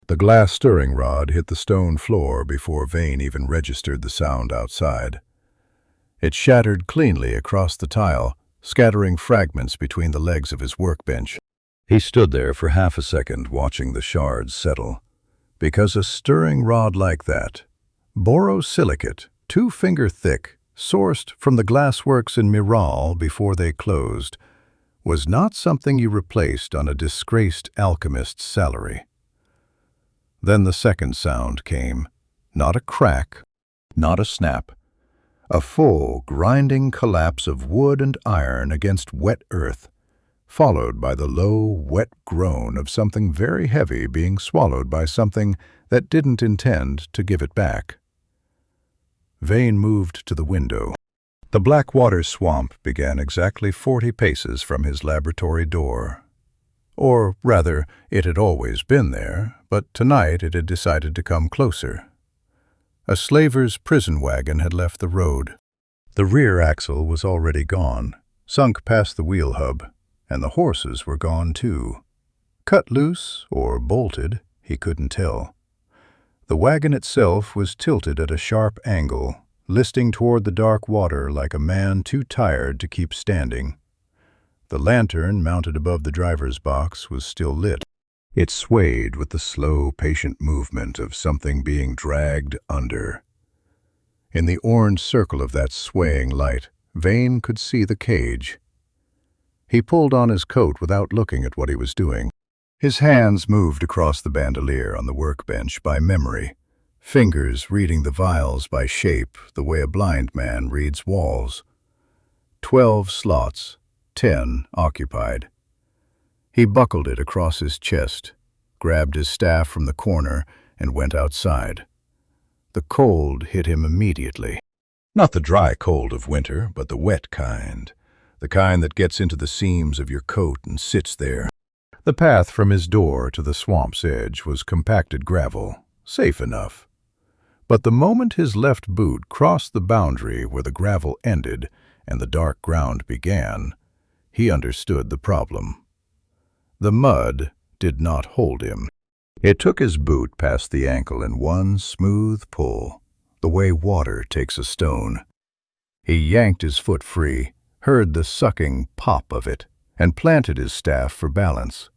The glass stirring rod hit the stone floor before Vane even registered the sound outside. It shattered cleanly across the tile, scattering fragments between the legs of his workbench. He stood there for half a second watching the shards settle, because a stirring rod like that, borosilicate, 2-finger thick, sourced from the glassworks in Miral before they closed, was not something you replaced on a disgraced alchemist's salary. Then the second sound came, not a crack, not a snap, a full, grinding collapse of wood and iron against wet earth, followed by the low, wet groan of something very heavy being swallowed by something that didn't intend to give it back. Vane moved to the window. The Blackwater swamp began exactly 40 paces from his laboratory door. Or rather, it had always been there, but tonight it had decided to come closer. A slaver's prison wagon had left the road. The rear axle was already gone, sunk past the wheel hub, and the horses were gone too. Cut loose or bolted, he couldn't tell. The wagon itself was tilted at a sharp angle, listing toward the dark water like a man too tired to keep standing. The lantern mounted above the driver's box was still lit. It swayed with the slow, patient movement of something being dragged under. In the orange circle of that swaying light, Vane could see the cage. He pulled on his coat without looking at what he was doing. His hands moved across the bandolier on the workbench by memory, fingers reading the vials by shape the way a blind man reads walls. 12 slots, 10 occupied. He buckled it across his chest, grabbed his staff from the corner, and went outside. The cold hit him immediately. Not the dry cold of winter, but the wet kind. The kind that gets into the seams of your coat and sits there. The path from his door to the swamp's edge was compacted gravel, safe enough. But the moment his left boot crossed the boundary where the gravel ended and the dark ground began, he understood the problem. The mud did not hold him. It took his boot past the ankle in one smooth pull, the way water takes a stone. He yanked his foot free, heard the sucking pop of it, and planted his staff for balance.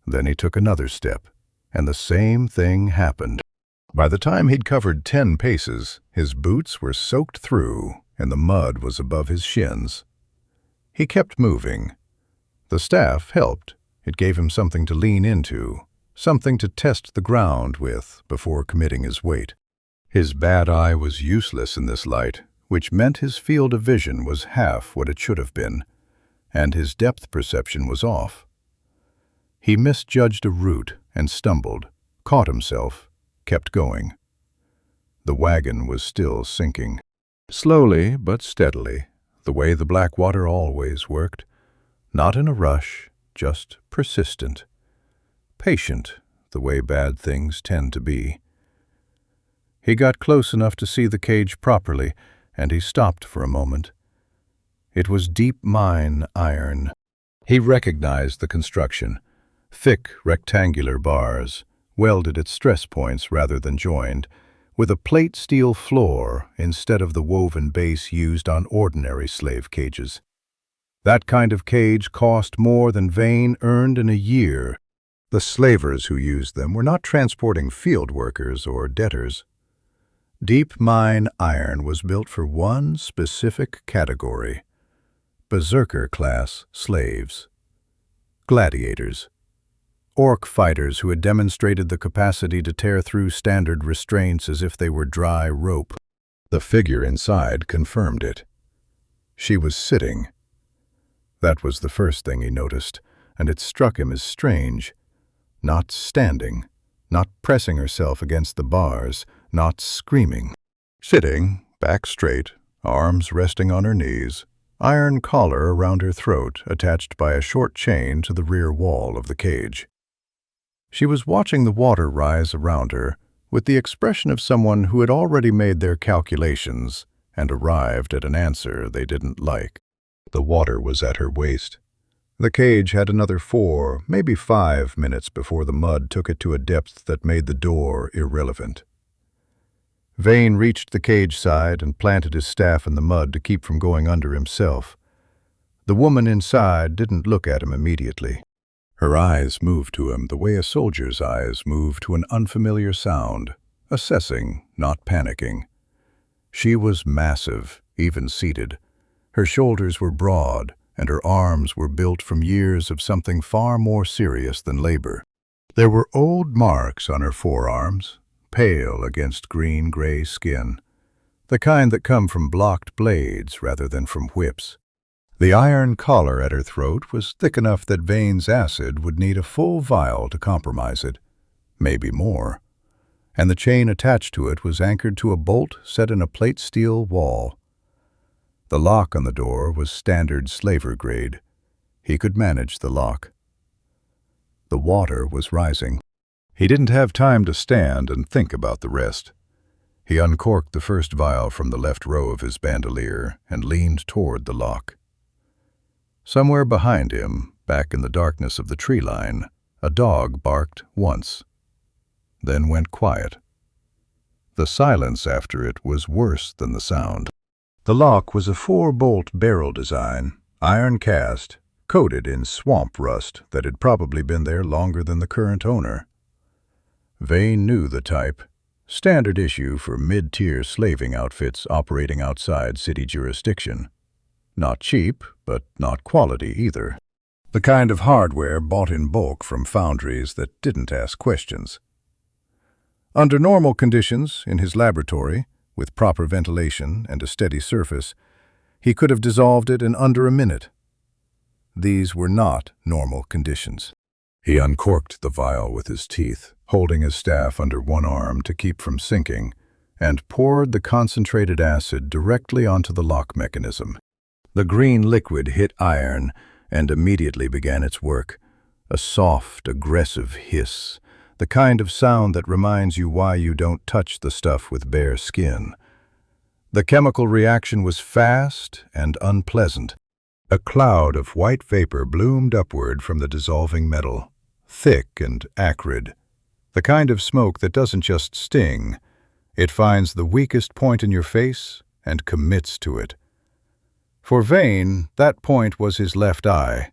Then he took another step, and the same thing happened. By the time he'd covered 10 paces, his boots were soaked through, and the mud was above his shins. He kept moving. The staff helped. It gave him something to lean into, something to test the ground with before committing his weight. His bad eye was useless in this light, which meant his field of vision was half what it should have been, and his depth perception was off. He misjudged a route and stumbled, caught himself, kept going. The wagon was still sinking. Slowly but steadily, the way the Blackwater always worked, not in a rush, just persistent. Patient, the way bad things tend to be. He got close enough to see the cage properly, and he stopped for a moment. It was deep mine iron. He recognized the construction. Thick, rectangular bars, welded at stress points rather than joined, with a plate steel floor instead of the woven base used on ordinary slave cages. That kind of cage cost more than Vane earned in a year. The slavers who used them were not transporting field workers or debtors. Deep mine iron was built for one specific category: berserker-class slaves. Gladiators. Orc fighters who had demonstrated the capacity to tear through standard restraints as if they were dry rope. The figure inside confirmed it. She was sitting. That was the first thing he noticed, and it struck him as strange. Not standing, not pressing herself against the bars, not screaming. Sitting, back straight, arms resting on her knees, iron collar around her throat attached by a short chain to the rear wall of the cage. She was watching the water rise around her with the expression of someone who had already made their calculations and arrived at an answer they didn't like. The water was at her waist. The cage had another 4, maybe 5 minutes before the mud took it to a depth that made the door irrelevant. Vane reached the cage side and planted his staff in the mud to keep from going under himself. The woman inside didn't look at him immediately. Her eyes moved to him the way a soldier's eyes move to an unfamiliar sound, assessing, not panicking. She was massive, even seated. Her shoulders were broad, and her arms were built from years of something far more serious than labor. There were old marks on her forearms, pale against green-gray skin, the kind that come from blocked blades rather than from whips. The iron collar at her throat was thick enough that Vane's acid would need a full vial to compromise it, maybe more, and the chain attached to it was anchored to a bolt set in a plate steel wall. The lock on the door was standard slaver grade. He could manage the lock. The water was rising. He didn't have time to stand and think about the rest. He uncorked the first vial from the left row of his bandolier and leaned toward the lock. Somewhere behind him, back in the darkness of the tree line, a dog barked once, then went quiet. The silence after it was worse than the sound. The lock was a 4-bolt barrel design, iron cast, coated in swamp rust that had probably been there longer than the current owner. Vane knew the type, standard issue for mid-tier slaving outfits operating outside city jurisdiction. Not cheap, but not quality either. The kind of hardware bought in bulk from foundries that didn't ask questions. Under normal conditions, in his laboratory, with proper ventilation and a steady surface, he could have dissolved it in under a minute. These were not normal conditions. He uncorked the vial with his teeth, holding his staff under one arm to keep from sinking, and poured the concentrated acid directly onto the lock mechanism. The green liquid hit iron and immediately began its work, a soft, aggressive hiss, the kind of sound that reminds you why you don't touch the stuff with bare skin. The chemical reaction was fast and unpleasant. A cloud of white vapor bloomed upward from the dissolving metal, thick and acrid, the kind of smoke that doesn't just sting, it finds the weakest point in your face and commits to it. For Vane, that point was his left eye.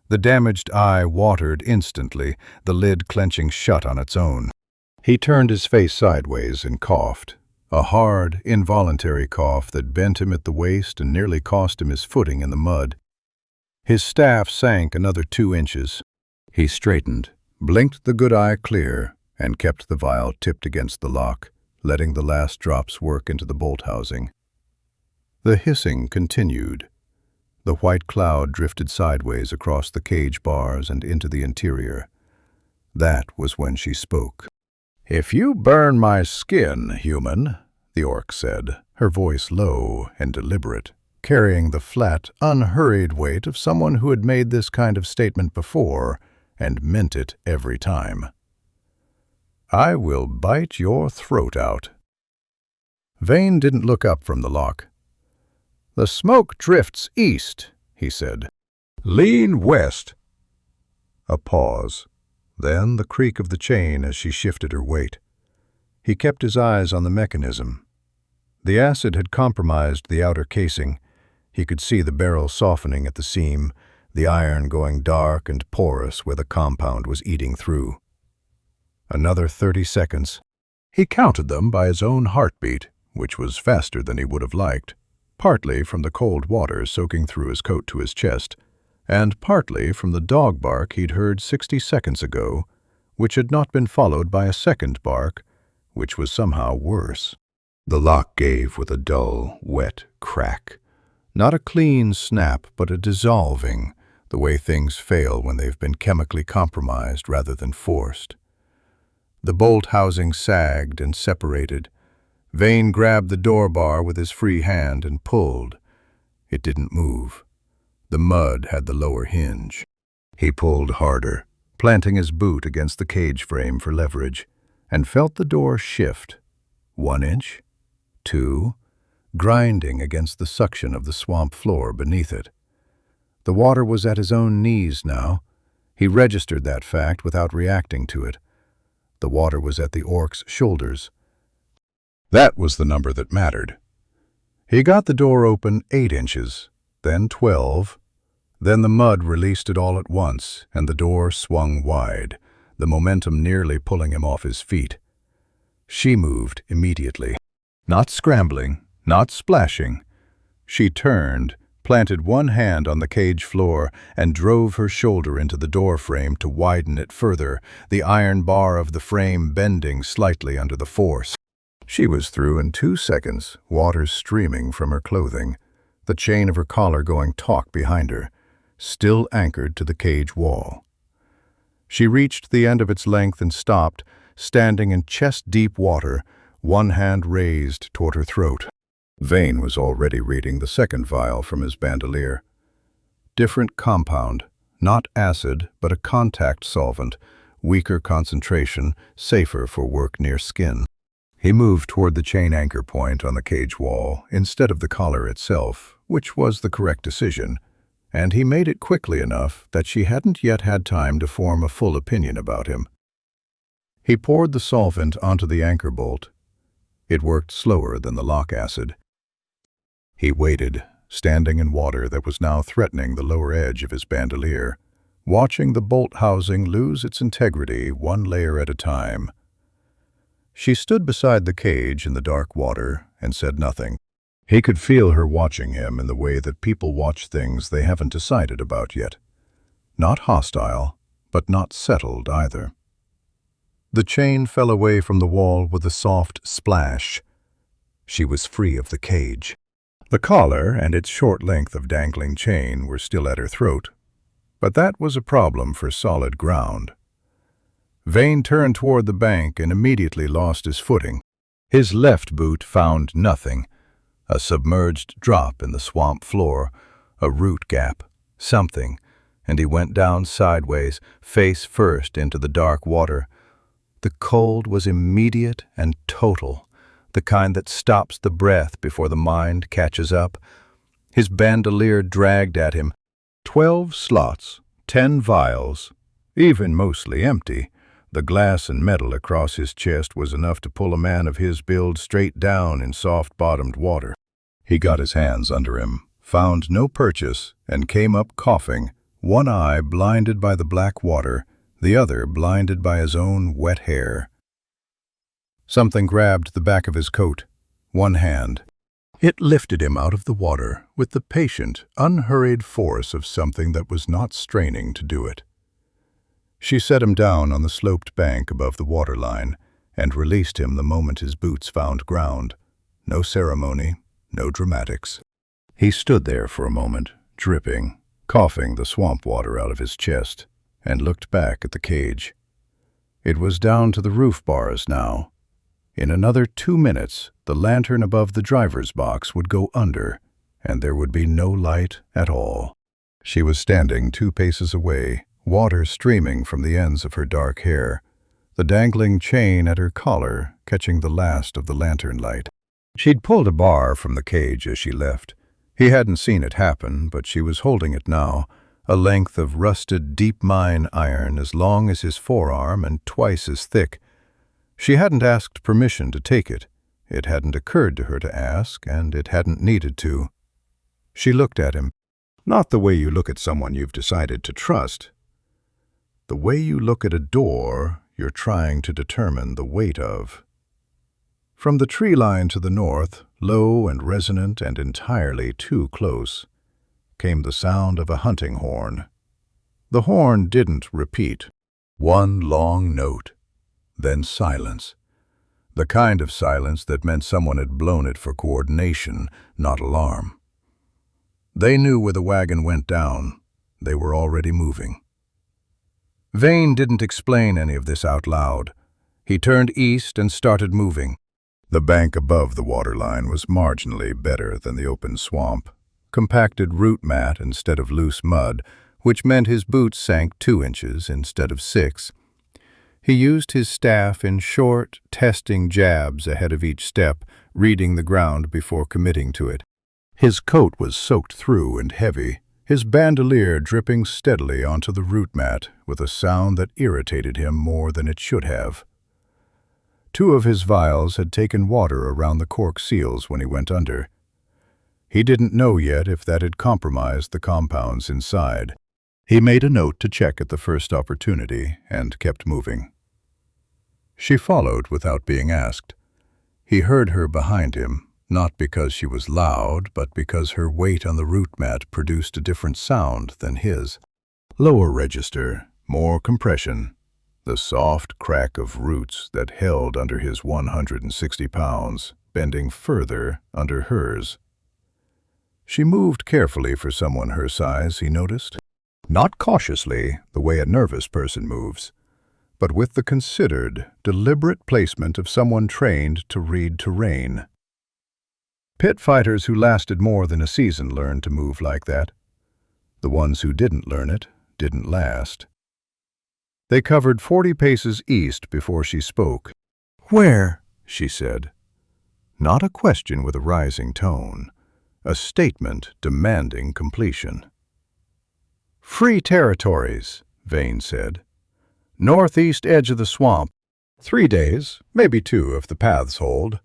The damaged eye watered instantly, the lid clenching shut on its own. He turned his face sideways and coughed, a hard, involuntary cough that bent him at the waist and nearly cost him his footing in the mud. His staff sank another 2 inches. He straightened, blinked the good eye clear, and kept the vial tipped against the lock, letting the last drops work into the bolt housing. The hissing continued. The white cloud drifted sideways across the cage bars and into the interior. That was when she spoke. "If you burn my skin, human," the orc said, her voice low and deliberate, carrying the flat, unhurried weight of someone who had made this kind of statement before and meant it every time. "I will bite your throat out." Vane didn't look up from the lock. "The smoke drifts east," he said. "Lean west." A pause, then the creak of the chain as she shifted her weight. He kept his eyes on the mechanism. The acid had compromised the outer casing. He could see the barrel softening at the seam, the iron going dark and porous where the compound was eating through. Another 30 seconds. He counted them by his own heartbeat, which was faster than he would have liked, partly from the cold water soaking through his coat to his chest, and partly from the dog bark he'd heard 60 seconds ago, which had not been followed by a second bark, which was somehow worse. The lock gave with a dull, wet crack. Not a clean snap, but a dissolving, the way things fail when they've been chemically compromised rather than forced. The bolt housing sagged and separated. Vane grabbed the door bar with his free hand and pulled. It didn't move. The mud had the lower hinge. He pulled harder, planting his boot against the cage frame for leverage, and felt the door shift. 1 inch, 2, grinding against the suction of the swamp floor beneath it. The water was at his own knees now. He registered that fact without reacting to it. The water was at the orc's shoulders. That was the number that mattered. He got the door open 8 inches, then 12. Then the mud released it all at once, and the door swung wide, the momentum nearly pulling him off his feet. She moved immediately. Not scrambling, not splashing. She turned, planted one hand on the cage floor, and drove her shoulder into the door frame to widen it further, the iron bar of the frame bending slightly under the force. She was through in 2 seconds, water streaming from her clothing, the chain of her collar going taut behind her, still anchored to the cage wall. She reached the end of its length and stopped, standing in chest-deep water, one hand raised toward her throat. Vane was already reading the second vial from his bandolier. Different compound, not acid, but a contact solvent, weaker concentration, safer for work near skin. He moved toward the chain anchor point on the cage wall instead of the collar itself, which was the correct decision, and he made it quickly enough that she hadn't yet had time to form a full opinion about him. He poured the solvent onto the anchor bolt. It worked slower than the lock acid. He waited, standing in water that was now threatening the lower edge of his bandolier, watching the bolt housing lose its integrity one layer at a time. She stood beside the cage in the dark water and said nothing. He could feel her watching him in the way that people watch things they haven't decided about yet. Not hostile, but not settled either. The chain fell away from the wall with a soft splash. She was free of the cage. The collar and its short length of dangling chain were still at her throat, but that was a problem for solid ground. Vane turned toward the bank and immediately lost his footing. His left boot found nothing. A submerged drop in the swamp floor, a root gap, something, and he went down sideways, face first into the dark water. The cold was immediate and total, the kind that stops the breath before the mind catches up. His bandolier dragged at him. 12 slots, 10 vials, even mostly empty. The glass and metal across his chest was enough to pull a man of his build straight down in soft-bottomed water. He got his hands under him, found no purchase, and came up coughing, one eye blinded by the black water, the other blinded by his own wet hair. Something grabbed the back of his coat, one hand. It lifted him out of the water with the patient, unhurried force of something that was not straining to do it. She set him down on the sloped bank above the waterline and released him the moment his boots found ground. No ceremony, no dramatics. He stood there for a moment, dripping, coughing the swamp water out of his chest, and looked back at the cage. It was down to the roof bars now. In another 2 minutes, the lantern above the driver's box would go under, and there would be no light at all. She was standing 2 paces away, water streaming from the ends of her dark hair, the dangling chain at her collar catching the last of the lantern light. She'd pulled a bar from the cage as she left. He hadn't seen it happen, but she was holding it now, a length of rusted deep-mine iron as long as his forearm and twice as thick. She hadn't asked permission to take it. It hadn't occurred to her to ask, and it hadn't needed to. She looked at him. Not the way you look at someone you've decided to trust. The way you look at a door you're trying to determine the weight of. From the tree line to the north, low and resonant and entirely too close, came the sound of a hunting horn. The horn didn't repeat. One long note, then silence. The kind of silence that meant someone had blown it for coordination, not alarm. They knew where the wagon went down. They were already moving. Vane didn't explain any of this out loud. He turned east and started moving. The bank above the waterline was marginally better than the open swamp. Compacted root mat instead of loose mud, which meant his boots sank 2 inches instead of 6. He used his staff in short, testing jabs ahead of each step, reading the ground before committing to it. His coat was soaked through and heavy, his bandolier dripping steadily onto the root mat with a sound that irritated him more than it should have. 2 of his vials had taken water around the cork seals when he went under. He didn't know yet if that had compromised the compounds inside. He made a note to check at the first opportunity and kept moving. She followed without being asked. He heard her behind him, not because she was loud, but because her weight on the root mat produced a different sound than his. Lower register, more compression, the soft crack of roots that held under his 160 pounds, bending further under hers. She moved carefully for someone her size, he noticed. Not cautiously, the way a nervous person moves, but with the considered, deliberate placement of someone trained to read terrain. Pit fighters who lasted more than a season learned to move like that. The ones who didn't learn it didn't last. They covered 40 paces east before she spoke. "Where?" she said. Not a question with a rising tone, a statement demanding completion. "Free territories," Vane said. "Northeast edge of the swamp. 3 days, maybe 2 if the paths hold."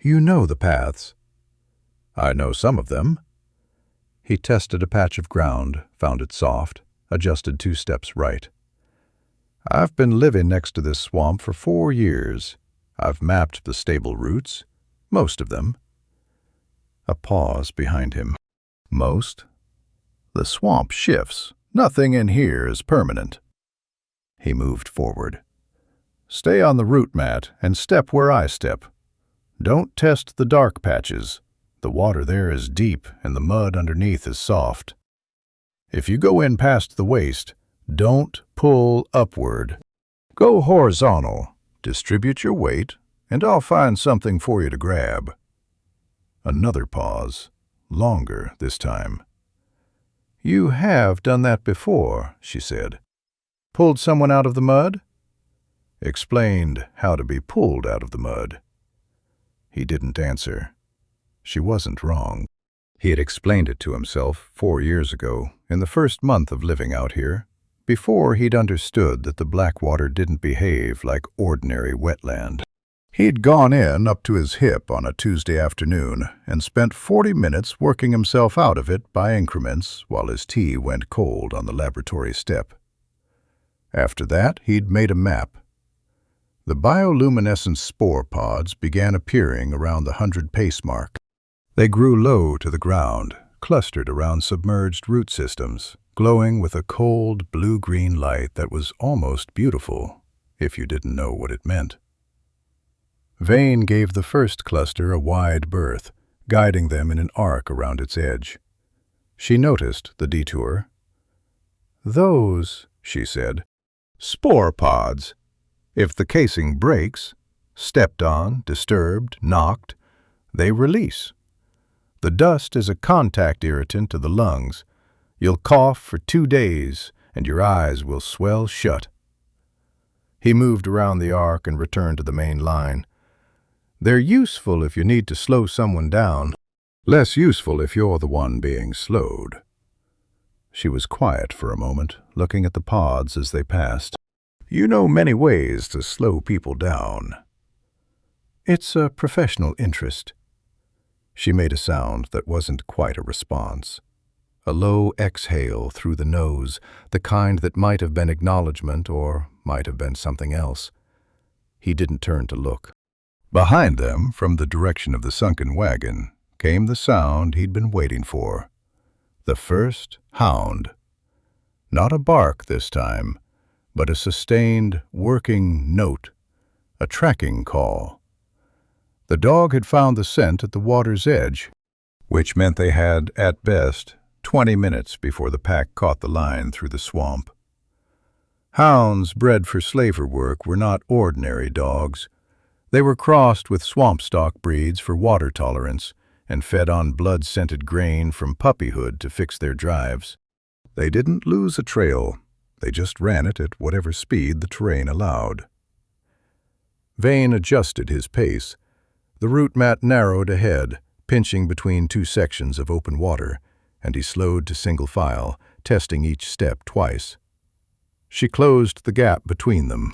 "You know the paths." "I know some of them." He tested a patch of ground, found it soft, adjusted 2 steps right. "I've been living next to this swamp for 4 years. I've mapped the stable routes, most of them." A pause behind him. "Most? The swamp shifts. Nothing in here is permanent." He moved forward. "Stay on the root mat and step where I step. Don't test the dark patches. The water there is deep and the mud underneath is soft. If you go in past the waist, don't pull upward. Go horizontal, distribute your weight, and I'll find something for you to grab." Another pause, longer this time. "You have done that before," she said. "Pulled someone out of the mud?" "Explained how to be pulled out of the mud." He didn't answer. She wasn't wrong. He had explained it to himself 4 years ago, in the first month of living out here, before he'd understood that the Blackwater didn't behave like ordinary wetland. He'd gone in up to his hip on a Tuesday afternoon and spent 40 minutes working himself out of it by increments while his tea went cold on the laboratory step. After that, he'd made a map. The bioluminescent spore pods began appearing around the 100-pace mark. They grew low to the ground, clustered around submerged root systems, glowing with a cold blue-green light that was almost beautiful, if you didn't know what it meant. Vane gave the first cluster a wide berth, guiding them in an arc around its edge. She noticed the detour. "Those," she said, "spore pods. If the casing breaks, stepped on, disturbed, knocked, they release. The dust is a contact irritant to the lungs. You'll cough for 2 days, and your eyes will swell shut." He moved around the arc and returned to the main line. "They're useful if you need to slow someone down. Less useful if you're the one being slowed." She was quiet for a moment, looking at the pods as they passed. "You know many ways to slow people down." "It's a professional interest." She made a sound that wasn't quite a response. A low exhale through the nose, the kind that might have been acknowledgement or might have been something else. He didn't turn to look. Behind them, from the direction of the sunken wagon, came the sound he'd been waiting for. The first hound. Not a bark this time, but a sustained, working note, a tracking call. The dog had found the scent at the water's edge, which meant they had, at best, 20 minutes before the pack caught the line through the swamp. Hounds bred for slaver work were not ordinary dogs. They were crossed with swamp stock breeds for water tolerance and fed on blood-scented grain from puppyhood to fix their drives. They didn't lose a trail. They just ran it at whatever speed the terrain allowed. Vane adjusted his pace. The route mat narrowed ahead, pinching between 2 sections of open water, and he slowed to single file, testing each step twice. She closed the gap between them.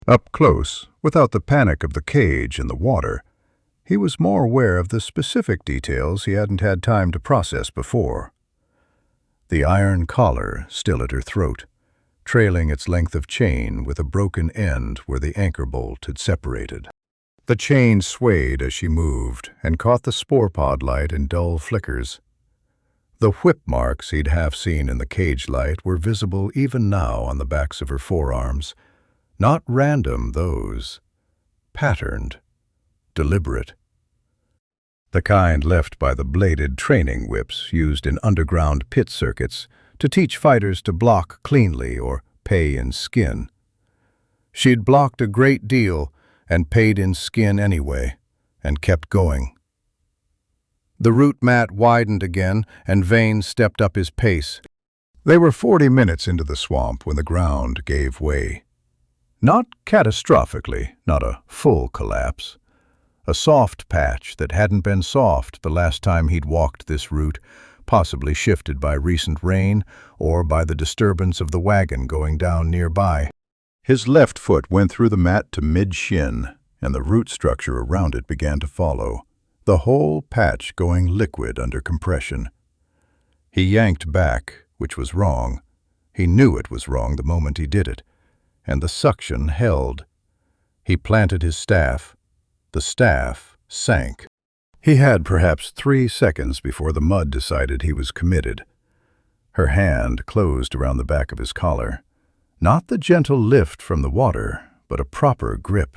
Up close, without the panic of the cage and the water, he was more aware of the specific details he hadn't had time to process before. The iron collar still at her throat, trailing its length of chain with a broken end where the anchor bolt had separated. The chain swayed as she moved and caught the spore pod light in dull flickers. The whip marks he'd half seen in the cage light were visible even now on the backs of her forearms. Not random, those. Patterned. Deliberate. The kind left by the bladed training whips used in underground pit circuits to teach fighters to block cleanly or pay in skin. She'd blocked a great deal and paid in skin anyway, and kept going. The route mat widened again, and Vane stepped up his pace. They were 40 minutes into the swamp when the ground gave way. Not catastrophically, not a full collapse. A soft patch that hadn't been soft the last time he'd walked this route, possibly shifted by recent rain or by the disturbance of the wagon going down nearby. His left foot went through the mat to mid-shin, and the root structure around it began to follow, the whole patch going liquid under compression. He yanked back, which was wrong. He knew it was wrong the moment he did it, and the suction held. He planted his staff. The staff sank. He had perhaps 3 seconds before the mud decided he was committed. Her hand closed around the back of his collar. Not the gentle lift from the water, but a proper grip.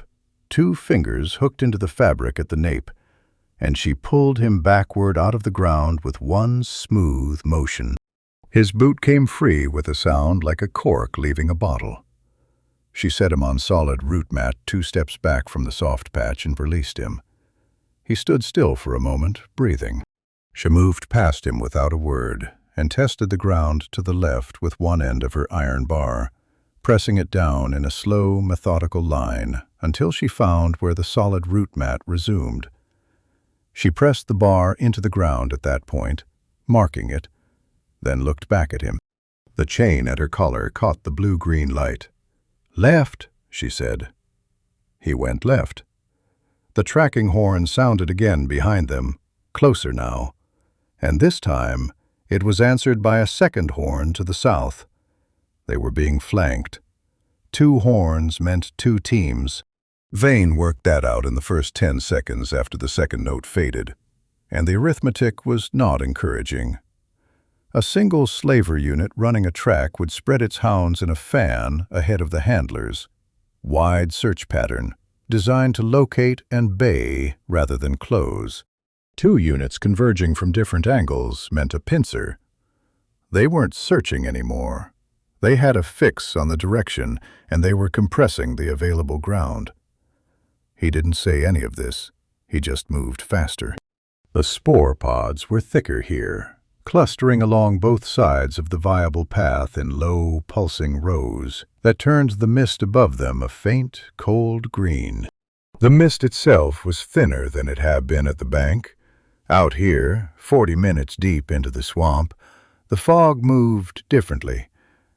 2 fingers hooked into the fabric at the nape, and she pulled him backward out of the ground with one smooth motion. His boot came free with a sound like a cork leaving a bottle. She set him on solid root mat 2 steps back from the soft patch and released him. He stood still for a moment, breathing. She moved past him without a word and tested the ground to the left with one end of her iron bar, pressing it down in a slow, methodical line until she found where the solid root mat resumed. She pressed the bar into the ground at that point, marking it, then looked back at him. The chain at her collar caught the blue-green light. "Left," she said. He went left. The tracking horn sounded again behind them, closer now, and this time it was answered by a second horn to the south. They were being flanked. 2 horns meant 2 teams. Vane worked that out in the first 10 seconds after the second note faded, and the arithmetic was not encouraging. A single slaver unit running a track would spread its hounds in a fan ahead of the handlers. Wide search pattern, designed to locate and bay rather than close. 2 units converging from different angles meant a pincer. They weren't searching anymore. They had a fix on the direction, and they were compressing the available ground. He didn't say any of this. He just moved faster. The spore pods were thicker here, clustering along both sides of the viable path in low, pulsing rows that turned the mist above them a faint, cold green. The mist itself was thinner than it had been at the bank. Out here, 40 minutes deep into the swamp, the fog moved differently,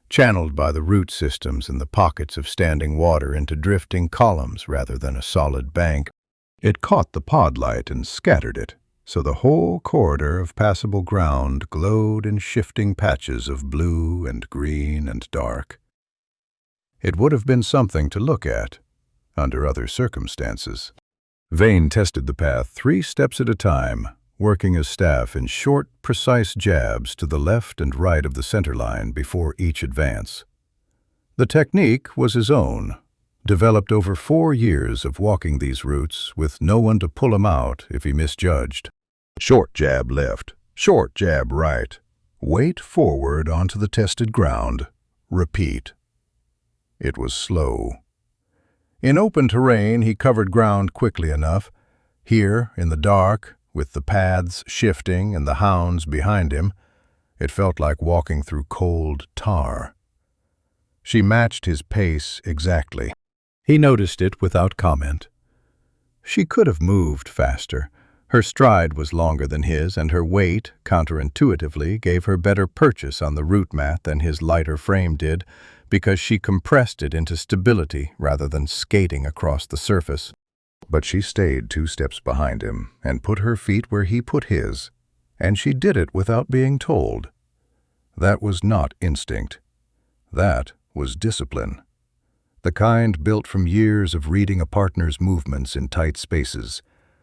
channeled by the root systems and the pockets of standing water into drifting columns rather than a solid bank. It caught the pod light and scattered it, so the whole corridor of passable ground glowed in shifting patches of blue and green and dark. It would have been something to look at, under other circumstances. Vane tested the path 3 steps at a time, working his staff in short, precise jabs to the left and right of the center line before each advance. The technique was his own, developed over 4 years of walking these routes with no one to pull him out if he misjudged. Short jab left, short jab right. Weight forward onto the tested ground. Repeat. It was slow. In open terrain, he covered ground quickly enough. Here, in the dark, with the paths shifting and the hounds behind him, it felt like walking through cold tar. She matched his pace exactly. He noticed it without comment. She could have moved faster, Her stride was longer than his, and her weight, counterintuitively, gave her better purchase on the route mat than his lighter frame did, because she compressed it into stability rather than skating across the surface. But she stayed 2 steps behind him and put her feet where he put his, and she did it without being told. That was not instinct. That was discipline. The kind built from years of reading a partner's movements in tight spaces,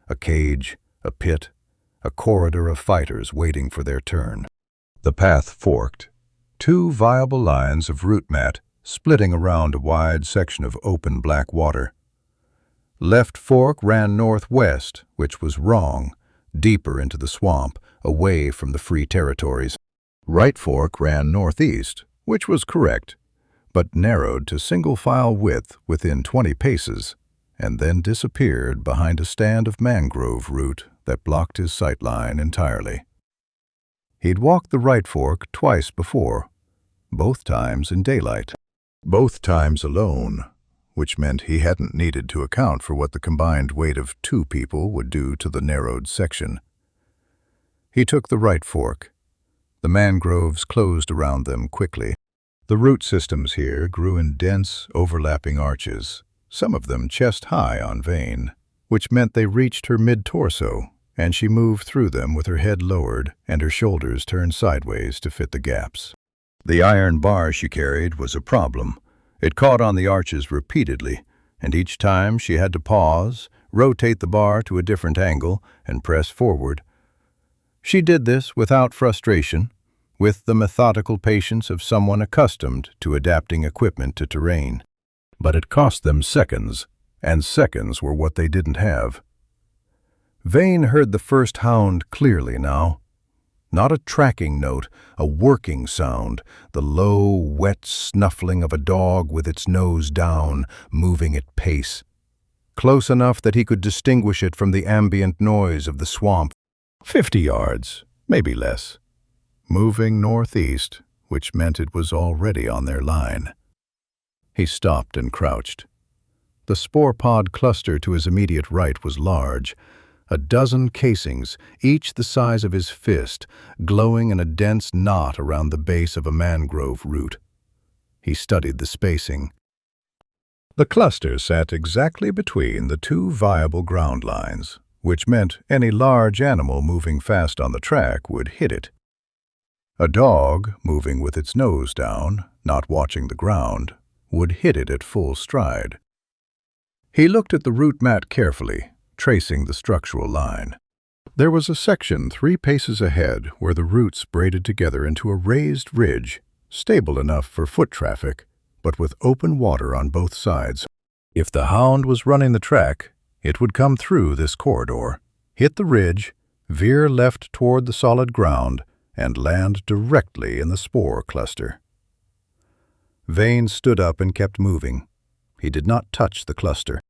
a cage, a pit, a corridor of fighters waiting for their turn. The path forked. 2 viable lines of route mat splitting around a wide section of open black water. Left fork ran northwest, which was wrong, deeper into the swamp, away from the free territories. Right fork ran northeast, which was correct, but narrowed to single-file width within 20 paces, and then disappeared behind a stand of mangrove root that blocked his sight line entirely. He'd walked the right fork twice before, both times in daylight. Both times alone, which meant he hadn't needed to account for what the combined weight of 2 people would do to the narrowed section. He took the right fork. The mangroves closed around them quickly. The root systems here grew in dense, overlapping arches, some of them chest-high on Vane, which meant they reached her mid-torso, and she moved through them with her head lowered and her shoulders turned sideways to fit the gaps. The iron bar she carried was a problem. It caught on the arches repeatedly, and each time she had to pause, rotate the bar to a different angle, and press forward. She did this without frustration, with the methodical patience of someone accustomed to adapting equipment to terrain. But it cost them seconds, and seconds were what they didn't have. Vane heard the first hound clearly now. Not a tracking note, a working sound, the low, wet snuffling of a dog with its nose down, moving at pace. Close enough that he could distinguish it from the ambient noise of the swamp. 50 yards, maybe less. Moving northeast, which meant it was already on their line. He stopped and crouched. The spore pod cluster to his immediate right was large. A dozen casings, each the size of his fist, glowing in a dense knot around the base of a mangrove root. He studied the spacing. The cluster sat exactly between the 2 viable ground lines, which meant any large animal moving fast on the track would hit it. A dog, moving with its nose down, not watching the ground, would hit it at full stride. He looked at the route mat carefully, tracing the structural line. There was a section 3 paces ahead where the roots braided together into a raised ridge, stable enough for foot traffic, but with open water on both sides. If the hound was running the track, it would come through this corridor, hit the ridge, veer left toward the solid ground, and land directly in the spore cluster. Vane stood up and kept moving. He did not touch the cluster.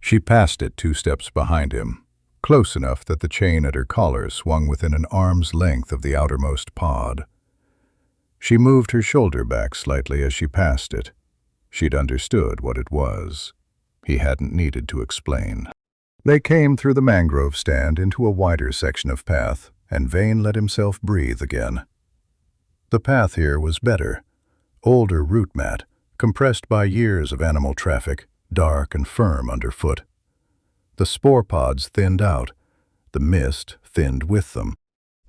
She passed it 2 steps behind him, close enough that the chain at her collar swung within an arm's length of the outermost pod. She moved her shoulder back slightly as she passed it. She'd understood what it was. He hadn't needed to explain. They came through the mangrove stand into a wider section of path, and Vane let himself breathe again. The path here was better. Older route mat, compressed by years of animal traffic, dark and firm underfoot. The spore pods thinned out. The mist thinned with them.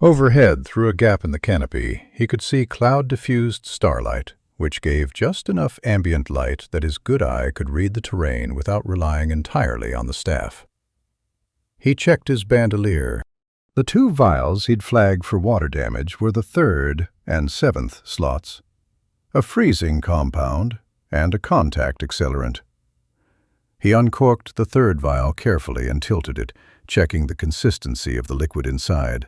Overhead, through a gap in the canopy, he could see cloud-diffused starlight, which gave just enough ambient light that his good eye could read the terrain without relying entirely on the staff. He checked his bandolier. The 2 vials he'd flagged for water damage were the 3rd and 7th slots, a freezing compound and a contact accelerant. He uncorked the 3rd vial carefully and tilted it, checking the consistency of the liquid inside.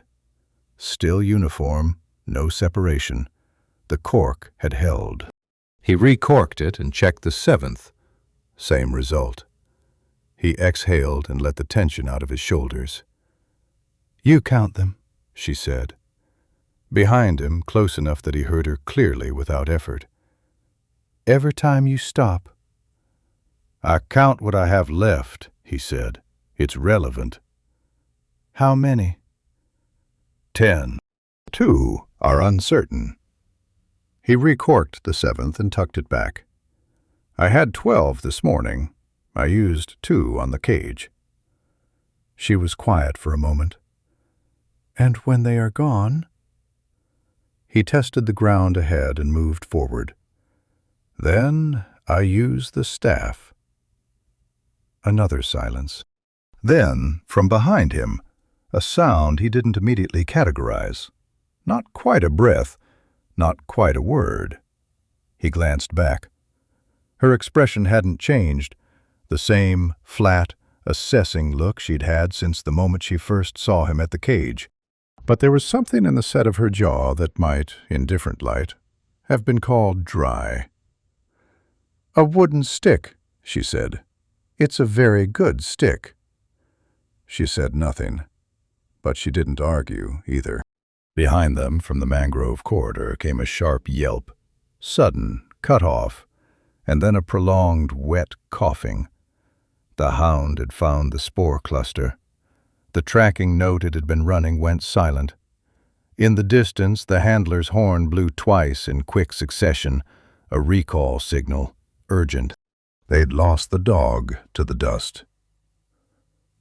Still uniform, no separation. The cork had held. He recorked it and checked the 7th. Same result. He exhaled and let the tension out of his shoulders. "You count them," she said. Behind him, close enough that he heard her clearly without effort. "Every time you stop." "I count what I have left," he said. "It's relevant." How many? 10. 2 are uncertain. He recorked the 7th and tucked it back. I had 12 this morning. I used 2 on the cage. She was quiet for a moment. And when they are gone? He tested the ground ahead and moved forward. Then I use the staff. Another silence. Then, from behind him, a sound he didn't immediately categorize. Not quite a breath, not quite a word. He glanced back. Her expression hadn't changed, the same flat, assessing look she'd had since the moment she first saw him at the cage. But there was something in the set of her jaw that might, in different light, have been called dry. "A wooden stick," she said. "It's a very good stick." She said nothing, but she didn't argue either. Behind them, from the mangrove corridor, came a sharp yelp, sudden, cut off, and then a prolonged, wet coughing. The hound had found the spore cluster. The tracking note it had been running went silent. In the distance, the handler's horn blew twice in quick succession, a recall signal, urgent. They'd lost the dog to the dust.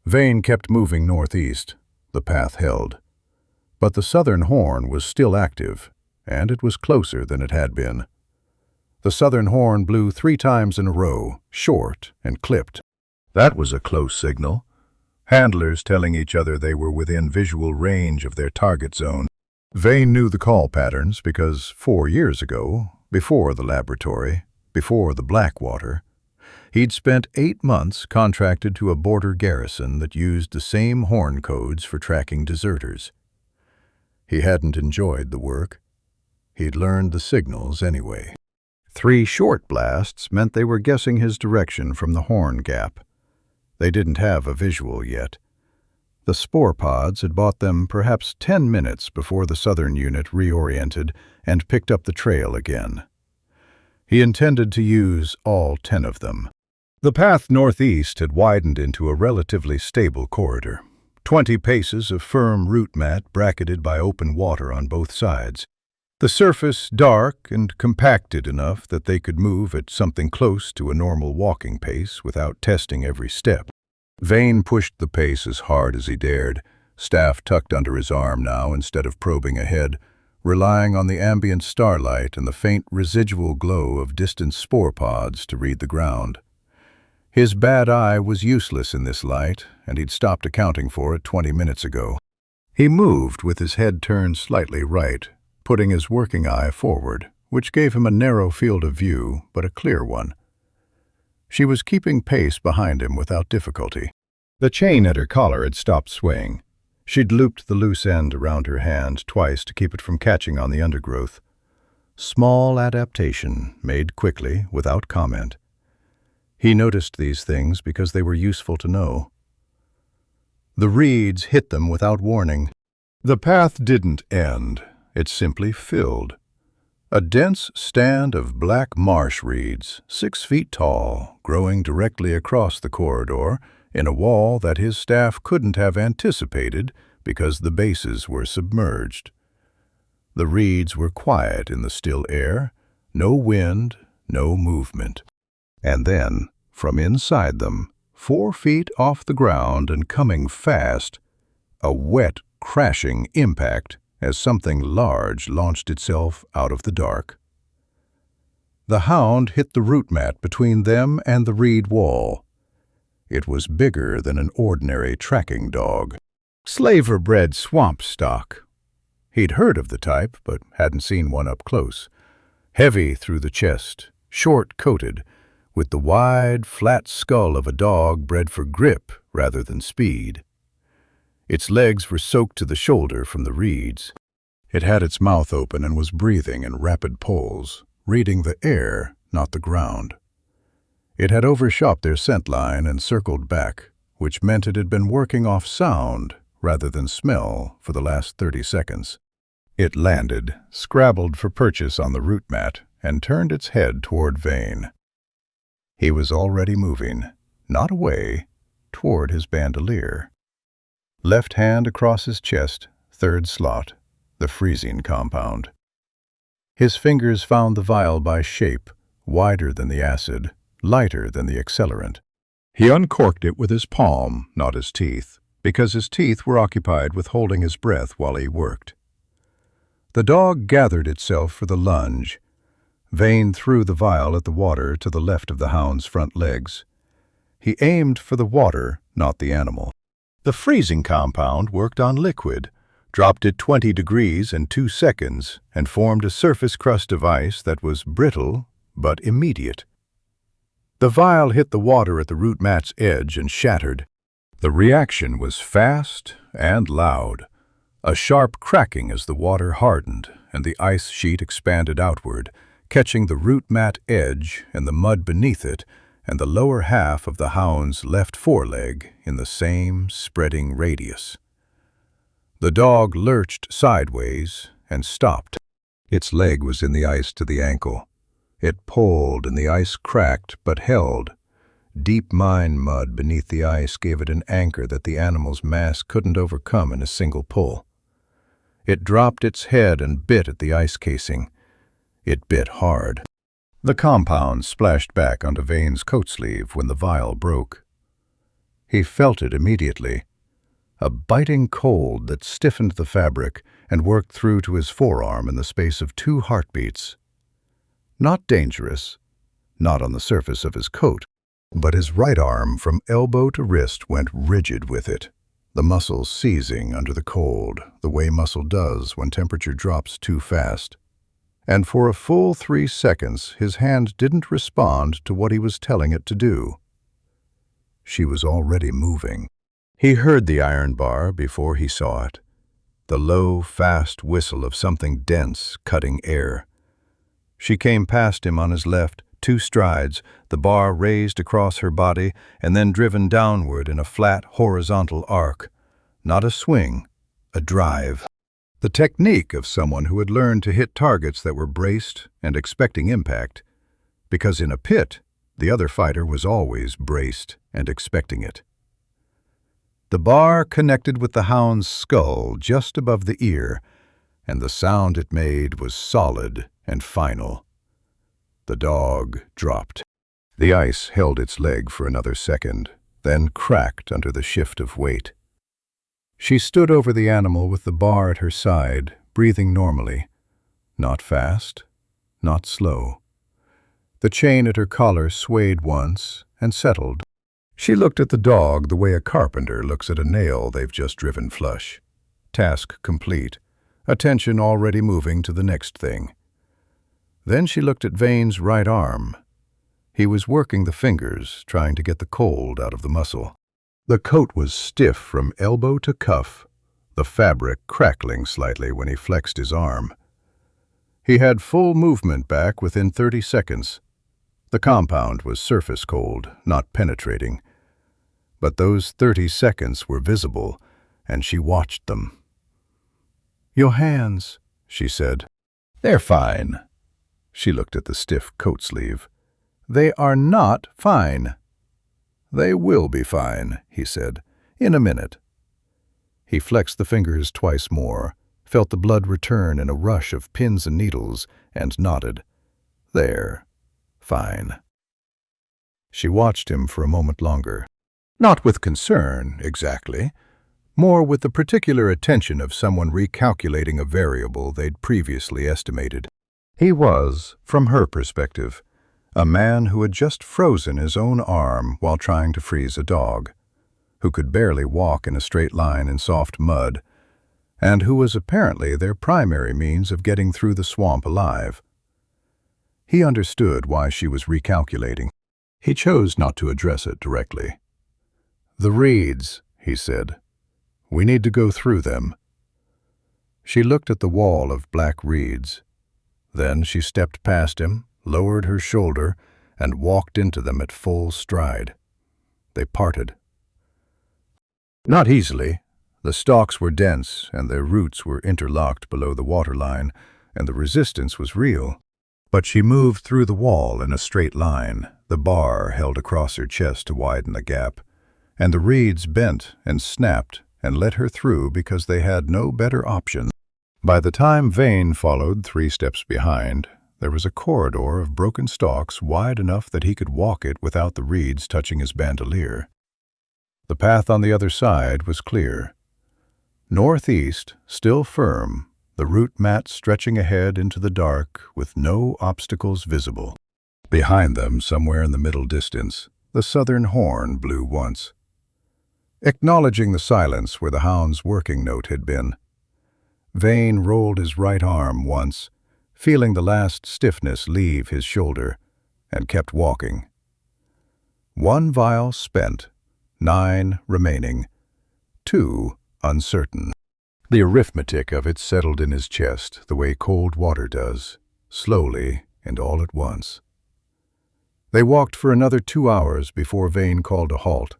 Vane kept moving northeast. The path held. But the southern horn was still active, and it was closer than it had been. The southern horn blew 3 times in a row, short and clipped. That was a close signal. Handlers telling each other they were within visual range of their target zone. Vane knew the call patterns because 4 years ago, before the laboratory, before the Blackwater, he'd spent 8 months contracted to a border garrison that used the same horn codes for tracking deserters. He hadn't enjoyed the work. He'd learned the signals anyway. 3 short blasts meant they were guessing his direction from the horn gap. They didn't have a visual yet. The spore pods had bought them perhaps 10 minutes before the southern unit reoriented and picked up the trail again. He intended to use all 10 of them. The path northeast had widened into a relatively stable corridor, 20 paces of firm root mat bracketed by open water on both sides. The surface dark and compacted enough that they could move at something close to a normal walking pace without testing every step. Vane pushed the pace as hard as he dared, staff tucked under his arm now instead of probing ahead, relying on the ambient starlight and the faint residual glow of distant spore pods to read the ground. His bad eye was useless in this light, and he'd stopped accounting for it 20 minutes ago. He moved with his head turned slightly right, putting his working eye forward, which gave him a narrow field of view, but a clear one. She was keeping pace behind him without difficulty. The chain at her collar had stopped swaying. She'd looped the loose end around her hand twice to keep it from catching on the undergrowth. Small adaptation, made quickly, without comment. He noticed these things because they were useful to know. The reeds hit them without warning. The path didn't end. It simply filled. A dense stand of black marsh reeds, 6 feet tall, growing directly across the corridor in a wall that his staff couldn't have anticipated because the bases were submerged. The reeds were quiet in the still air, no wind, no movement. And then, from inside them, 4 feet off the ground and coming fast, a wet, crashing impact as something large launched itself out of the dark. The hound hit the root mat between them and the reed wall. It was bigger than an ordinary tracking dog. Slaver-bred swamp stock. He'd heard of the type, but hadn't seen one up close. Heavy through the chest, short-coated, with the wide, flat skull of a dog bred for grip rather than speed. Its legs were soaked to the shoulder from the reeds. It had its mouth open and was breathing in rapid pulls, reading the air, not the ground. It had overshot their scent line and circled back, which meant it had been working off sound rather than smell for the last 30 seconds. It landed, scrabbled for purchase on the root mat, and turned its head toward Vane. He was already moving, not away, toward his bandolier. Left hand across his chest, third slot, the freezing compound. His fingers found the vial by shape, wider than the acid, lighter than the accelerant. He uncorked it with his palm, not his teeth, because his teeth were occupied with holding his breath while he worked. The dog gathered itself for the lunge. Vane threw the vial at the water to the left of the hound's front legs. He aimed for the water, not the animal. The freezing compound worked on liquid, dropped it 20 degrees in 2 seconds, and formed a surface crust of ice that was brittle but immediate. The vial hit the water at the root mat's edge and shattered. The reaction was fast and loud, a sharp cracking as the water hardened and the ice sheet expanded outward, catching the root mat edge and the mud beneath it and the lower half of the hound's left foreleg in the same spreading radius. The dog lurched sideways and stopped. Its leg was in the ice to the ankle. It pulled and the ice cracked but held. Deep mine mud beneath the ice gave it an anchor that the animal's mass couldn't overcome in a single pull. It dropped its head and bit at the ice casing. It bit hard. The compound splashed back onto Vane's coat sleeve when the vial broke. He felt it immediately, a biting cold that stiffened the fabric and worked through to his forearm in the space of 2 heartbeats. Not dangerous, not on the surface of his coat, but his right arm from elbow to wrist went rigid with it, the muscles seizing under the cold, the way muscle does when temperature drops too fast. And for a full 3 seconds his hand didn't respond to what he was telling it to do. She was already moving. He heard the iron bar before he saw it, the low, fast whistle of something dense cutting air. She came past him on his left, 2 strides, the bar raised across her body and then driven downward in a flat, horizontal arc. Not a swing, a drive. The technique of someone who had learned to hit targets that were braced and expecting impact, because in a pit, the other fighter was always braced and expecting it. The bar connected with the hound's skull just above the ear, and the sound it made was solid and final. The dog dropped. The ice held its leg for another second, then cracked under the shift of weight. She stood over the animal with the bar at her side, breathing normally. Not fast, not slow. The chain at her collar swayed once and settled. She looked at the dog the way a carpenter looks at a nail they've just driven flush. Task complete, attention already moving to the next thing. Then she looked at Vane's right arm. He was working the fingers, trying to get the cold out of the muscle. The coat was stiff from elbow to cuff, the fabric crackling slightly when he flexed his arm. He had full movement back within 30 seconds. The compound was surface cold, not penetrating. But those 30 seconds were visible, and she watched them. "Your hands," she said. "They're fine." She looked at the stiff coat sleeve. "They are not fine." "They will be fine," he said, "in a minute." He flexed the fingers twice more, felt the blood return in a rush of pins and needles, and nodded. "There. Fine." She watched him for a moment longer. Not with concern, exactly. More with the particular attention of someone recalculating a variable they'd previously estimated. He was, from her perspective, a man who had just frozen his own arm while trying to freeze a dog, who could barely walk in a straight line in soft mud, and who was apparently their primary means of getting through the swamp alive. He understood why she was recalculating. He chose not to address it directly. "The reeds," he said. "We need to go through them." She looked at the wall of black reeds. Then she stepped past him, lowered her shoulder, and walked into them at full stride. They parted. Not easily. The stalks were dense, and their roots were interlocked below the waterline, and the resistance was real. But she moved through the wall in a straight line, the bar held across her chest to widen the gap, and the reeds bent and snapped and let her through because they had no better option. By the time Vane followed 3 steps behind, there was a corridor of broken stalks wide enough that he could walk it without the reeds touching his bandolier. The path on the other side was clear. Northeast, still firm, the route mat stretching ahead into the dark with no obstacles visible. Behind them, somewhere in the middle distance, the southern horn blew once, acknowledging the silence where the hound's working note had been. Vane rolled his right arm once, feeling the last stiffness leave his shoulder, and kept walking. 1 vial spent, 9 remaining, 2 uncertain. The arithmetic of it settled in his chest the way cold water does, slowly and all at once. They walked for another 2 hours before Vane called a halt,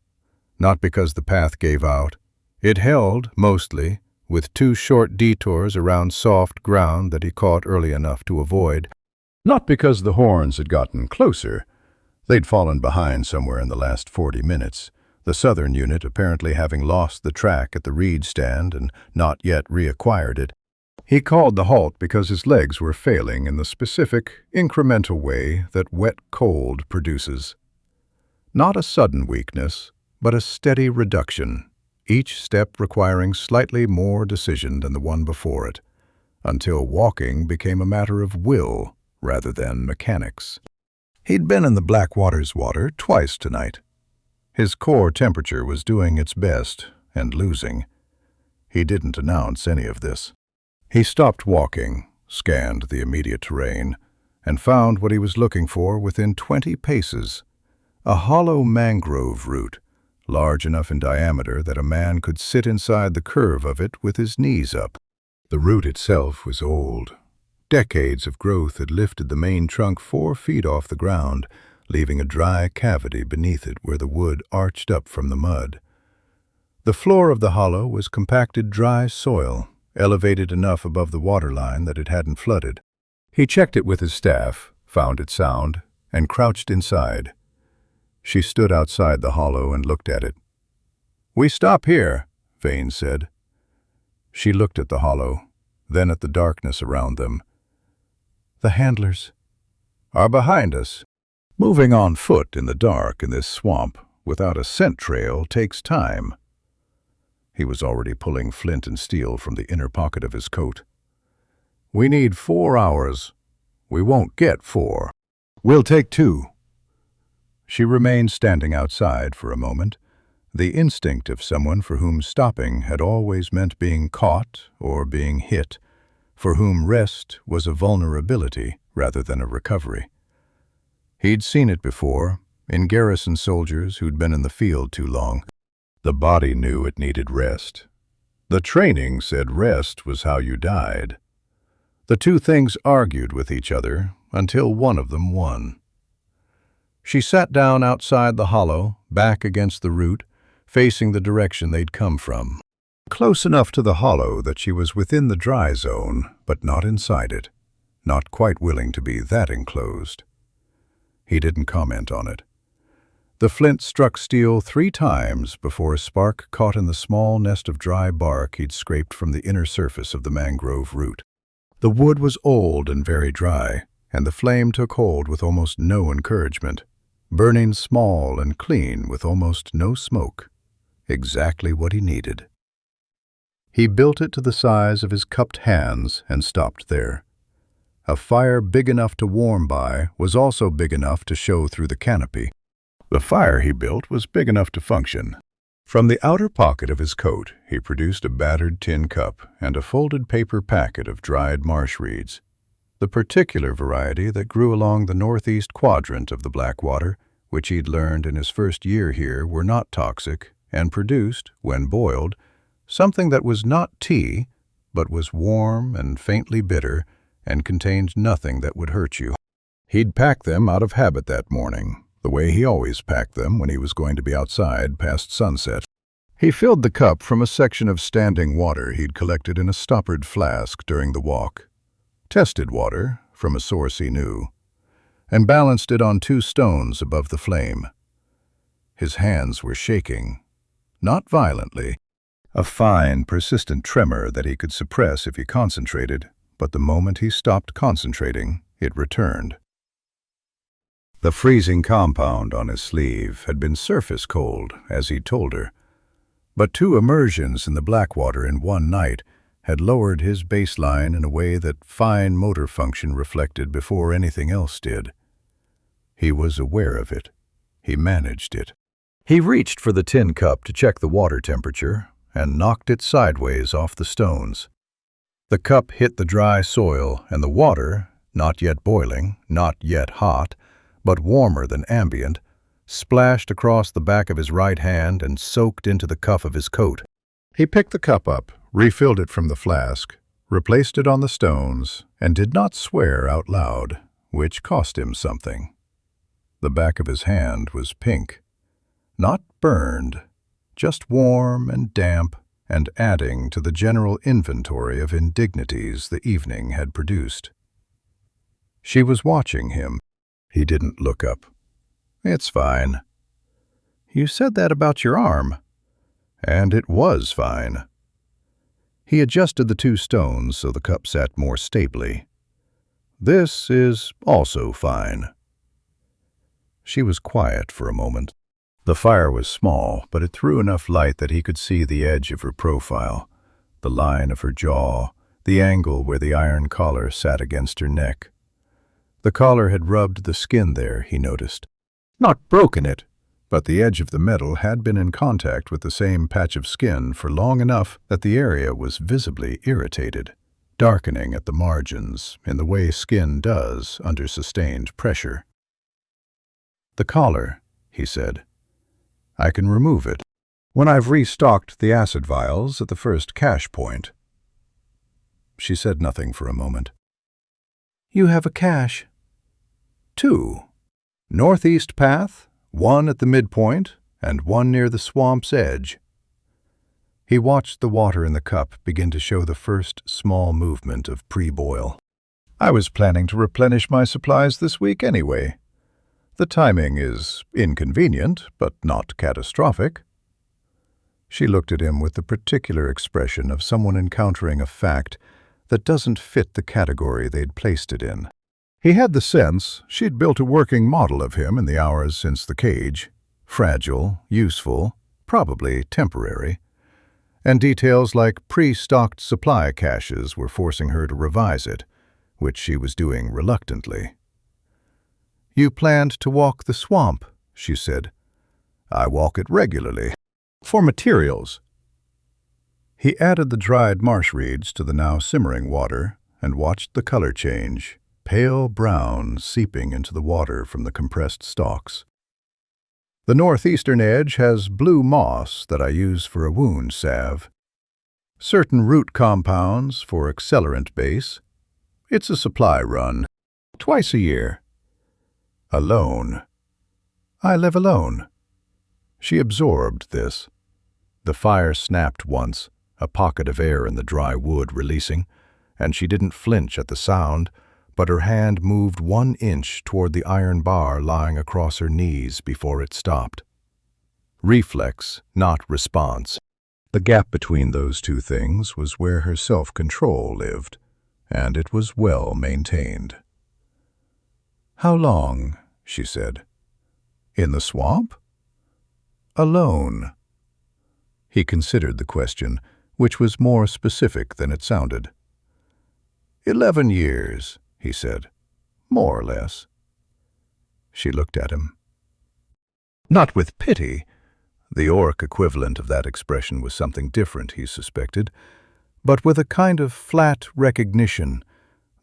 not because the path gave out. It held, mostly, with 2 short detours around soft ground that he caught early enough to avoid. Not because the horns had gotten closer. They'd fallen behind somewhere in the last 40 minutes, the southern unit apparently having lost the track at the reed stand and not yet reacquired it. He called the halt because his legs were failing in the specific, incremental way that wet cold produces. Not a sudden weakness, but a steady reduction, each step requiring slightly more decision than the one before it, until walking became a matter of will rather than mechanics. He'd been in the Blackwater's water twice tonight. His core temperature was doing its best and losing. He didn't announce any of this. He stopped walking, scanned the immediate terrain, and found what he was looking for within 20 paces. A hollow mangrove root, large enough in diameter that a man could sit inside the curve of it with his knees up. The root itself was old. Decades of growth had lifted the main trunk 4 feet off the ground, leaving a dry cavity beneath it where the wood arched up from the mud. The floor of the hollow was compacted dry soil, elevated enough above the waterline that it hadn't flooded. He checked it with his staff, found it sound, and crouched inside. She stood outside the hollow and looked at it. "We stop here," Vane said. She looked at the hollow, then at the darkness around them. "The handlers are behind us." Moving on foot in the dark in this swamp without a scent trail takes time. He was already pulling flint and steel from the inner pocket of his coat. "We need 4 hours. We won't get 4. We'll take 2. She remained standing outside for a moment, the instinct of someone for whom stopping had always meant being caught or being hit, for whom rest was a vulnerability rather than a recovery. He'd seen it before, in garrison soldiers who'd been in the field too long. The body knew it needed rest. The training said rest was how you died. The two things argued with each other until one of them won. She sat down outside the hollow, back against the root, facing the direction they'd come from. Close enough to the hollow that she was within the dry zone, but not inside it, not quite willing to be that enclosed. He didn't comment on it. The flint struck steel 3 times before a spark caught in the small nest of dry bark he'd scraped from the inner surface of the mangrove root. The wood was old and very dry, and the flame took hold with almost no encouragement, burning small and clean with almost no smoke. Exactly what he needed. He built it to the size of his cupped hands and stopped there. A fire big enough to warm by was also big enough to show through the canopy. The fire he built was big enough to function. From the outer pocket of his coat, he produced a battered tin cup and a folded paper packet of dried marsh reeds, the particular variety that grew along the northeast quadrant of the Blackwater, which he'd learned in his first year here were not toxic and produced, when boiled, something that was not tea, but was warm and faintly bitter, and contained nothing that would hurt you. He'd packed them out of habit that morning, the way he always packed them when he was going to be outside past sunset. He filled the cup from a section of standing water he'd collected in a stoppered flask during the walk, tested water from a source he knew, and balanced it on 2 stones above the flame. His hands were shaking, not violently. A fine, persistent tremor that he could suppress if he concentrated, but the moment he stopped concentrating, it returned. The freezing compound on his sleeve had been surface cold, as he'd told her, but 2 immersions in the Blackwater in one night had lowered his baseline in a way that fine motor function reflected before anything else did. He was aware of it. He managed it. He reached for the tin cup to check the water temperature and knocked it sideways off the stones. The cup hit the dry soil, and the water, not yet boiling, not yet hot, but warmer than ambient, splashed across the back of his right hand and soaked into the cuff of his coat. He picked the cup up, refilled it from the flask, replaced it on the stones, and did not swear out loud, which cost him something. The back of his hand was pink. Not burned, just warm and damp, and adding to the general inventory of indignities the evening had produced. She was watching him. He didn't look up. "It's fine." "You said that about your arm." And it was fine. He adjusted the 2 stones so the cup sat more stably. "This is also fine." She was quiet for a moment. The fire was small, but it threw enough light that he could see the edge of her profile, the line of her jaw, the angle where the iron collar sat against her neck. The collar had rubbed the skin there, he noticed. Not broken it, but the edge of the metal had been in contact with the same patch of skin for long enough that the area was visibly irritated, darkening at the margins in the way skin does under sustained pressure. "The collar," he said. "I can remove it when I've restocked the acid vials at the first cache point." She said nothing for a moment. "You have a cache?" "2. Northeast path, 1 at the midpoint, and 1 near the swamp's edge." He watched the water in the cup begin to show the first small movement of pre-boil. "I was planning to replenish my supplies this week anyway. The timing is inconvenient, but not catastrophic." She looked at him with the particular expression of someone encountering a fact that doesn't fit the category they'd placed it in. He had the sense she'd built a working model of him in the hours since the cage, fragile, useful, probably temporary, and details like pre-stocked supply caches were forcing her to revise it, which she was doing reluctantly. "You planned to walk the swamp," she said. "I walk it regularly. For materials." He added the dried marsh reeds to the now simmering water and watched the color change, pale brown seeping into the water from the compressed stalks. "The northeastern edge has blue moss that I use for a wound salve. Certain root compounds for accelerant base. It's a supply run, twice a year. Alone. I live alone." She absorbed this. The fire snapped once, a pocket of air in the dry wood releasing, and she didn't flinch at the sound, but her hand moved 1 inch toward the iron bar lying across her knees before it stopped. Reflex, not response. The gap between those 2 things was where her self-control lived, and it was well maintained. "How long?" she said. "In the swamp?" "Alone." He considered the question, which was more specific than it sounded. 11 years, he said, more or less. She looked at him. Not with pity. The orc equivalent of that expression was something different, he suspected, but with a kind of flat recognition,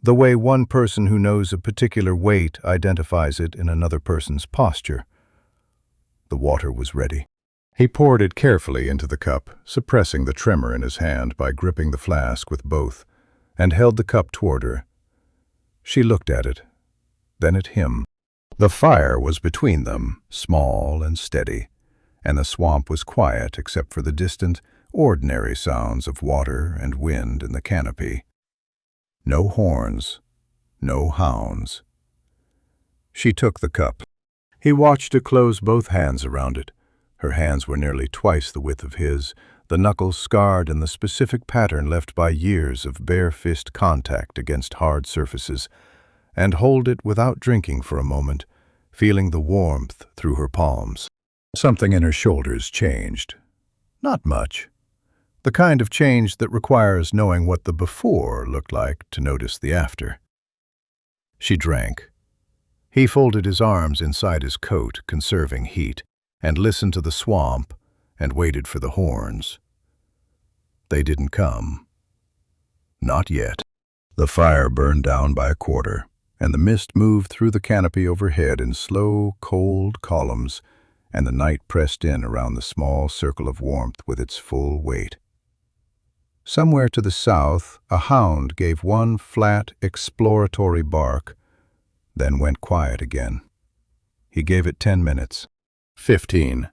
the way one person who knows a particular weight identifies it in another person's posture. The water was ready. He poured it carefully into the cup, suppressing the tremor in his hand by gripping the flask with both, and held the cup toward her. She looked at it, then at him. The fire was between them, small and steady, and the swamp was quiet except for the distant, ordinary sounds of water and wind in the canopy. No horns, no hounds. She took the cup. He watched her close both hands around it. Her hands were nearly twice the width of his, the knuckles scarred in the specific pattern left by years of bare fist contact against hard surfaces, and hold it without drinking for a moment, feeling the warmth through her palms. Something in her shoulders changed. Not much. The kind of change that requires knowing what the before looked like to notice the after. She drank. He folded his arms inside his coat, conserving heat, and listened to the swamp and waited for the horns. They didn't come. Not yet. The fire burned down by a quarter, and the mist moved through the canopy overhead in slow, cold columns, and the night pressed in around the small circle of warmth with its full weight. Somewhere to the south, a hound gave one flat, exploratory bark, then went quiet again. He gave it 10 minutes. 15.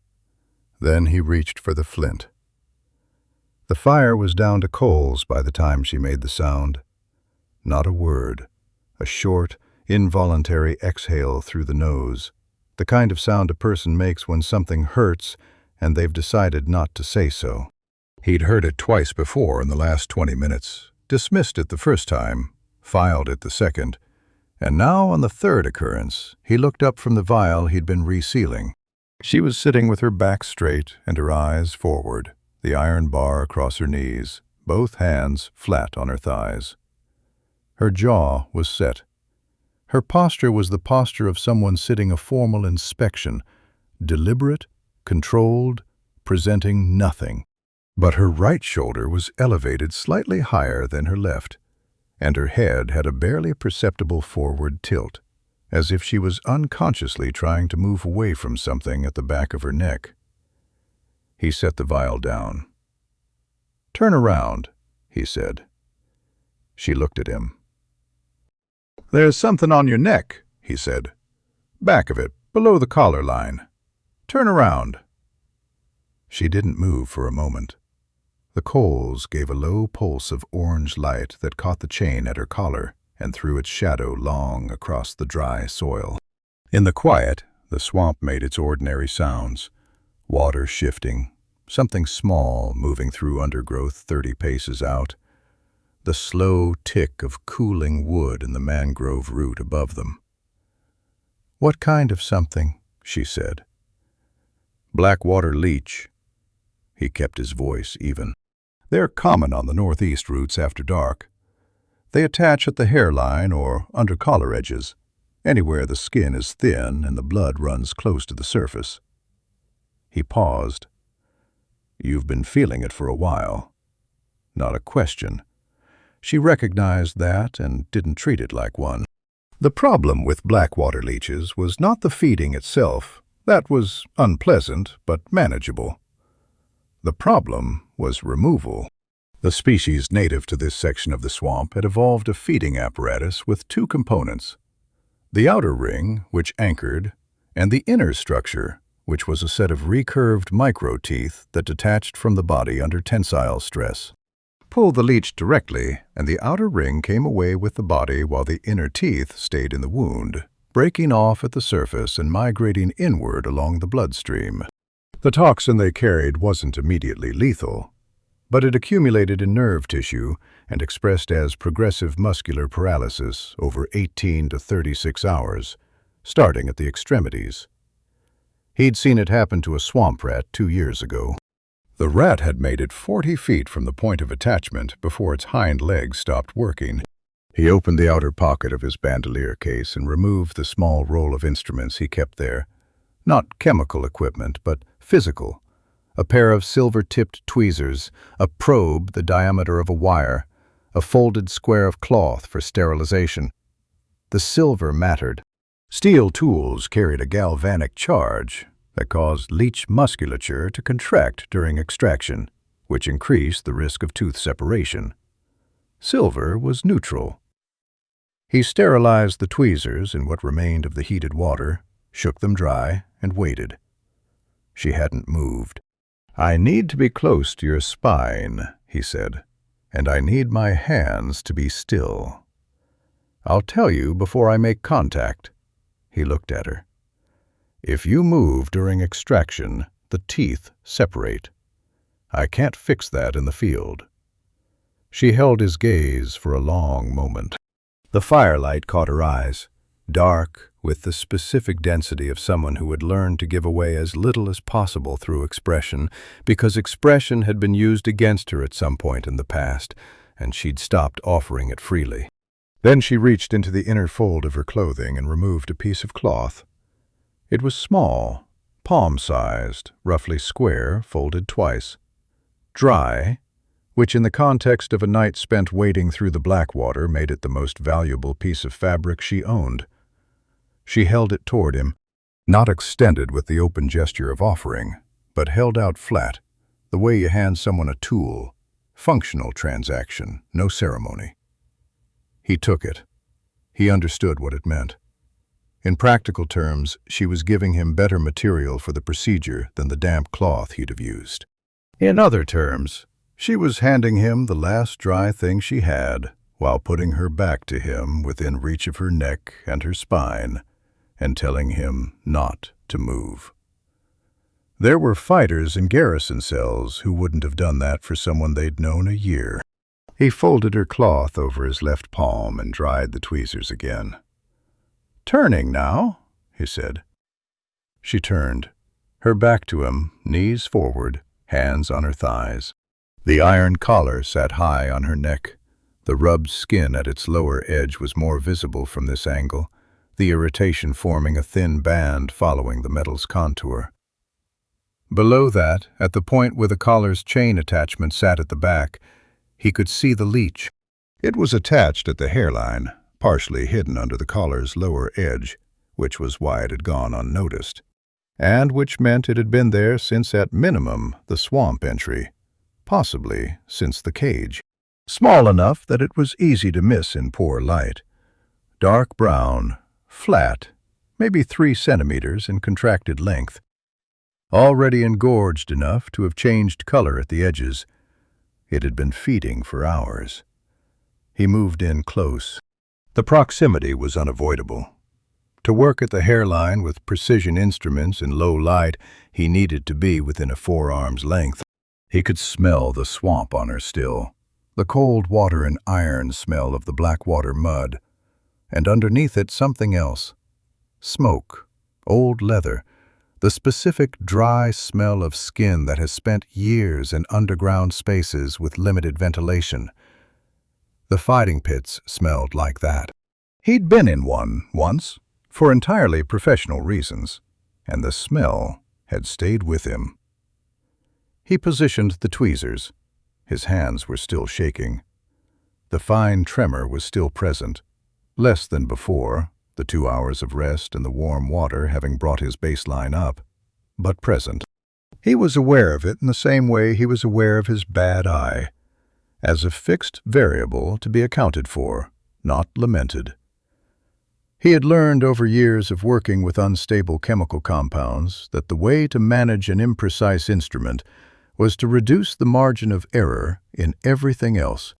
Then he reached for the flint. The fire was down to coals by the time she made the sound. Not a word. A short, involuntary exhale through the nose. The kind of sound a person makes when something hurts and they've decided not to say so. He'd heard it twice before in the last 20 minutes, dismissed it the first time, filed it the second, and now on the third occurrence, he looked up from the vial he'd been resealing. She was sitting with her back straight and her eyes forward, the iron bar across her knees, both hands flat on her thighs. Her jaw was set. Her posture was the posture of someone sitting a formal inspection, deliberate, controlled, presenting nothing. But her right shoulder was elevated slightly higher than her left, and her head had a barely perceptible forward tilt, as if she was unconsciously trying to move away from something at the back of her neck. He set the vial down. "Turn around," he said. She looked at him. "There's something on your neck," he said. "Back of it, below the collar line. Turn around." She didn't move for a moment. The coals gave a low pulse of orange light that caught the chain at her collar and threw its shadow long across the dry soil. In the quiet, the swamp made its ordinary sounds. Water shifting, something small moving through undergrowth 30 paces out, the slow tick of cooling wood in the mangrove root above them. "What kind of something?" she said. "Blackwater leech." He kept his voice even. "They're common on the northeast routes after dark. They attach at the hairline or under collar edges, anywhere the skin is thin and the blood runs close to the surface." He paused. "You've been feeling it for a while." Not a question. She recognized that and didn't treat it like one. The problem with blackwater leeches was not the feeding itself. That was unpleasant but manageable. The problem was removal. The species native to this section of the swamp had evolved a feeding apparatus with two components: the outer ring, which anchored, and the inner structure, which was a set of recurved micro-teeth that detached from the body under tensile stress. Pull the leech directly, and the outer ring came away with the body while the inner teeth stayed in the wound, breaking off at the surface and migrating inward along the bloodstream. The toxin they carried wasn't immediately lethal, but it accumulated in nerve tissue and expressed as progressive muscular paralysis over 18 to 36 hours, starting at the extremities. He'd seen it happen to a swamp rat 2 years ago. The rat had made it 40 feet from the point of attachment before its hind legs stopped working. He opened the outer pocket of his bandolier case and removed the small roll of instruments he kept there. Not chemical equipment, but physical. A pair of silver-tipped tweezers, a probe the diameter of a wire, a folded square of cloth for sterilization. The silver mattered. Steel tools carried a galvanic charge that caused leech musculature to contract during extraction, which increased the risk of tooth separation. Silver was neutral. He sterilized the tweezers in what remained of the heated water, shook them dry, and waited. She hadn't moved. "I need to be close to your spine," he said, "and I need my hands to be still. I'll tell you before I make contact." He looked at her. "If you move during extraction, the teeth separate. I can't fix that in the field." She held his gaze for a long moment. The firelight caught her eyes, dark, with the specific density of someone who had learned to give away as little as possible through expression, because expression had been used against her at some point in the past, and she'd stopped offering it freely. Then she reached into the inner fold of her clothing and removed a piece of cloth. It was small, palm-sized, roughly square, folded twice. Dry, which in the context of a night spent wading through the black water made it the most valuable piece of fabric she owned. She held it toward him, not extended with the open gesture of offering, but held out flat, the way you hand someone a tool, functional transaction, no ceremony. He took it. He understood what it meant. In practical terms, she was giving him better material for the procedure than the damp cloth he'd have used. In other terms, she was handing him the last dry thing she had, while putting her back to him within reach of her neck and her spine, and telling him not to move. There were fighters in garrison cells who wouldn't have done that for someone they'd known a year. He folded her cloth over his left palm and dried the tweezers again. "Turning now," he said. She turned, her back to him, knees forward, hands on her thighs. The iron collar sat high on her neck. The rubbed skin at its lower edge was more visible from this angle, the irritation forming a thin band following the metal's contour. Below that, at the point where the collar's chain attachment sat at the back, he could see the leech. It was attached at the hairline, partially hidden under the collar's lower edge, which was why it had gone unnoticed, and which meant it had been there since at minimum the swamp entry, possibly since the cage. Small enough that it was easy to miss in poor light. Dark brown, flat, maybe 3 centimeters in contracted length. Already engorged enough to have changed color at the edges. It had been feeding for hours. He moved in close. The proximity was unavoidable. To work at the hairline with precision instruments in low light, he needed to be within a forearm's length. He could smell the swamp on her still, the cold water and iron smell of the blackwater mud, and underneath it something else. Smoke, old leather, the specific dry smell of skin that has spent years in underground spaces with limited ventilation. The fighting pits smelled like that. He'd been in one once, for entirely professional reasons, and the smell had stayed with him. He positioned the tweezers. His hands were still shaking. The fine tremor was still present, less than before, the 2 hours of rest and the warm water having brought his baseline up, but present. He was aware of it in the same way he was aware of his bad eye, as a fixed variable to be accounted for, not lamented. He had learned over years of working with unstable chemical compounds that the way to manage an imprecise instrument was to reduce the margin of error in everything else.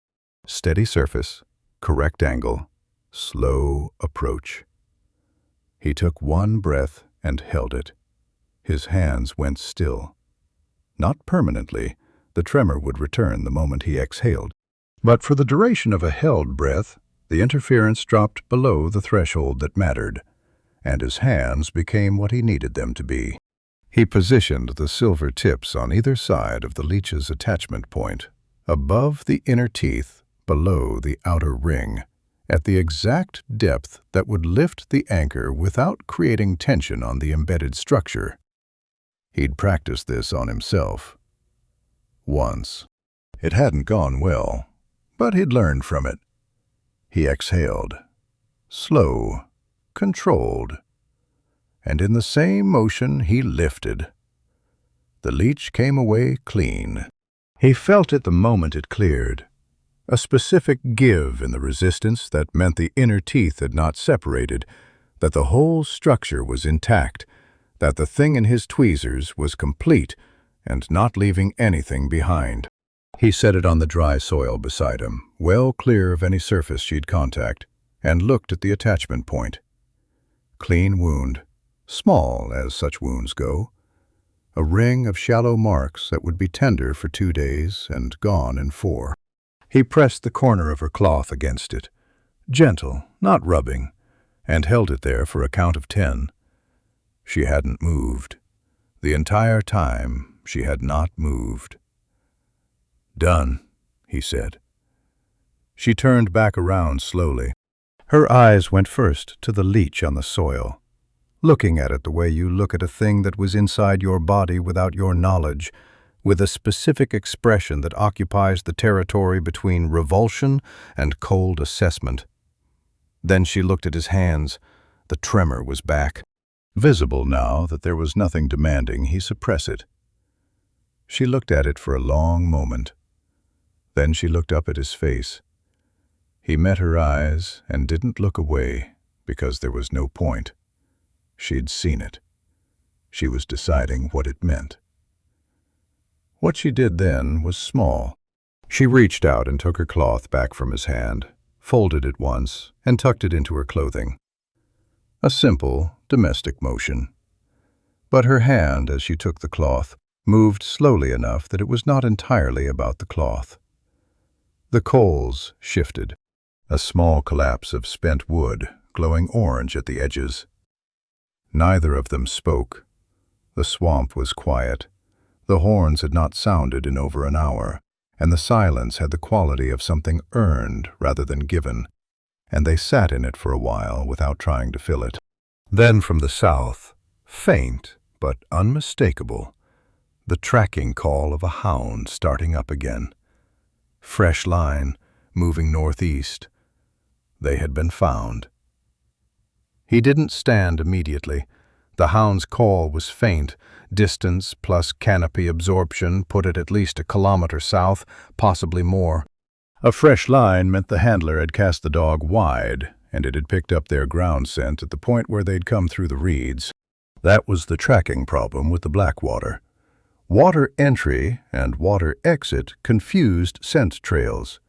Steady surface, correct angle, slow approach. He took one breath and held it. His hands went still. Not permanently. The tremor would return the moment he exhaled. But for the duration of a held breath, the interference dropped below the threshold that mattered, and his hands became what he needed them to be. He positioned the silver tips on either side of the leech's attachment point, above the inner teeth, below the outer ring, at the exact depth that would lift the anchor without creating tension on the embedded structure. He'd practiced this on himself. Once. It hadn't gone well, but he'd learned from it. He exhaled. Slow, controlled. And in the same motion he lifted. The leech came away clean. He felt it the moment it cleared. A specific give in the resistance that meant the inner teeth had not separated, that the whole structure was intact, that the thing in his tweezers was complete and not leaving anything behind. He set it on the dry soil beside him, well clear of any surface she'd contact, and looked at the attachment point. Clean wound, small as such wounds go. a ring of shallow marks that would be tender for 2 days and gone in 4. He pressed the corner of her cloth against it, gentle, not rubbing, and held it there for a count of 10. She hadn't moved. The entire time, she had not moved. "Done," he said. She turned back around slowly. Her eyes went first to the leech on the soil, looking at it the way you look at a thing that was inside your body without your knowledge, with a specific expression that occupies the territory between revulsion and cold assessment. Then she looked at his hands. The tremor was back. Visible now that there was nothing demanding he suppress it. She looked at it for a long moment. Then she looked up at his face. He met her eyes and didn't look away because there was no point. She'd seen it. She was deciding what it meant. What she did then was small. She reached out and took her cloth back from his hand, folded it once, and tucked it into her clothing. A simple, domestic motion. But her hand, as she took the cloth, moved slowly enough that it was not entirely about the cloth. The coals shifted. A small collapse of spent wood, glowing orange at the edges. Neither of them spoke. The swamp was quiet. The horns had not sounded in over an hour, and the silence had the quality of something earned rather than given, and they sat in it for a while without trying to fill it. Then from the south, faint but unmistakable, the tracking call of a hound starting up again. Fresh line, moving northeast. They had been found. He didn't stand immediately. The hound's call was faint. Distance plus canopy absorption put it at least a kilometer south, possibly more. A fresh line meant the handler had cast the dog wide, and it had picked up their ground scent at the point where they'd come through the reeds. That was the tracking problem with the Blackwater. Water entry and water exit confused scent trails,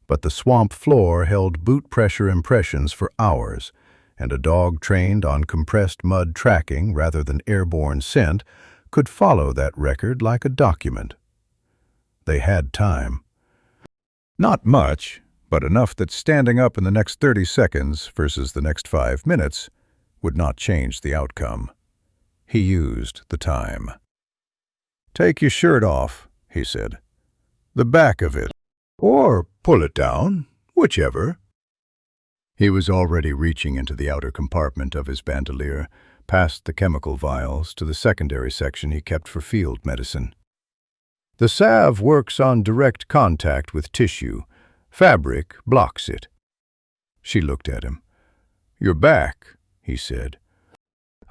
but the swamp floor held boot pressure impressions for hours, and a dog trained on compressed mud tracking rather than airborne scent could follow that record like a document. They had time. Not much, but enough that standing up in the next 30 seconds versus the next 5 minutes would not change the outcome. He used the time. "Take your shirt off," he said. "The back of it. Or pull it down, whichever." He was already reaching into the outer compartment of his bandolier, past the chemical vials to the secondary section he kept for field medicine. "The salve works on direct contact with tissue. Fabric blocks it." She looked at him. "Your back," he said.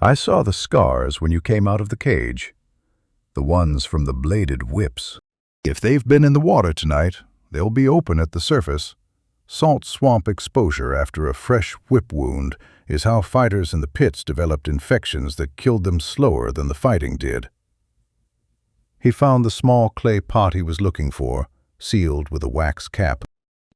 "I saw the scars when you came out of the cage. The ones from the bladed whips. If they've been in the water tonight, they'll be open at the surface. Salt swamp exposure after a fresh whip wound is how fighters in the pits developed infections that killed them slower than the fighting did." He found the small clay pot he was looking for, sealed with a wax cap.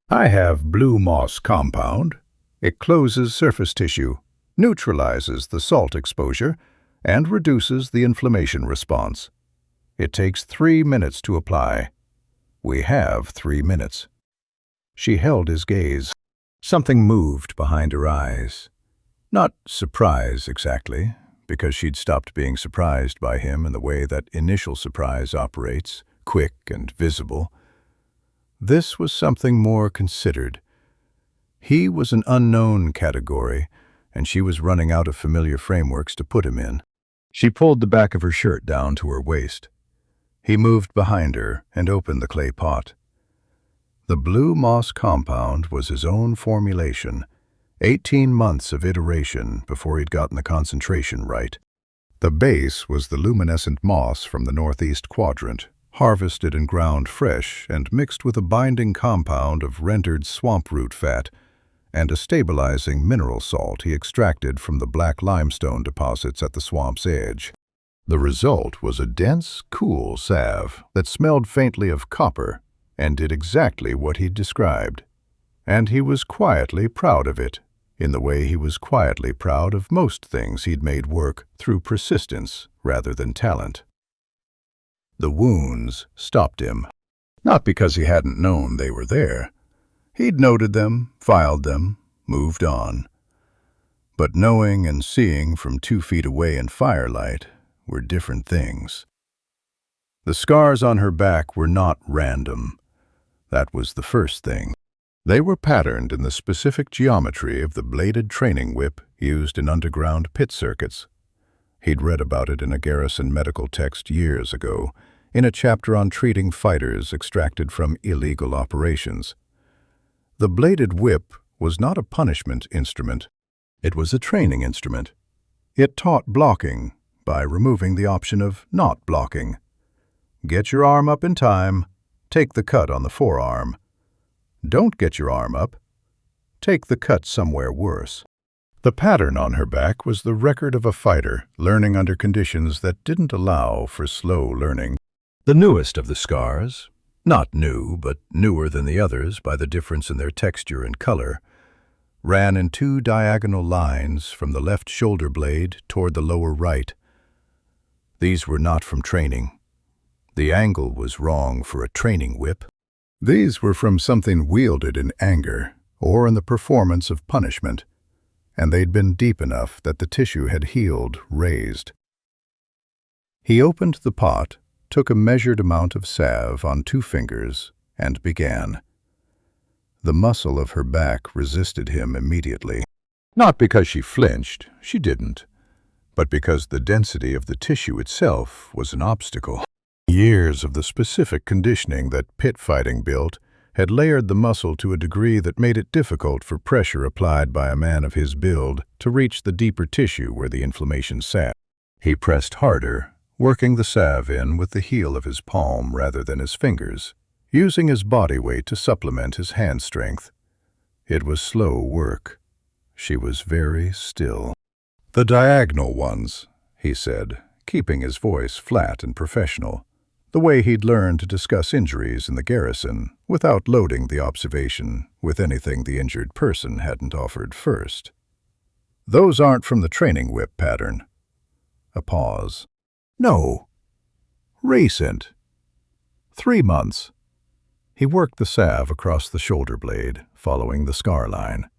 "I have blue moss compound. It closes surface tissue, neutralizes the salt exposure, and reduces the inflammation response. It takes 3 minutes to apply. We have 3 minutes." She held his gaze. Something moved behind her eyes. Not surprise exactly, because she'd stopped being surprised by him in the way that initial surprise operates, quick and visible. This was something more considered. He was an unknown category, and she was running out of familiar frameworks to put him in. She pulled the back of her shirt down to her waist. He moved behind her and opened the clay pot. The blue moss compound was his own formulation, 18 months of iteration before he'd gotten the concentration right. The base was the luminescent moss from the northeast quadrant, harvested and ground fresh and mixed with a binding compound of rendered swamp root fat and a stabilizing mineral salt he extracted from the black limestone deposits at the swamp's edge. The result was a dense, cool salve that smelled faintly of copper and did exactly what he'd described. And he was quietly proud of it, in the way he was quietly proud of most things he'd made work through persistence rather than talent. The wounds stopped him, not because he hadn't known they were there. He'd noted them, filed them, moved on. But knowing and seeing from 2 feet away in firelight were different things. The scars on her back were not random. That was the first thing. They were patterned in the specific geometry of the bladed training whip used in underground pit circuits. He'd read about it in a garrison medical text years ago, in a chapter on treating fighters extracted from illegal operations. The bladed whip was not a punishment instrument. It was a training instrument. It taught blocking by removing the option of not blocking. Get your arm up in time, take the cut on the forearm. Don't get your arm up, take the cut somewhere worse. The pattern on her back was the record of a fighter learning under conditions that didn't allow for slow learning. The newest of the scars, not new but newer than the others by the difference in their texture and color, ran in 2 diagonal lines from the left shoulder blade toward the lower right. These were not from training. The angle was wrong for a training whip. These were from something wielded in anger or in the performance of punishment, and they'd been deep enough that the tissue had healed, raised. He opened the pot, took a measured amount of salve on 2 fingers, and began. The muscle of her back resisted him immediately. Not because she flinched, she didn't, but because the density of the tissue itself was an obstacle. Years of the specific conditioning that pit fighting built had layered the muscle to a degree that made it difficult for pressure applied by a man of his build to reach the deeper tissue where the inflammation sat. He pressed harder, working the salve in with the heel of his palm rather than his fingers, using his body weight to supplement his hand strength. It was slow work. She was very still. "The diagonal ones," he said, keeping his voice flat and professional, the way he'd learned to discuss injuries in the garrison without loading the observation with anything the injured person hadn't offered first. "Those aren't from the training whip pattern." A pause. "No. Recent. 3 months." He worked the salve across the shoulder blade, following the scar line.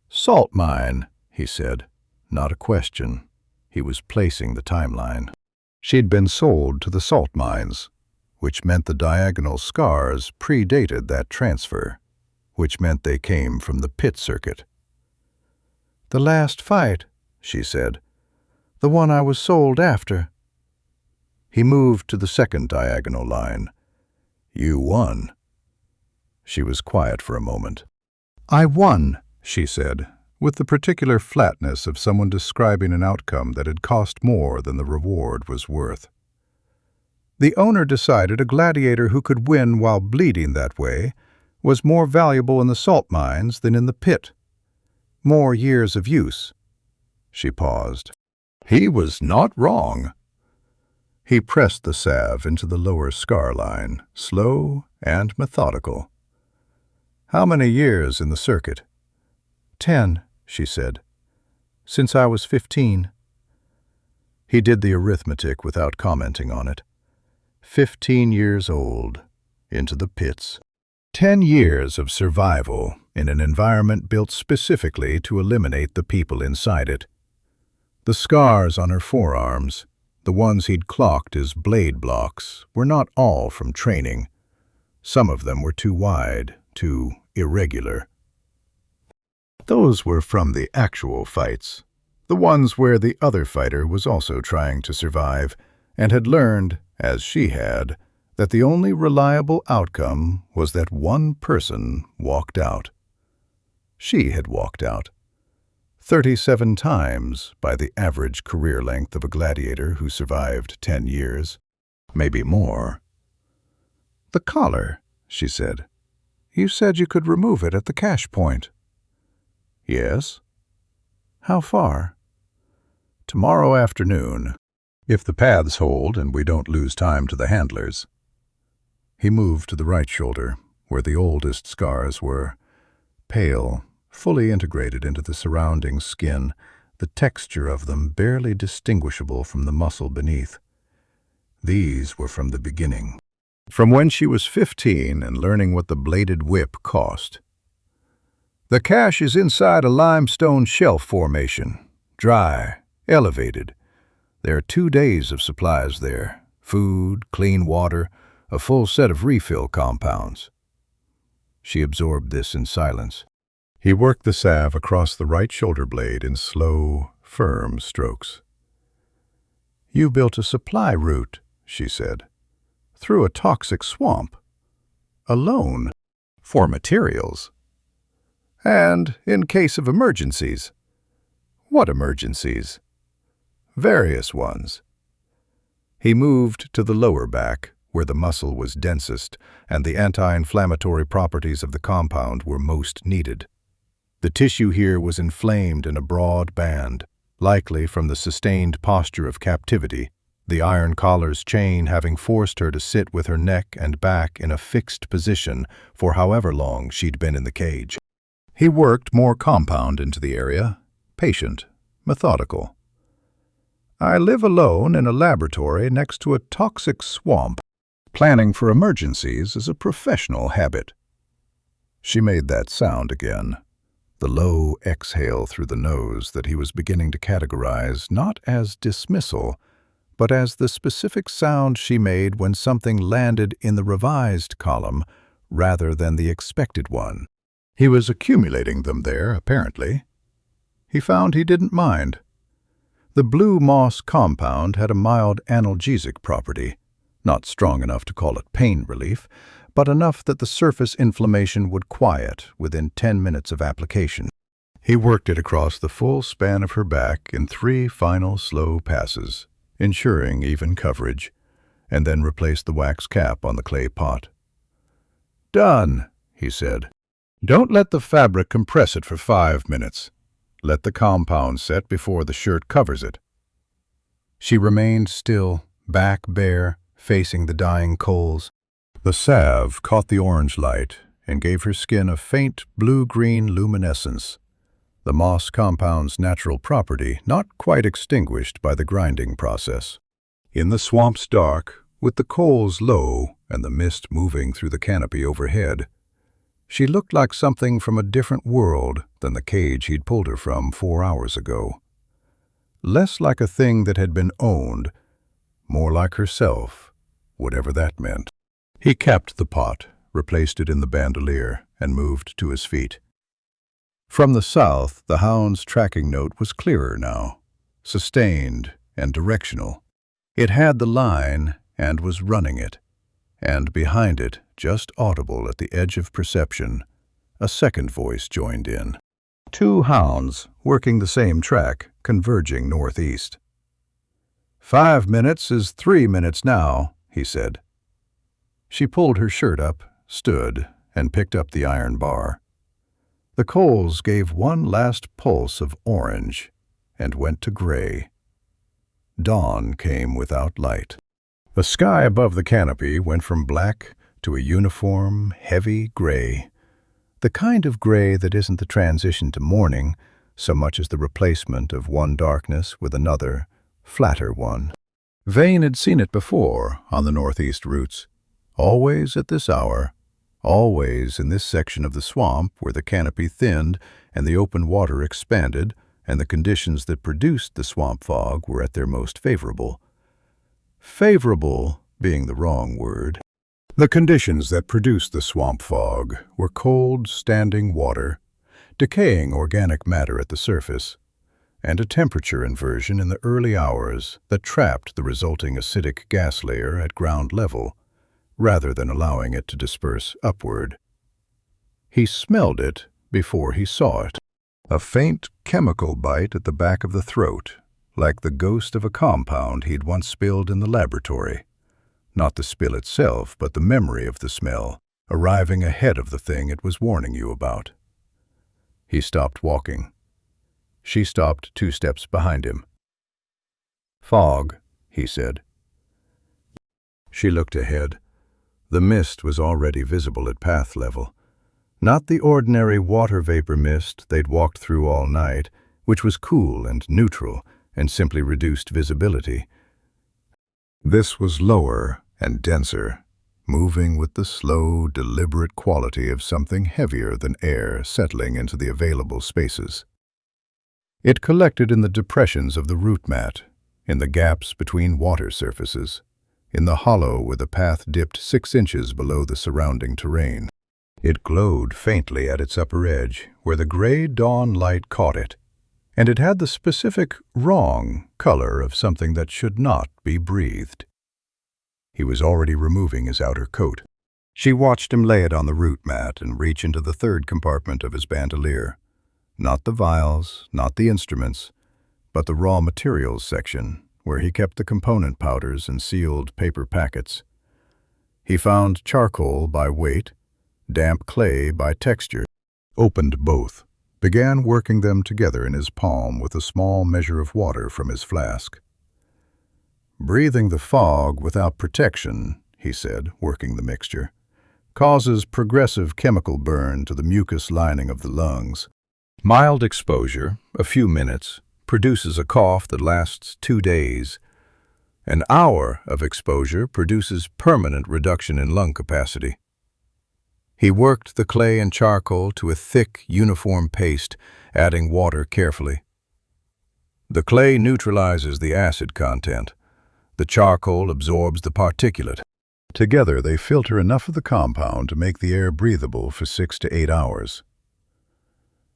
"Salt mine," he said, not a question. He was placing the timeline. She'd been sold to the salt mines, which meant the diagonal scars predated that transfer, which meant they came from the pit circuit. "The last fight," she said. "The one I was sold after." He moved to the second diagonal line. "You won." She was quiet for a moment. "I won," she said, with the particular flatness of someone describing an outcome that had cost more than the reward was worth. The owner decided a gladiator who could win while bleeding that way was more valuable in the salt mines than in the pit. More years of use. She paused. He was not wrong. He pressed the salve into the lower scar line, slow and methodical. "How many years in the circuit?" 10, she said. "Since I was 15. He did the arithmetic without commenting on it. 15 years old, into the pits. 10 years of survival in an environment built specifically to eliminate the people inside it. The scars on her forearms, the ones he'd clocked as blade blocks, were not all from training. Some of them were too wide, too irregular. Those were from the actual fights, the ones where the other fighter was also trying to survive and had learned, as she had, that the only reliable outcome was that one person walked out. She had walked out. 37 times by the average career length of a gladiator who survived 10 years, maybe more. "The collar," she said. "You said you could remove it at the cash point." "Yes." "How far?" "Tomorrow afternoon, if the paths hold and we don't lose time to the handlers." He moved to the right shoulder, where the oldest scars were. Pale, fully integrated into the surrounding skin, the texture of them barely distinguishable from the muscle beneath. These were from the beginning. From when she was 15 and learning what the bladed whip cost. The cache is inside a limestone shelf formation, dry, elevated. There are 2 days of supplies there, food, clean water, a full set of refill compounds. She absorbed this in silence. He worked the salve across the right shoulder blade in slow, firm strokes. "You built a supply route," she said, "through a toxic swamp. Alone. For materials. And in case of emergencies." "What emergencies?" "Various ones." He moved to the lower back, where the muscle was densest and the anti-inflammatory properties of the compound were most needed. The tissue here was inflamed in a broad band, likely from the sustained posture of captivity, the iron collar's chain having forced her to sit with her neck and back in a fixed position for however long she'd been in the cage. He worked more compound into the area, patient, methodical. "I live alone in a laboratory next to a toxic swamp. Planning for emergencies is a professional habit." She made that sound again, the low exhale through the nose that he was beginning to categorize not as dismissal, but as the specific sound she made when something landed in the revised column rather than the expected one. He was accumulating them there, apparently. He found he didn't mind. The blue moss compound had a mild analgesic property, not strong enough to call it pain relief, but enough that the surface inflammation would quiet within 10 minutes of application. He worked it across the full span of her back in 3 final slow passes, ensuring even coverage, and then replaced the wax cap on the clay pot. "Done," he said. "Don't let the fabric compress it for 5 minutes. Let the compound set before the shirt covers it." She remained still, back bare, facing the dying coals. The salve caught the orange light and gave her skin a faint blue-green luminescence, the moss compound's natural property not quite extinguished by the grinding process. In the swamp's dark, with the coals low and the mist moving through the canopy overhead, she looked like something from a different world than the cage he'd pulled her from 4 hours ago. Less like a thing that had been owned, more like herself, whatever that meant. He capped the pot, replaced it in the bandolier, and moved to his feet. From the south, the hound's tracking note was clearer now, sustained and directional. It had the line and was running it, and behind it, just audible at the edge of perception, a second voice joined in. 2 hounds, working the same track, converging northeast. 5 minutes is 3 minutes now, he said. She pulled her shirt up, stood, and picked up the iron bar. The coals gave one last pulse of orange and went to gray. Dawn came without light. The sky above the canopy went from black to a uniform, heavy gray, the kind of gray that isn't the transition to morning so much as the replacement of one darkness with another, flatter one. Vane had seen it before on the northeast routes, always at this hour, always in this section of the swamp where the canopy thinned and the open water expanded and the conditions that produced the swamp fog were at their most favorable. Favorable being the wrong word. The conditions that produced the swamp fog were cold, standing water, decaying organic matter at the surface, and a temperature inversion in the early hours that trapped the resulting acidic gas layer at ground level, rather than allowing it to disperse upward. He smelled it before he saw it. A faint chemical bite at the back of the throat, like the ghost of a compound he'd once spilled in the laboratory. Not the spill itself, but the memory of the smell, arriving ahead of the thing it was warning you about. He stopped walking. She stopped 2 steps behind him. "Fog," he said. She looked ahead. The mist was already visible at path level. Not the ordinary water vapor mist they'd walked through all night, which was cool and neutral and simply reduced visibility. This was lower and denser, moving with the slow, deliberate quality of something heavier than air settling into the available spaces. It collected in the depressions of the root mat, in the gaps between water surfaces, in the hollow where the path dipped 6 inches below the surrounding terrain. It glowed faintly at its upper edge, where the gray dawn light caught it, and it had the specific, wrong color of something that should not be breathed. He was already removing his outer coat. She watched him lay it on the root mat and reach into the third compartment of his bandolier. Not the vials, not the instruments, but the raw materials section, where he kept the component powders and sealed paper packets. He found charcoal by weight, damp clay by texture, opened both, began working them together in his palm with a small measure of water from his flask. Breathing the fog without protection, he said, working the mixture, causes progressive chemical burn to the mucous lining of the lungs. Mild exposure, a few minutes, produces a cough that lasts 2 days. An hour of exposure produces permanent reduction in lung capacity. He worked the clay and charcoal to a thick, uniform paste, adding water carefully. The clay neutralizes the acid content. The charcoal absorbs the particulate. Together, they filter enough of the compound to make the air breathable for 6 to 8 hours.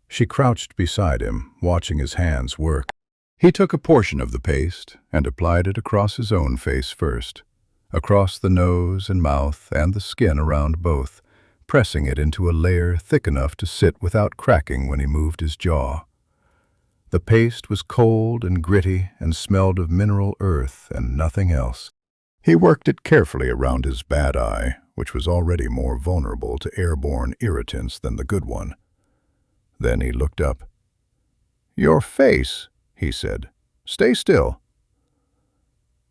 She crouched beside him, watching his hands work. He took a portion of the paste and applied it across his own face first, across the nose and mouth and the skin around both, pressing it into a layer thick enough to sit without cracking when he moved his jaw. The paste was cold and gritty and smelled of mineral earth and nothing else. He worked it carefully around his bad eye, which was already more vulnerable to airborne irritants than the good one. Then he looked up. "Your face," he said. "Stay still."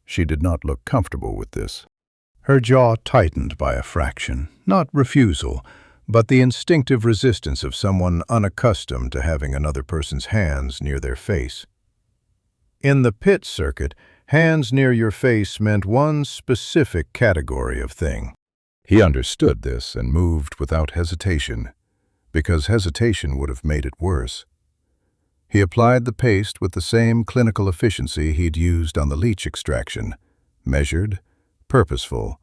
She did not look comfortable with this. Her jaw tightened by a fraction, not refusal, but the instinctive resistance of someone unaccustomed to having another person's hands near their face. In the pit circuit, hands near your face meant one specific category of thing. He understood this and moved without hesitation, because hesitation would have made it worse. He applied the paste with the same clinical efficiency he'd used on the leech extraction, measured, purposeful,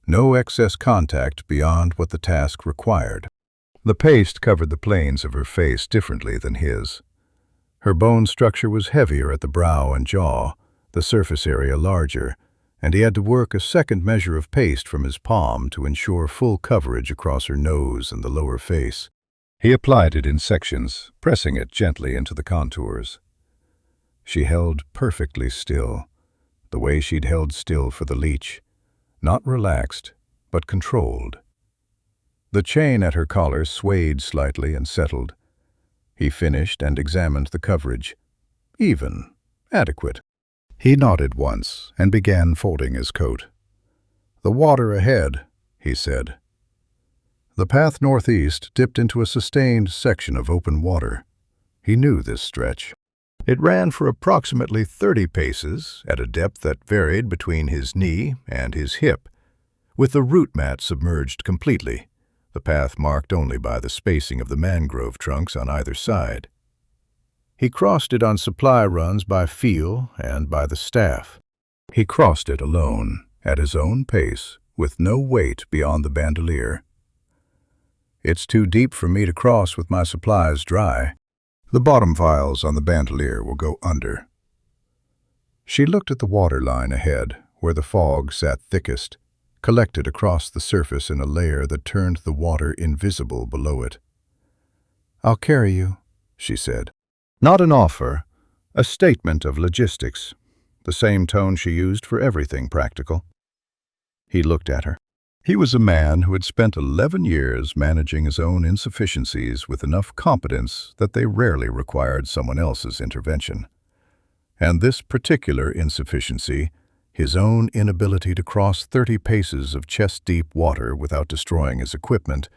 no excess contact beyond what the task required. The paste covered the planes of her face differently than his. Her bone structure was heavier at the brow and jaw, the surface area larger, and he had to work a second measure of paste from his palm to ensure full coverage across her nose and the lower face. He applied it in sections, pressing it gently into the contours. She held perfectly still, the way she'd held still for the leech, not relaxed, but controlled. The chain at her collar swayed slightly and settled. He finished and examined the coverage. Even, adequate. He nodded once and began folding his coat. "The water ahead," he said. The path northeast dipped into a sustained section of open water. He knew this stretch. It ran for approximately 30 paces at a depth that varied between his knee and his hip, with the root mat submerged completely, the path marked only by the spacing of the mangrove trunks on either side. He crossed it on supply runs by feel and by the staff. He crossed it alone, at his own pace, with no weight beyond the bandolier. "It's too deep for me to cross with my supplies dry. The bottom vials on the bandolier will go under." She looked at the water line ahead, where the fog sat thickest, collected across the surface in a layer that turned the water invisible below it. "I'll carry you," she said. Not an offer, a statement of logistics, the same tone she used for everything practical. He looked at her. He was a man who had spent 11 years managing his own insufficiencies with enough competence that they rarely required someone else's intervention. And this particular insufficiency, his own inability to cross 30 paces of chest-deep water without destroying his equipment,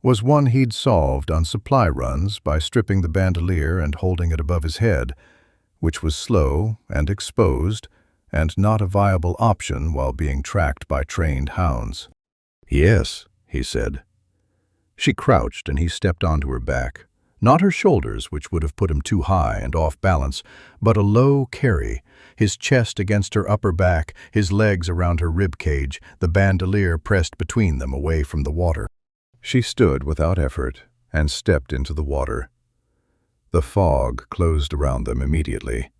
was one he'd solved on supply runs by stripping the bandolier and holding it above his head, which was slow and exposed and not a viable option while being tracked by trained hounds. "Yes," he said. She crouched and he stepped onto her back. Not her shoulders, which would have put him too high and off balance, but a low carry, his chest against her upper back, his legs around her rib cage, the bandolier pressed between them away from the water. She stood without effort and stepped into the water. The fog closed around them immediately.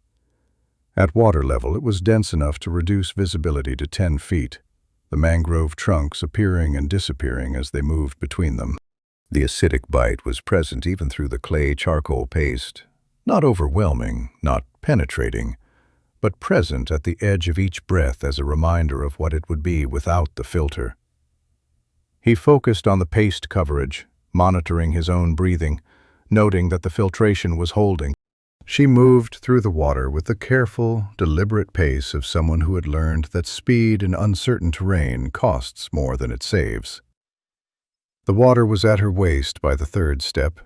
At water level, it was dense enough to reduce visibility to 10 feet, the mangrove trunks appearing and disappearing as they moved between them. The acidic bite was present even through the clay charcoal paste, not overwhelming, not penetrating, but present at the edge of each breath as a reminder of what it would be without the filter. He focused on the paste coverage, monitoring his own breathing, noting that the filtration was holding. She moved through the water with the careful, deliberate pace of someone who had learned that speed in uncertain terrain costs more than it saves. The water was at her waist by the third step,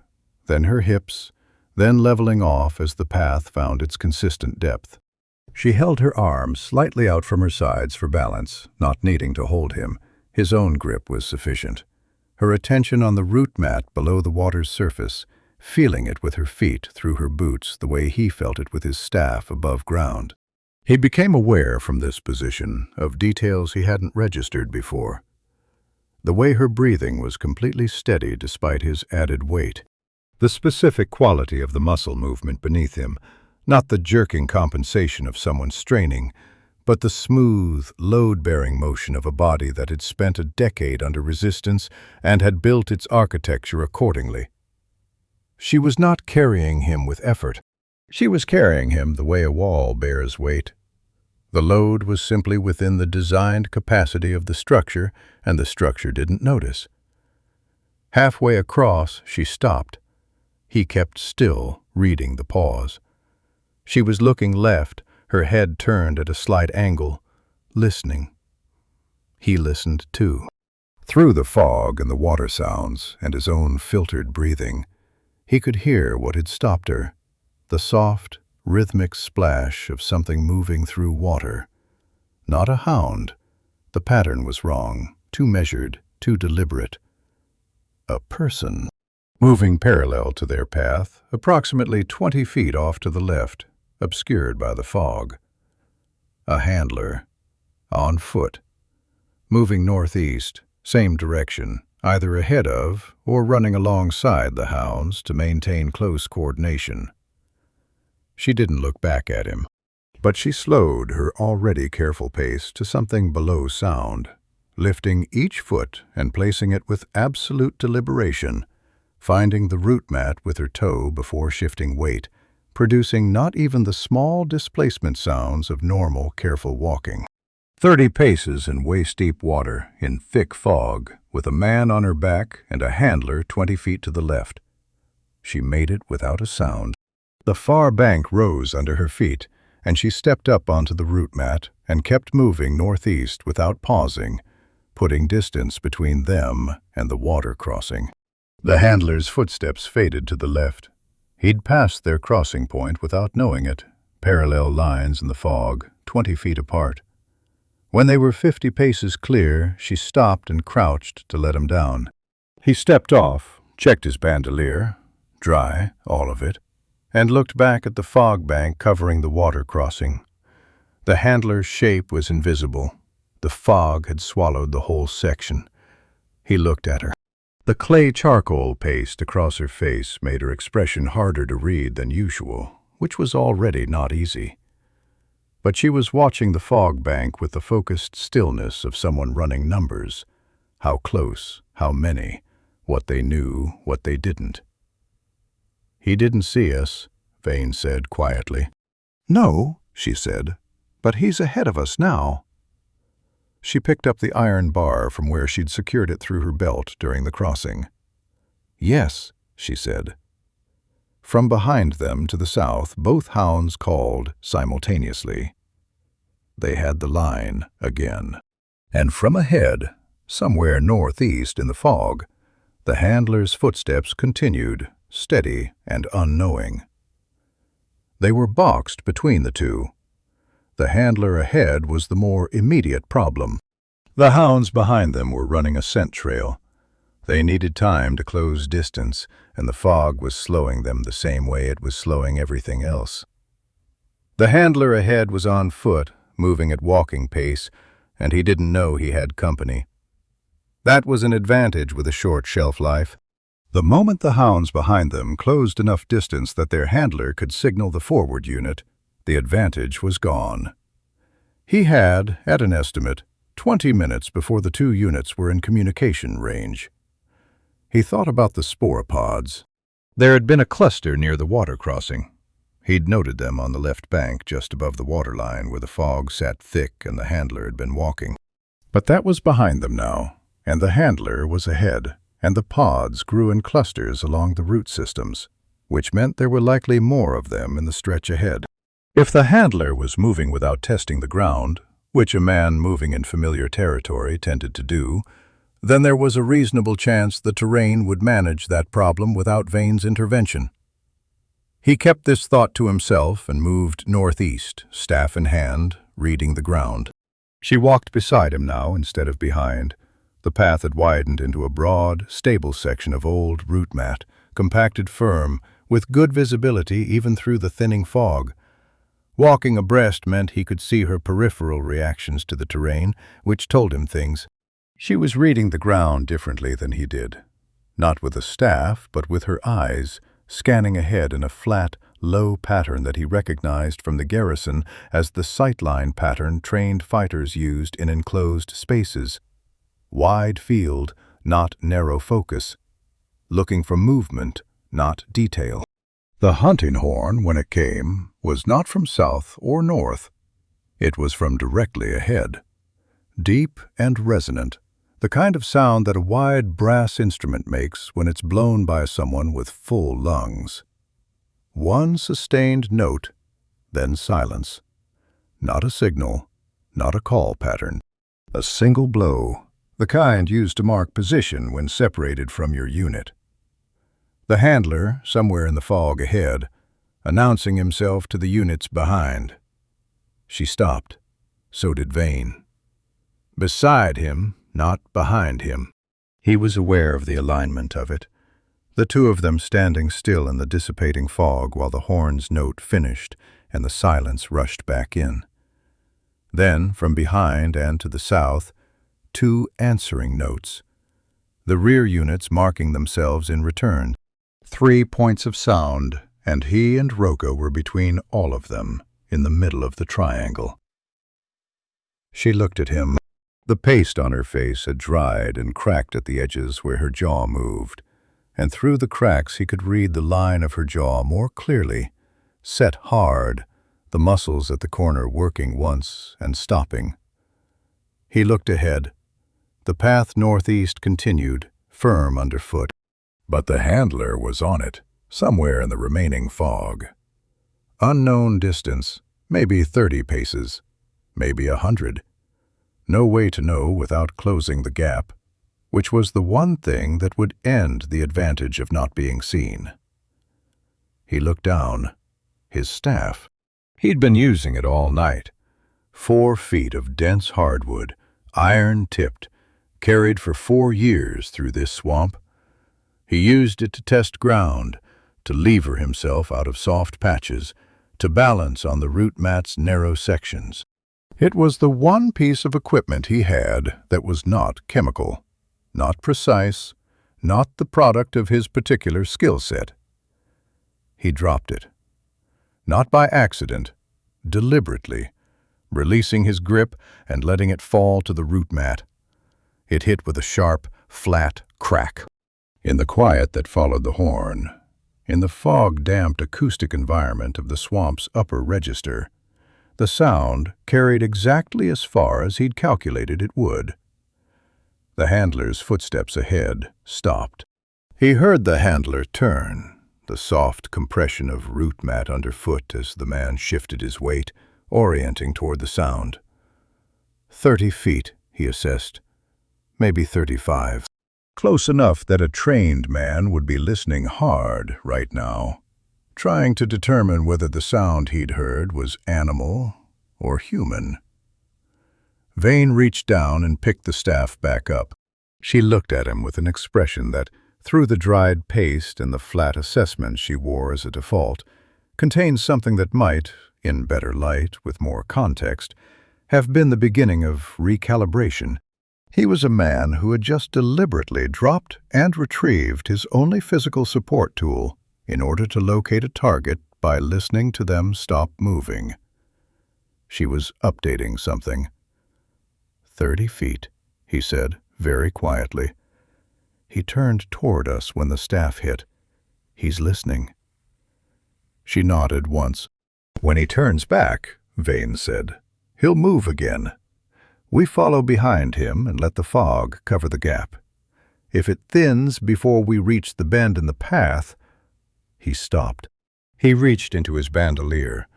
then her hips, then leveling off as the path found its consistent depth. She held her arms slightly out from her sides for balance, not needing to hold him. His own grip was sufficient. Her attention on the root mat below the water's surface, feeling it with her feet through her boots the way he felt it with his staff above ground. He became aware from this position of details he hadn't registered before. The way her breathing was completely steady despite his added weight. The specific quality of the muscle movement beneath him, not the jerking compensation of someone straining, but the smooth, load-bearing motion of a body that had spent a decade under resistance and had built its architecture accordingly. She was not carrying him with effort. She was carrying him the way a wall bears weight. The load was simply within the designed capacity of the structure, and the structure didn't notice. Halfway across, she stopped. He kept still, reading the pause. She was looking left, her head turned at a slight angle, listening. He listened too. Through the fog and the water sounds and his own filtered breathing, he could hear what had stopped her, the soft, rhythmic splash of something moving through water. Not a hound. The pattern was wrong, too measured, too deliberate. A person, moving parallel to their path, approximately 20 feet off to the left, obscured by the fog. A handler, on foot, moving northeast, same direction, either ahead of or running alongside the hounds to maintain close coordination. She didn't look back at him, but she slowed her already careful pace to something below sound, lifting each foot and placing it with absolute deliberation, finding the root mat with her toe before shifting weight, producing not even the small displacement sounds of normal, careful walking. 30 paces in waist-deep water, in thick fog, with a man on her back and a handler 20 feet to the left. She made it without a sound. The far bank rose under her feet, and she stepped up onto the root mat and kept moving northeast without pausing, putting distance between them and the water crossing. The handler's footsteps faded to the left. He'd passed their crossing point without knowing it, parallel lines in the fog, 20 feet apart. When they were 50 paces clear, she stopped and crouched to let him down. He stepped off, checked his bandolier, dry, all of it, and looked back at the fog bank covering the water crossing. The handler's shape was invisible. The fog had swallowed the whole section. He looked at her. The clay charcoal paste across her face made her expression harder to read than usual, which was already not easy. But she was watching the fog bank with the focused stillness of someone running numbers. How close, how many, what they knew, what they didn't. "He didn't see us," Vane said quietly. "No," she said, "but he's ahead of us now." She picked up the iron bar from where she'd secured it through her belt during the crossing. "Yes," she said. From behind them to the south, both hounds called simultaneously. They had the line again. And from ahead, somewhere northeast in the fog, the handler's footsteps continued, steady and unknowing. They were boxed between the two. The handler ahead was the more immediate problem. The hounds behind them were running a scent trail. They needed time to close distance, and the fog was slowing them the same way it was slowing everything else. The handler ahead was on foot, moving at walking pace, and he didn't know he had company. That was an advantage with a short shelf life. The moment the hounds behind them closed enough distance that their handler could signal the forward unit, the advantage was gone. He had, at an estimate, 20 minutes before the two units were in communication range. He thought about the sporopods. There had been a cluster near the water crossing. He'd noted them on the left bank just above the waterline where the fog sat thick and the handler had been walking. But that was behind them now, and the handler was ahead, and the pods grew in clusters along the root systems, which meant there were likely more of them in the stretch ahead. If the handler was moving without testing the ground, which a man moving in familiar territory tended to do, then there was a reasonable chance the terrain would manage that problem without Vane's intervention. He kept this thought to himself and moved northeast, staff in hand, reading the ground. She walked beside him now instead of behind. The path had widened into a broad, stable section of old root mat, compacted firm, with good visibility even through the thinning fog. Walking abreast meant he could see her peripheral reactions to the terrain, which told him things. She was reading the ground differently than he did. Not with a staff, but with her eyes, scanning ahead in a flat, low pattern that he recognized from the garrison as the sightline pattern trained fighters used in enclosed spaces. Wide field, not narrow focus. Looking for movement, not detail. The hunting horn, when it came, was not from south or north. It was from directly ahead. Deep and resonant, the kind of sound that a wide brass instrument makes when it's blown by someone with full lungs. One sustained note, then silence. Not a signal, not a call pattern. A single blow, the kind used to mark position when separated from your unit. The handler, somewhere in the fog ahead, announcing himself to the units behind. She stopped. So did Vane. Beside him, not behind him. He was aware of the alignment of it, the two of them standing still in the dissipating fog while the horn's note finished and the silence rushed back in. Then, from behind and to the south, two answering notes, the rear units marking themselves in return. 3 points of sound, and he and Roka were between all of them, in the middle of the triangle. She looked at him. The paste on her face had dried and cracked at the edges where her jaw moved, and through the cracks he could read the line of her jaw more clearly, set hard, the muscles at the corner working once and stopping. He looked ahead. The path northeast continued, firm underfoot, but the handler was on it, somewhere in the remaining fog. Unknown distance, maybe 30 paces, maybe 100. No way to know without closing the gap, which was the one thing that would end the advantage of not being seen. He looked down. His staff. He'd been using it all night. 4 feet of dense hardwood, iron-tipped, carried for 4 years through this swamp. He used it to test ground, to lever himself out of soft patches, to balance on the root mat's narrow sections. It was the one piece of equipment he had that was not chemical, not precise, not the product of his particular skill set. He dropped it. Not by accident, deliberately, releasing his grip and letting it fall to the root mat. It hit with a sharp, flat crack. In the quiet that followed the horn, in the fog-damped acoustic environment of the swamp's upper register, the sound carried exactly as far as he'd calculated it would. The handler's footsteps ahead stopped. He heard the handler turn, the soft compression of root mat underfoot as the man shifted his weight, orienting toward the sound. 30 feet, he assessed. Maybe 35. Close enough that a trained man would be listening hard right now, trying to determine whether the sound he'd heard was animal, or human? Vane reached down and picked the staff back up. She looked at him with an expression that, through the dried paste and the flat assessment she wore as a default, contained something that might, in better light, with more context, have been the beginning of recalibration. He was a man who had just deliberately dropped and retrieved his only physical support tool in order to locate a target by listening to them stop moving. She was updating something. 30 feet, he said, very quietly. He turned toward us when the staff hit. He's listening. She nodded once. When he turns back, Vane said, he'll move again. We follow behind him and let the fog cover the gap. If it thins before we reach the bend in the path— He stopped. He reached into his bandolier.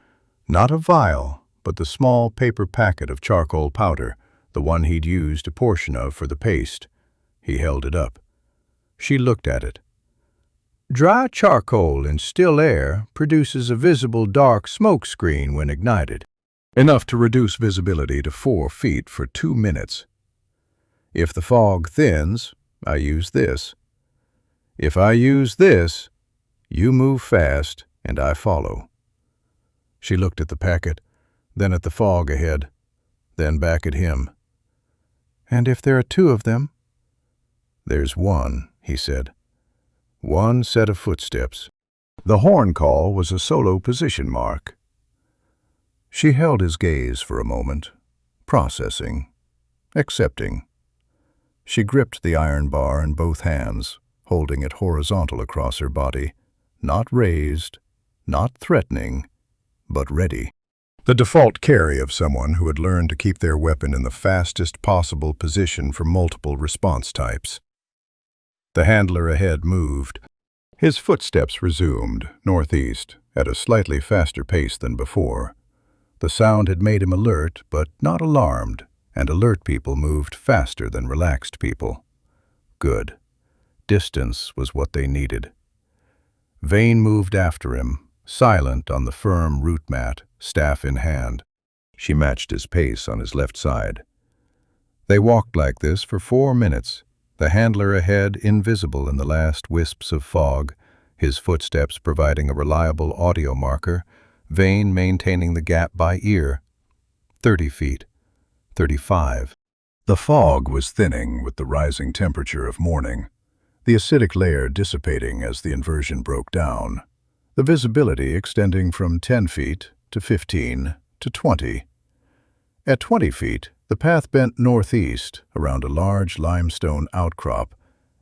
Not a vial, but the small paper packet of charcoal powder, the one he'd used a portion of for the paste. He held it up. She looked at it. Dry charcoal in still air produces a visible dark smoke screen when ignited, enough to reduce visibility to 4 feet for 2 minutes. If the fog thins, I use this. If I use this, you move fast and I follow. She looked at the packet, then at the fog ahead, then back at him. And if there are 2 of them? There's one, he said. One set of footsteps. The horn call was a solo position mark. She held his gaze for a moment, processing, accepting. She gripped the iron bar in both hands, holding it horizontal across her body, not raised, not threatening, but ready. The default carry of someone who had learned to keep their weapon in the fastest possible position for multiple response types. The handler ahead moved. His footsteps resumed, northeast, at a slightly faster pace than before. The sound had made him alert, but not alarmed, and alert people moved faster than relaxed people. Good. Distance was what they needed. Vane moved after him, silent on the firm route mat, staff in hand. She matched his pace on his left side. They walked like this for 4 minutes, the handler ahead invisible in the last wisps of fog, his footsteps providing a reliable audio marker, Vane maintaining the gap by ear. 30 feet. 35. The fog was thinning with the rising temperature of morning, the acidic layer dissipating as the inversion broke down, the visibility extending from 10 feet to 15 to 20. At 20 feet, the path bent northeast around a large limestone outcrop,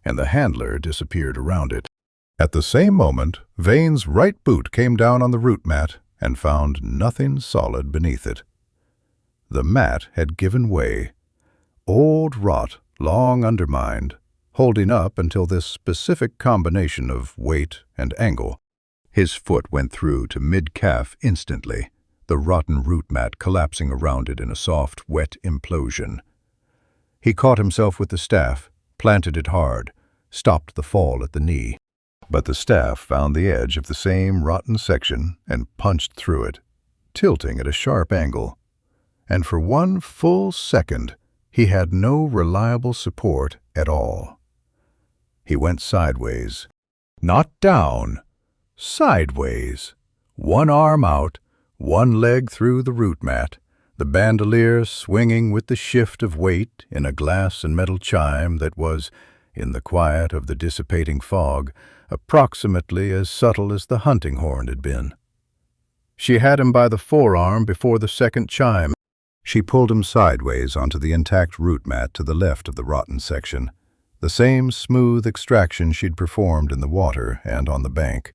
and the handler disappeared around it. At the same moment, Vane's right boot came down on the route mat and found nothing solid beneath it. The mat had given way, old rot long undermined, holding up until this specific combination of weight and angle. His foot went through to mid-calf instantly, the rotten route mat collapsing around it in a soft, wet implosion. He caught himself with the staff, planted it hard, stopped the fall at the knee. But the staff found the edge of the same rotten section and punched through it, tilting at a sharp angle. And for 1 full second, he had no reliable support at all. He went sideways. Not down, sideways. 1 arm out, 1 leg through the route mat, the bandolier swinging with the shift of weight in a glass and metal chime that was, in the quiet of the dissipating fog, approximately as subtle as the hunting horn had been. She had him by the forearm before the second chime. She pulled him sideways onto the intact route mat to the left of the rotten section, the same smooth extraction she'd performed in the water and on the bank.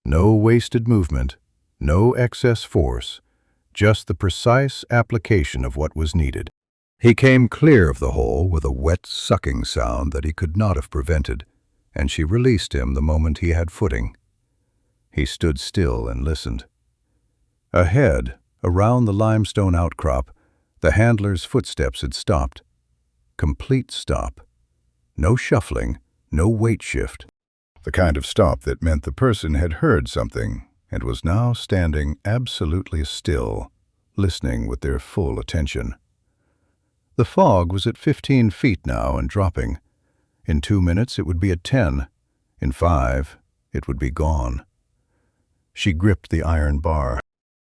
No wasted movement, no excess force, just the precise application of what was needed. He came clear of the hole with a wet, sucking sound that he could not have prevented, and she released him the moment he had footing. He stood still and listened. Ahead, around the limestone outcrop, the handler's footsteps had stopped. Complete stop. No shuffling, no weight shift. The kind of stop that meant the person had heard something and was now standing absolutely still, listening with their full attention. The fog was at 15 feet now and dropping. In 2 minutes it would be at 10. In 5, it would be gone. She gripped the iron bar.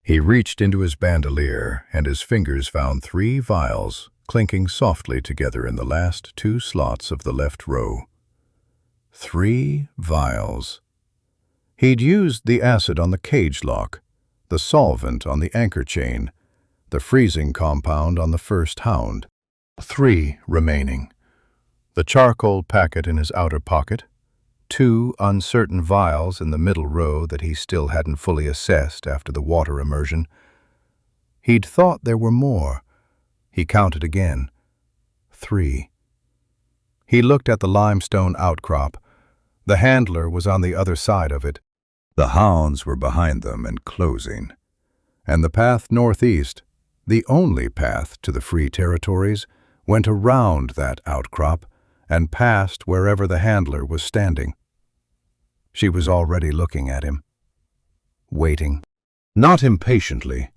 He reached into his bandolier, and his fingers found 3 vials clinking softly together in the last 2 slots of the left row. 3 vials. He'd used the acid on the cage lock, the solvent on the anchor chain, the freezing compound on the first hound. 3 remaining. The charcoal packet in his outer pocket, 2 uncertain vials in the middle row that he still hadn't fully assessed after the water immersion. He'd thought there were more. He counted again. 3. He looked at the limestone outcrop. The handler was on the other side of it. The hounds were behind them and closing. And the path northeast, the only path to the free territories, went around that outcrop and past wherever the handler was standing. She was already looking at him, waiting. Not impatiently,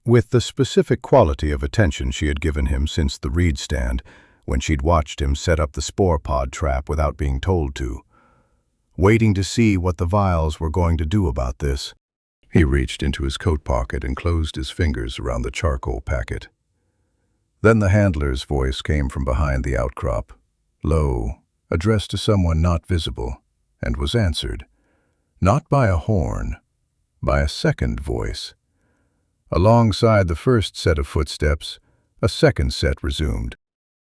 with the specific quality of attention she had given him since the reed stand, when she'd watched him set up the spore pod trap without being told to. Waiting to see what the vials were going to do about this. He reached into his coat pocket and closed his fingers around the charcoal packet. Then the handler's voice came from behind the outcrop, low, addressed to someone not visible, and was answered, not by a horn, by a second voice. Alongside the first set of footsteps, a second set resumed.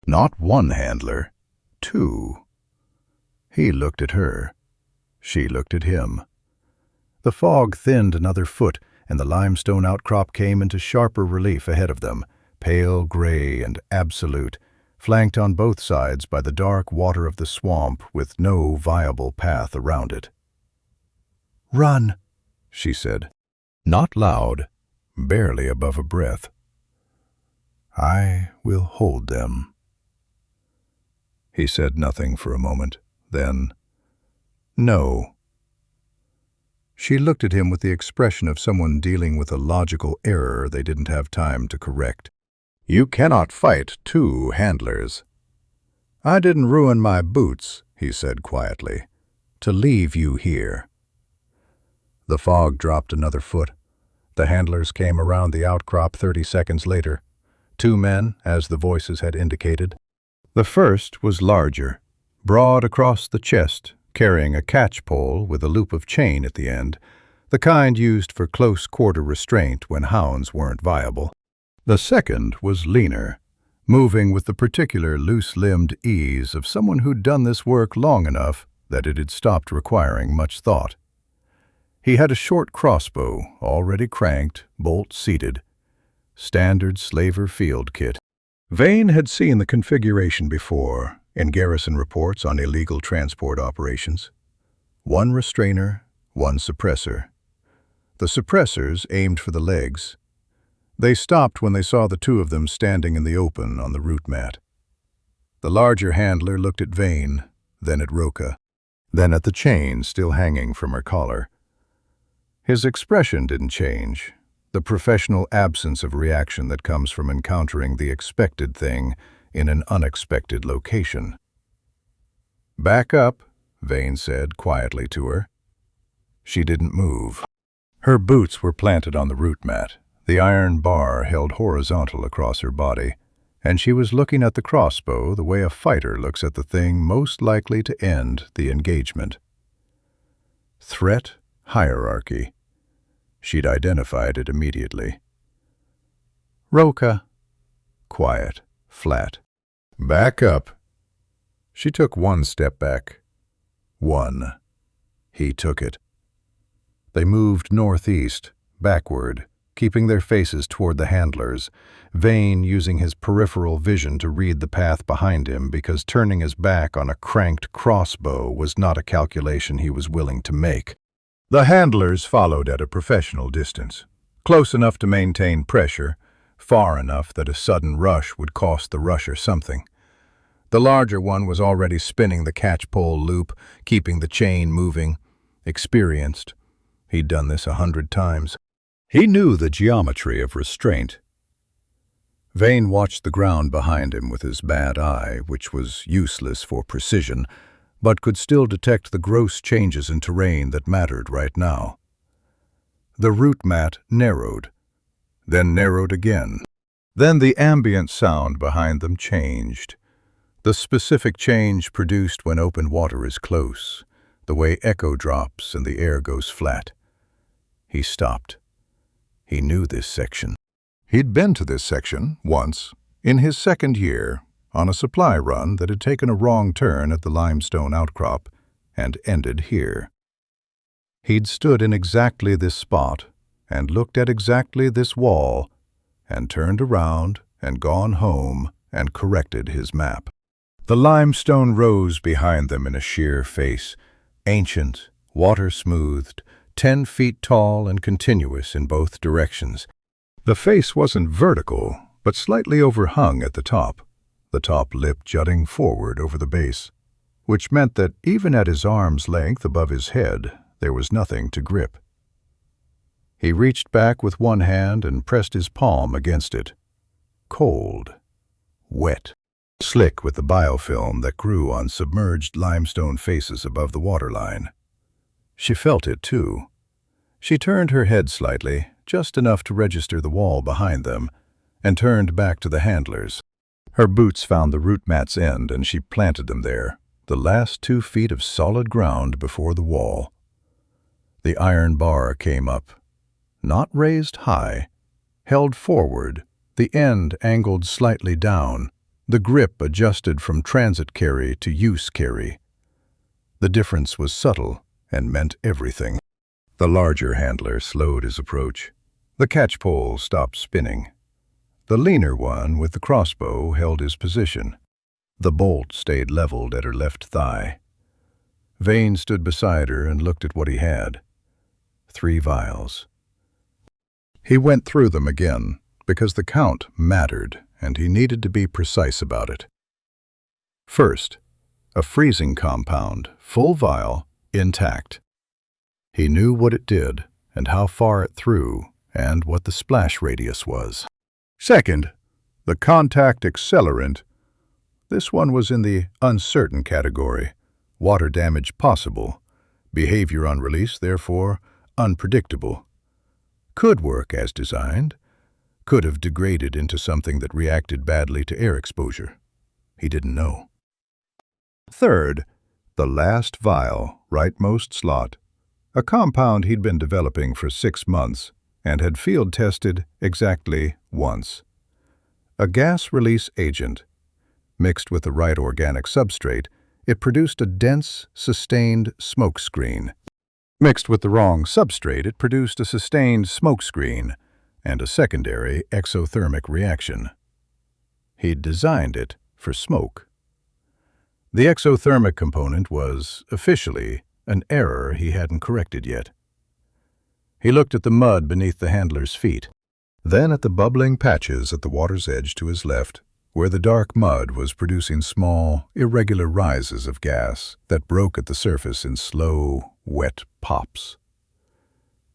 Not 1 handler, 2. He looked at her. She looked at him. The fog thinned another foot, and the limestone outcrop came into sharper relief ahead of them, pale gray and absolute, flanked on both sides by the dark water of the swamp with no viable path around it. "Run," she said. Not loud, barely above a breath. "I will hold them." He said nothing for a moment, then, "No." She looked at him with the expression of someone dealing with a logical error they didn't have time to correct. "You cannot fight 2 handlers." "I didn't ruin my boots," he said quietly, "to leave you here." The fog dropped another foot. The handlers came around the outcrop 30 seconds later. 2 men, as the voices had indicated. The first was larger, broad across the chest, carrying a catch pole with a loop of chain at the end, the kind used for close-quarter restraint when hounds weren't viable. The second was leaner, moving with the particular loose-limbed ease of someone who'd done this work long enough that it had stopped requiring much thought. He had a short crossbow, already cranked, bolt-seated. Standard slaver field kit. Vane had seen the configuration before in garrison reports on illegal transport operations. 1 restrainer, 1 suppressor. The suppressors aimed for the legs. They stopped when they saw the 2 of them standing in the open on the route mat. The larger handler looked at Vane, then at Roka, then at the chain still hanging from her collar. His expression didn't change, the professional absence of reaction that comes from encountering the expected thing in an unexpected location. "Back up," Vane said quietly to her. She didn't move. Her boots were planted on the route mat. The iron bar held horizontal across her body, and she was looking at the crossbow the way a fighter looks at the thing most likely to end the engagement. Threat hierarchy. She'd identified it immediately. "Roka." Quiet, flat. "Back up." She took 1 step back. 1. He took it. They moved northeast, backward, keeping their faces toward the handlers, Vane using his peripheral vision to read the path behind him because turning his back on a cranked crossbow was not a calculation he was willing to make. The handlers followed at a professional distance, close enough to maintain pressure, far enough that a sudden rush would cost the rusher something. The larger one was already spinning the catch-pole loop, keeping the chain moving. Experienced. He'd done this 100 times. He knew the geometry of restraint, Vane watched the ground behind him with his bad eye, which was useless for precision, but could still detect the gross changes in terrain that mattered right now. The route mat narrowed, then narrowed again. Then the ambient sound behind them changed. The specific change produced when open water is close, the way echo drops and the air goes flat. He stopped. He knew this section. He'd been to this section once, in his second year, on a supply run that had taken a wrong turn at the limestone outcrop and ended here. He'd stood in exactly this spot and looked at exactly this wall and turned around and gone home and corrected his map. The limestone rose behind them in a sheer face, ancient, water-smoothed, 10 feet tall and continuous in both directions. The face wasn't vertical, but slightly overhung at the top lip jutting forward over the base, which meant that even at his arm's length above his head, there was nothing to grip. He reached back with one hand and pressed his palm against it. Cold, wet, slick with the biofilm that grew on submerged limestone faces above the waterline. She felt it, too. She turned her head slightly, just enough to register the wall behind them, and turned back to the handlers. Her boots found the route mat's end, and she planted them there, the last 2 feet of solid ground before the wall. The iron bar came up, not raised high, held forward, the end angled slightly down, the grip adjusted from transit carry to use carry. The difference was subtle and meant everything. The larger handler slowed his approach. The catchpole stopped spinning. The leaner one with the crossbow held his position. The bolt stayed leveled at her left thigh. Vane stood beside her and looked at what he had. 3 vials. He went through them again, because the count mattered, and he needed to be precise about it. First, a freezing compound, full vial, intact. He knew what it did, and how far it threw, and what the splash radius was. Second, the contact accelerant. This one was in the uncertain category. Water damage possible. Behavior on release, therefore, unpredictable. Could work as designed. Could have degraded into something that reacted badly to air exposure. He didn't know. Third, the last vial, rightmost slot. A compound he'd been developing for 6 months and had field tested exactly once. A gas release agent. Mixed with the right organic substrate, it produced a dense, sustained smoke screen. Mixed with the wrong substrate, it produced a sustained smoke screen and a secondary exothermic reaction. He'd designed it for smoke. The exothermic component was, officially, an error he hadn't corrected yet. He looked at the mud beneath the handler's feet, then at the bubbling patches at the water's edge to his left, where the dark mud was producing small, irregular rises of gas that broke at the surface in slow, wet pops.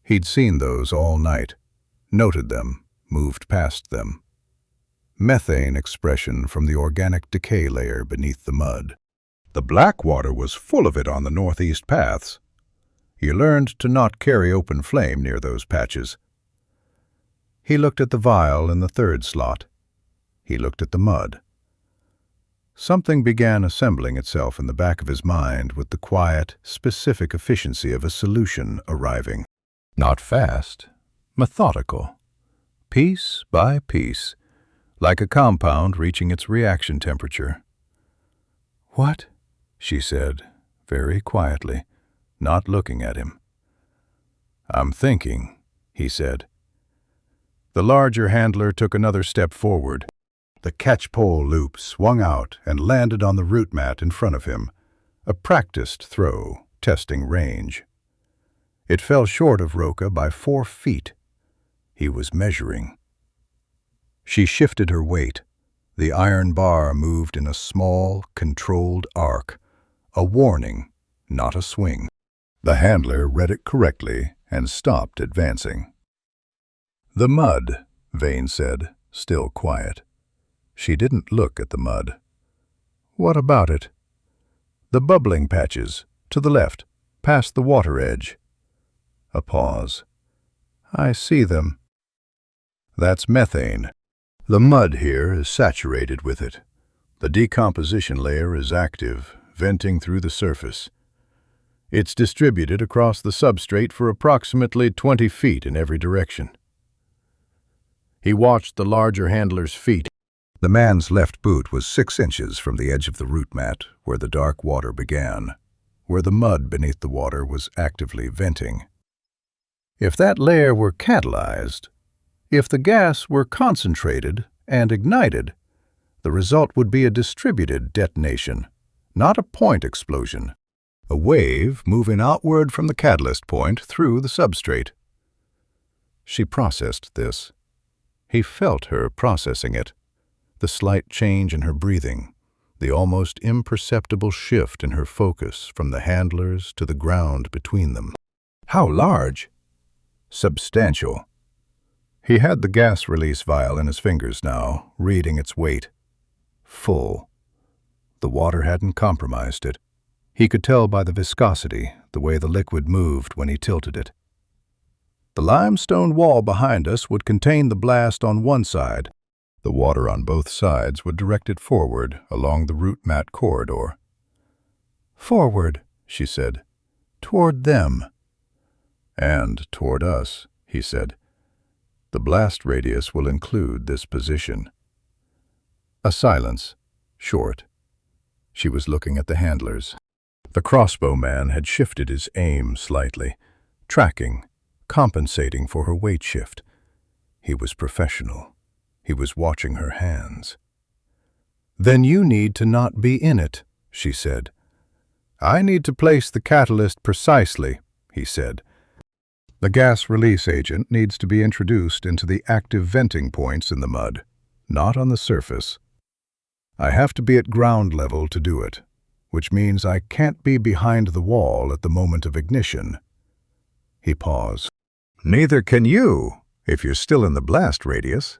He'd seen those all night, noted them, moved past them. Methane expression from the organic decay layer beneath the mud. The black water was full of it on the northeast paths. He learned to not carry open flame near those patches. He looked at the vial in the third slot. He looked at the mud. Something began assembling itself in the back of his mind with the quiet, specific efficiency of a solution arriving. Not fast, methodical, piece by piece, like a compound reaching its reaction temperature. "What?" she said, very quietly, not looking at him. "I'm thinking," he said. The larger handler took another step forward. The catchpole loop swung out and landed on the route mat in front of him, a practiced throw, testing range. It fell short of Roka by 4 feet. He was measuring. She shifted her weight. The iron bar moved in a small, controlled arc, a warning, not a swing. The handler read it correctly and stopped advancing. "The mud," Vane said, still quiet. She didn't look at the mud. "What about it?" "The bubbling patches, to the left, past the water edge." A pause. "I see them." "That's methane. The mud here is saturated with it. The decomposition layer is active, venting through the surface. It's distributed across the substrate for approximately 20 feet in every direction." He watched the larger handler's feet. The man's left boot was 6 inches from the edge of the root mat, where the dark water began, where the mud beneath the water was actively venting. If that layer were catalyzed, if the gas were concentrated and ignited, the result would be a distributed detonation, not a point explosion. A wave moving outward from the catalyst point through the substrate. She processed this. He felt her processing it. The slight change in her breathing, the almost imperceptible shift in her focus from the handlers to the ground between them. How large? Substantial. He had the gas release vial in his fingers now, reading its weight. Full. The water hadn't compromised it. He could tell by the viscosity, the way the liquid moved when he tilted it. The limestone wall behind us would contain the blast on one side. The water on both sides would direct it forward along the root mat corridor. "Forward," she said. "Toward them." "And toward us," he said. "The blast radius will include this position." A silence, short. She was looking at the handlers. The crossbow man had shifted his aim slightly, tracking, compensating for her weight shift. He was professional. He was watching her hands. "Then you need to not be in it," she said. "I need to place the catalyst precisely," he said. "The gas release agent needs to be introduced into the active venting points in the mud, not on the surface. I have to be at ground level to do it, which means I can't be behind the wall at the moment of ignition." He paused. "Neither can you, if you're still in the blast radius."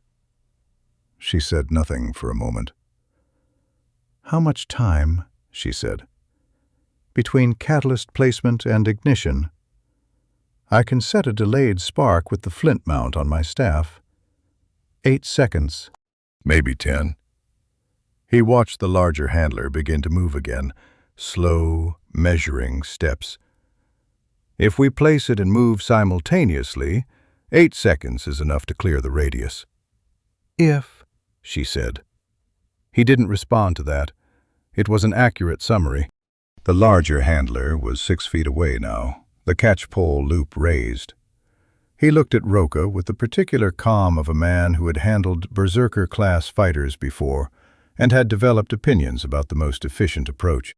She said nothing for a moment. "How much time?" she said. "Between catalyst placement and ignition? I can set a delayed spark with the flint mount on my staff. 8 seconds. Maybe 10. He watched the larger handler begin to move again, slow, measuring steps. "If we place it and move simultaneously, 8 seconds is enough to clear the radius." "If," she said. He didn't respond to that. It was an accurate summary. The larger handler was 6 feet away now, the catch-pole loop raised. He looked at Roka with the particular calm of a man who had handled berserker-class fighters before and had developed opinions about the most efficient approach.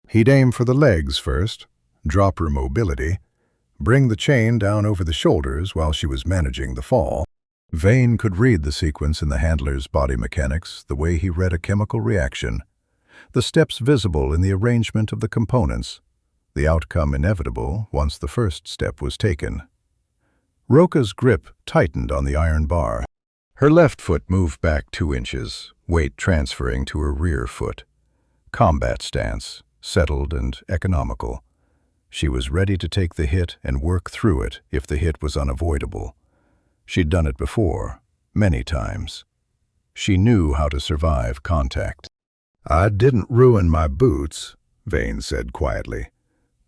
He'd aim for the legs first, drop her mobility, bring the chain down over the shoulders while she was managing the fall. Vane could read the sequence in the handler's body mechanics the way he read a chemical reaction, the steps visible in the arrangement of the components, the outcome inevitable once the first step was taken. Roka's grip tightened on the iron bar. Her left foot moved back 2 inches, weight transferring to her rear foot. Combat stance, settled and economical. She was ready to take the hit and work through it if the hit was unavoidable. She'd done it before, many times. She knew how to survive contact. "I didn't ruin my boots," Vane said quietly,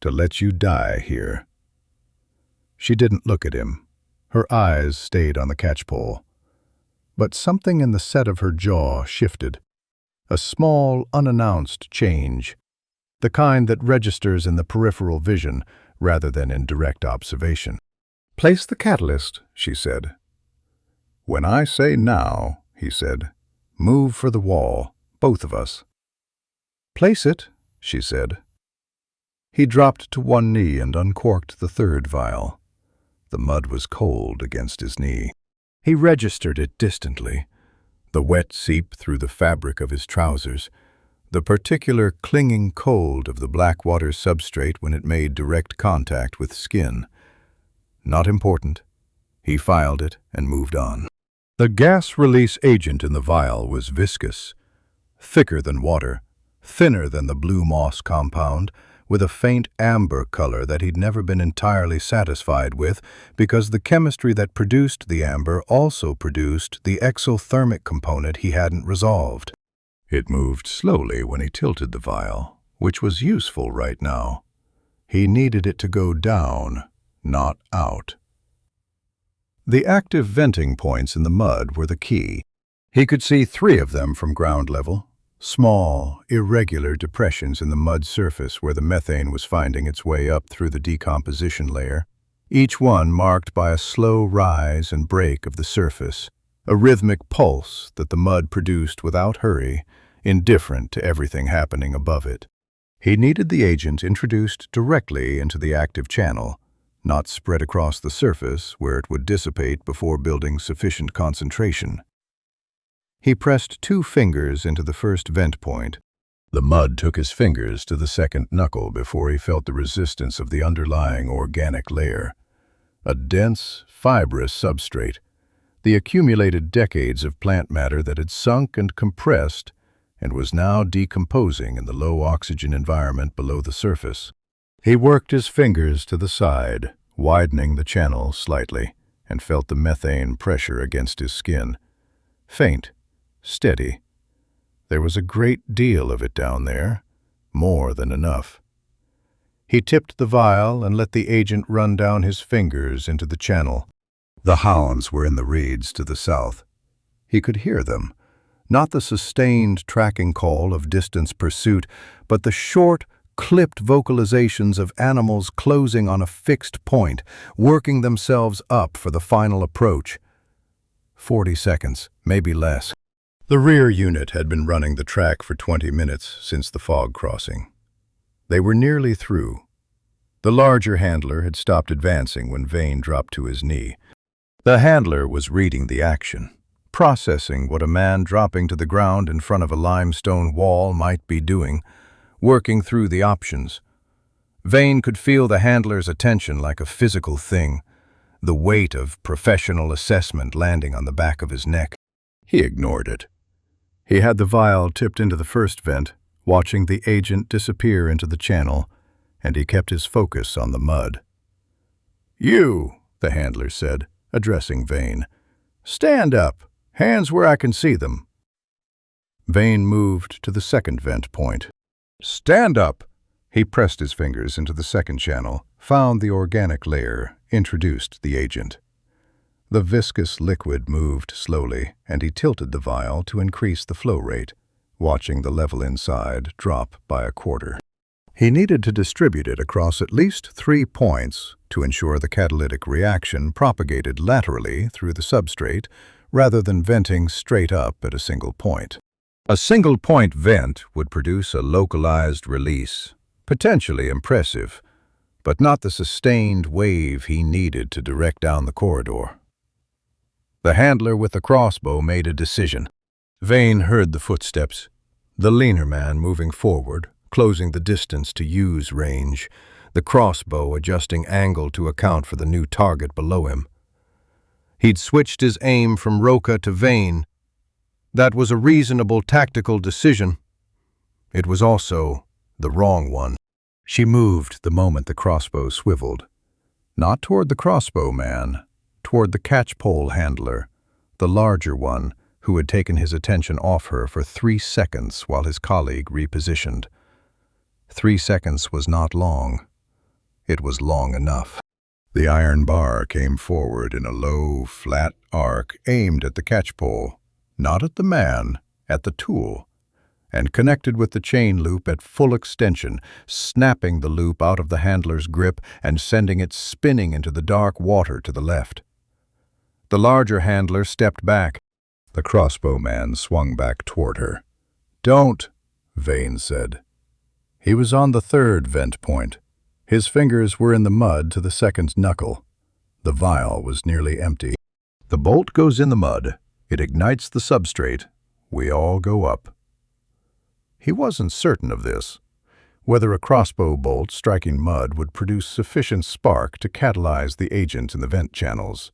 "to let you die here." She didn't look at him. Her eyes stayed on the catchpole. But something in the set of her jaw shifted. A small, unannounced change. The kind that registers in the peripheral vision rather than in direct observation. "Place the catalyst," she said. "When I say now," he said, "move for the wall, both of us." "Place it," she said. He dropped to one knee and uncorked the third vial. The mud was cold against his knee. He registered it distantly, the wet seep through the fabric of his trousers, the particular clinging cold of the black water substrate when it made direct contact with skin. Not important. He filed it and moved on. The gas release agent in the vial was viscous, thicker than water, thinner than the blue moss compound, with a faint amber color that he'd never been entirely satisfied with because the chemistry that produced the amber also produced the exothermic component he hadn't resolved. It moved slowly when he tilted the vial, which was useful right now. He needed it to go down, not out. The active venting points in the mud were the key. He could see 3 of them from ground level, small, irregular depressions in the mud surface where the methane was finding its way up through the decomposition layer, each one marked by a slow rise and break of the surface, a rhythmic pulse that the mud produced without hurry, indifferent to everything happening above it. He needed the agent introduced directly into the active channel, not spread across the surface where it would dissipate before building sufficient concentration. He pressed 2 fingers into the first vent point. The mud took his fingers to the second knuckle before he felt the resistance of the underlying organic layer. A dense, fibrous substrate, the accumulated decades of plant matter that had sunk and compressed and was now decomposing in the low-oxygen environment below the surface. He worked his fingers to the side, widening the channel slightly, and felt the methane pressure against his skin. Faint, steady. There was a great deal of it down there, more than enough. He tipped the vial and let the agent run down his fingers into the channel. The hounds were in the reeds to the south. He could hear them, not the sustained tracking call of distance pursuit, but the short, clipped vocalizations of animals closing on a fixed point, working themselves up for the final approach. 40 seconds, maybe less. The rear unit had been running the track for 20 minutes since the fog crossing. They were nearly through. The larger handler had stopped advancing when Vane dropped to his knee. The handler was reading the action, processing what a man dropping to the ground in front of a limestone wall might be doing, working through the options. Vane could feel the handler's attention like a physical thing, the weight of professional assessment landing on the back of his neck. He ignored it. He had the vial tipped into the first vent, watching the agent disappear into the channel, and he kept his focus on the mud. "You," the handler said, addressing Vane. "Stand up. Hands where I can see them." Vane moved to the second vent point. "Stand up!" He pressed his fingers into the second channel, found the organic layer, introduced the agent. The viscous liquid moved slowly, and he tilted the vial to increase the flow rate, watching the level inside drop by a quarter. He needed to distribute it across at least 3 points to ensure the catalytic reaction propagated laterally through the substrate rather than venting straight up at a single point. A single-point vent would produce a localized release, potentially impressive, but not the sustained wave he needed to direct down the corridor. The handler with the crossbow made a decision. Vane heard the footsteps, the leaner man moving forward, closing the distance to use range, the crossbow adjusting angle to account for the new target below him. He'd switched his aim from Roca to Vane. That was a reasonable tactical decision. It was also the wrong one. She moved the moment the crossbow swiveled. Not toward the crossbow man, toward the catchpole handler, the larger one who had taken his attention off her for 3 seconds while his colleague repositioned. 3 seconds was not long. It was long enough. The iron bar came forward in a low, flat arc aimed at the catchpole, not at the man, at the tool, and connected with the chain loop at full extension, snapping the loop out of the handler's grip and sending it spinning into the dark water to the left. The larger handler stepped back. The crossbow man swung back toward her. "Don't," Vane said. He was on the third vent point. His fingers were in the mud to the second knuckle. The vial was nearly empty. The bolt goes in the mud. It ignites the substrate. We all go up. He wasn't certain of this, whether a crossbow bolt striking mud would produce sufficient spark to catalyze the agent in the vent channels.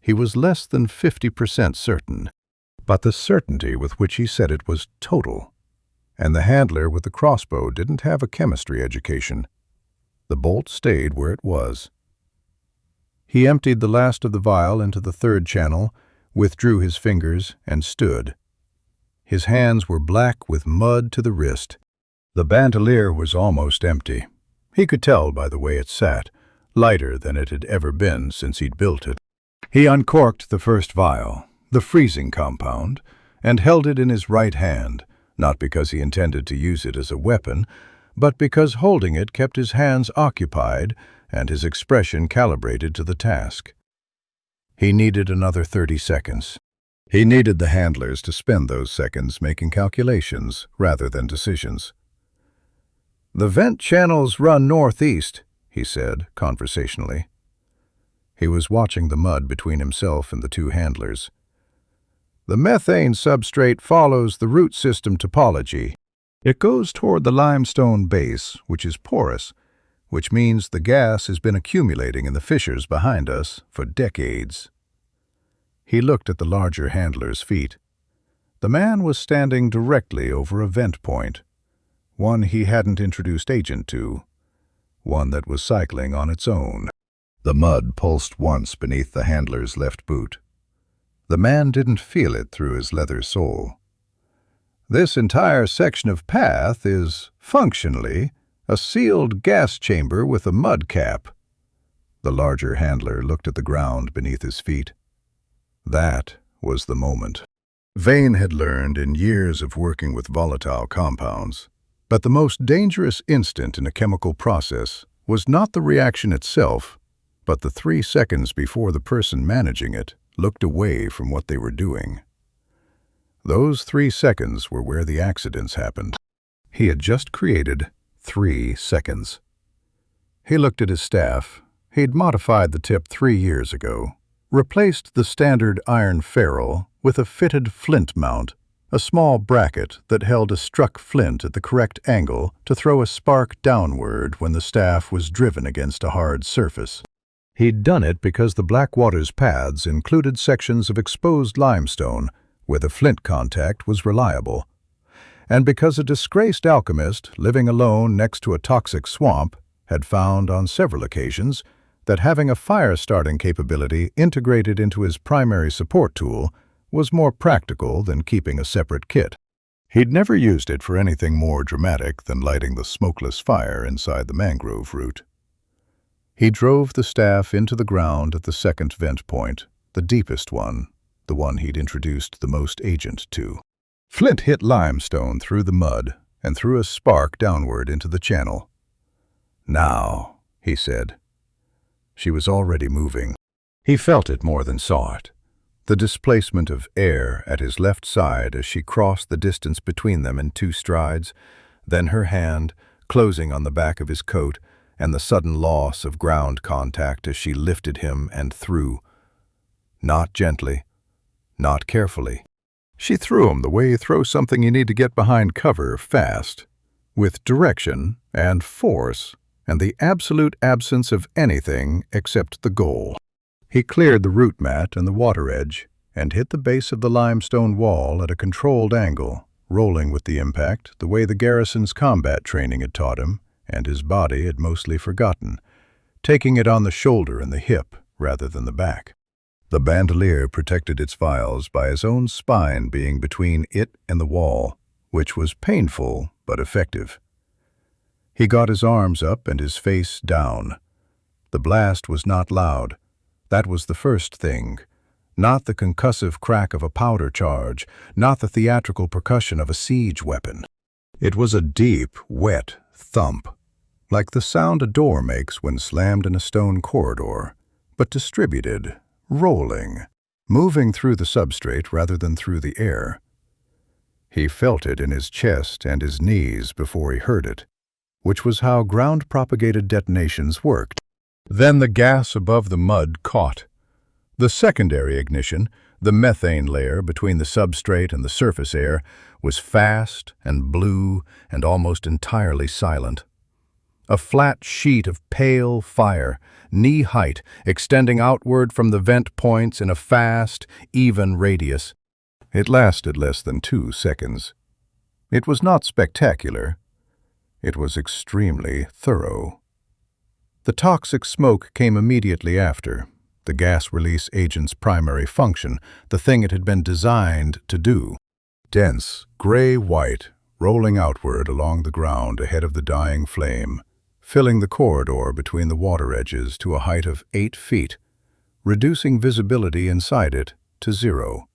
He was less than 50% certain, but the certainty with which he said it was total. And the handler with the crossbow didn't have a chemistry education. The bolt stayed where it was. He emptied the last of the vial into the third channel, withdrew his fingers, and stood. His hands were black with mud to the wrist. The bandolier was almost empty. He could tell by the way it sat, lighter than it had ever been since he'd built it. He uncorked the first vial, the freezing compound, and held it in his right hand, not because he intended to use it as a weapon, but because holding it kept his hands occupied and his expression calibrated to the task. He needed another 30 seconds. He needed the handlers to spend those seconds making calculations rather than decisions. "The vent channels run northeast," he said, conversationally. He was watching the mud between himself and the two handlers. "The methane substrate follows the root system topology. It goes toward the limestone base, which is porous, which means the gas has been accumulating in the fissures behind us for decades." He looked at the larger handler's feet. The man was standing directly over a vent point, one he hadn't introduced Agent to, one that was cycling on its own. The mud pulsed once beneath the handler's left boot. The man didn't feel it through his leather sole. "This entire section of path is, functionally, a sealed gas chamber with a mud cap." The larger handler looked at the ground beneath his feet. That was the moment. Vane had learned in years of working with volatile compounds, but the most dangerous instant in a chemical process was not the reaction itself, but the 3 seconds before the person managing it looked away from what they were doing. Those 3 seconds were where the accidents happened. He had just created 3 seconds. He looked at his staff. He'd modified the tip 3 years ago, replaced the standard iron ferrule with a fitted flint mount, a small bracket that held a struck flint at the correct angle to throw a spark downward when the staff was driven against a hard surface. He'd done it because the Blackwater's paths included sections of exposed limestone where the flint contact was reliable, and because a disgraced alchemist living alone next to a toxic swamp had found on several occasions that having a fire-starting capability integrated into his primary support tool was more practical than keeping a separate kit. He'd never used it for anything more dramatic than lighting the smokeless fire inside the mangrove root. He drove the staff into the ground at the second vent point, the deepest one, the one he'd introduced the most agent to. Flint hit limestone through the mud and threw a spark downward into the channel. "Now," he said. She was already moving. He felt it more than saw it. The displacement of air at his left side as she crossed the distance between them in 2 strides, then her hand, closing on the back of his coat, and the sudden loss of ground contact as she lifted him and threw. Not gently, not carefully. She threw him the way you throw something you need to get behind cover fast, with direction and force and the absolute absence of anything except the goal. He cleared the root mat and the water edge and hit the base of the limestone wall at a controlled angle, rolling with the impact the way the garrison's combat training had taught him and his body had mostly forgotten, taking it on the shoulder and the hip rather than the back. The bandolier protected its vials by his own spine being between it and the wall, which was painful but effective. He got his arms up and his face down. The blast was not loud. That was the first thing. Not the concussive crack of a powder charge, not the theatrical percussion of a siege weapon. It was a deep, wet thump, like the sound a door makes when slammed in a stone corridor, but distributed, rolling, moving through the substrate rather than through the air. He felt it in his chest and his knees before he heard it, which was how ground-propagated detonations worked. Then the gas above the mud caught. The secondary ignition, the methane layer between the substrate and the surface air, was fast and blue and almost entirely silent. a flat sheet of pale fire, knee-height, extending outward from the vent points in a fast, even radius. It lasted less than 2 seconds. It was not spectacular. It was extremely thorough. The toxic smoke came immediately after, the gas release agent's primary function, the thing it had been designed to do. Dense, gray-white, rolling outward along the ground ahead of the dying flame, filling the corridor between the water edges to a height of 8 feet, reducing visibility inside it to 0.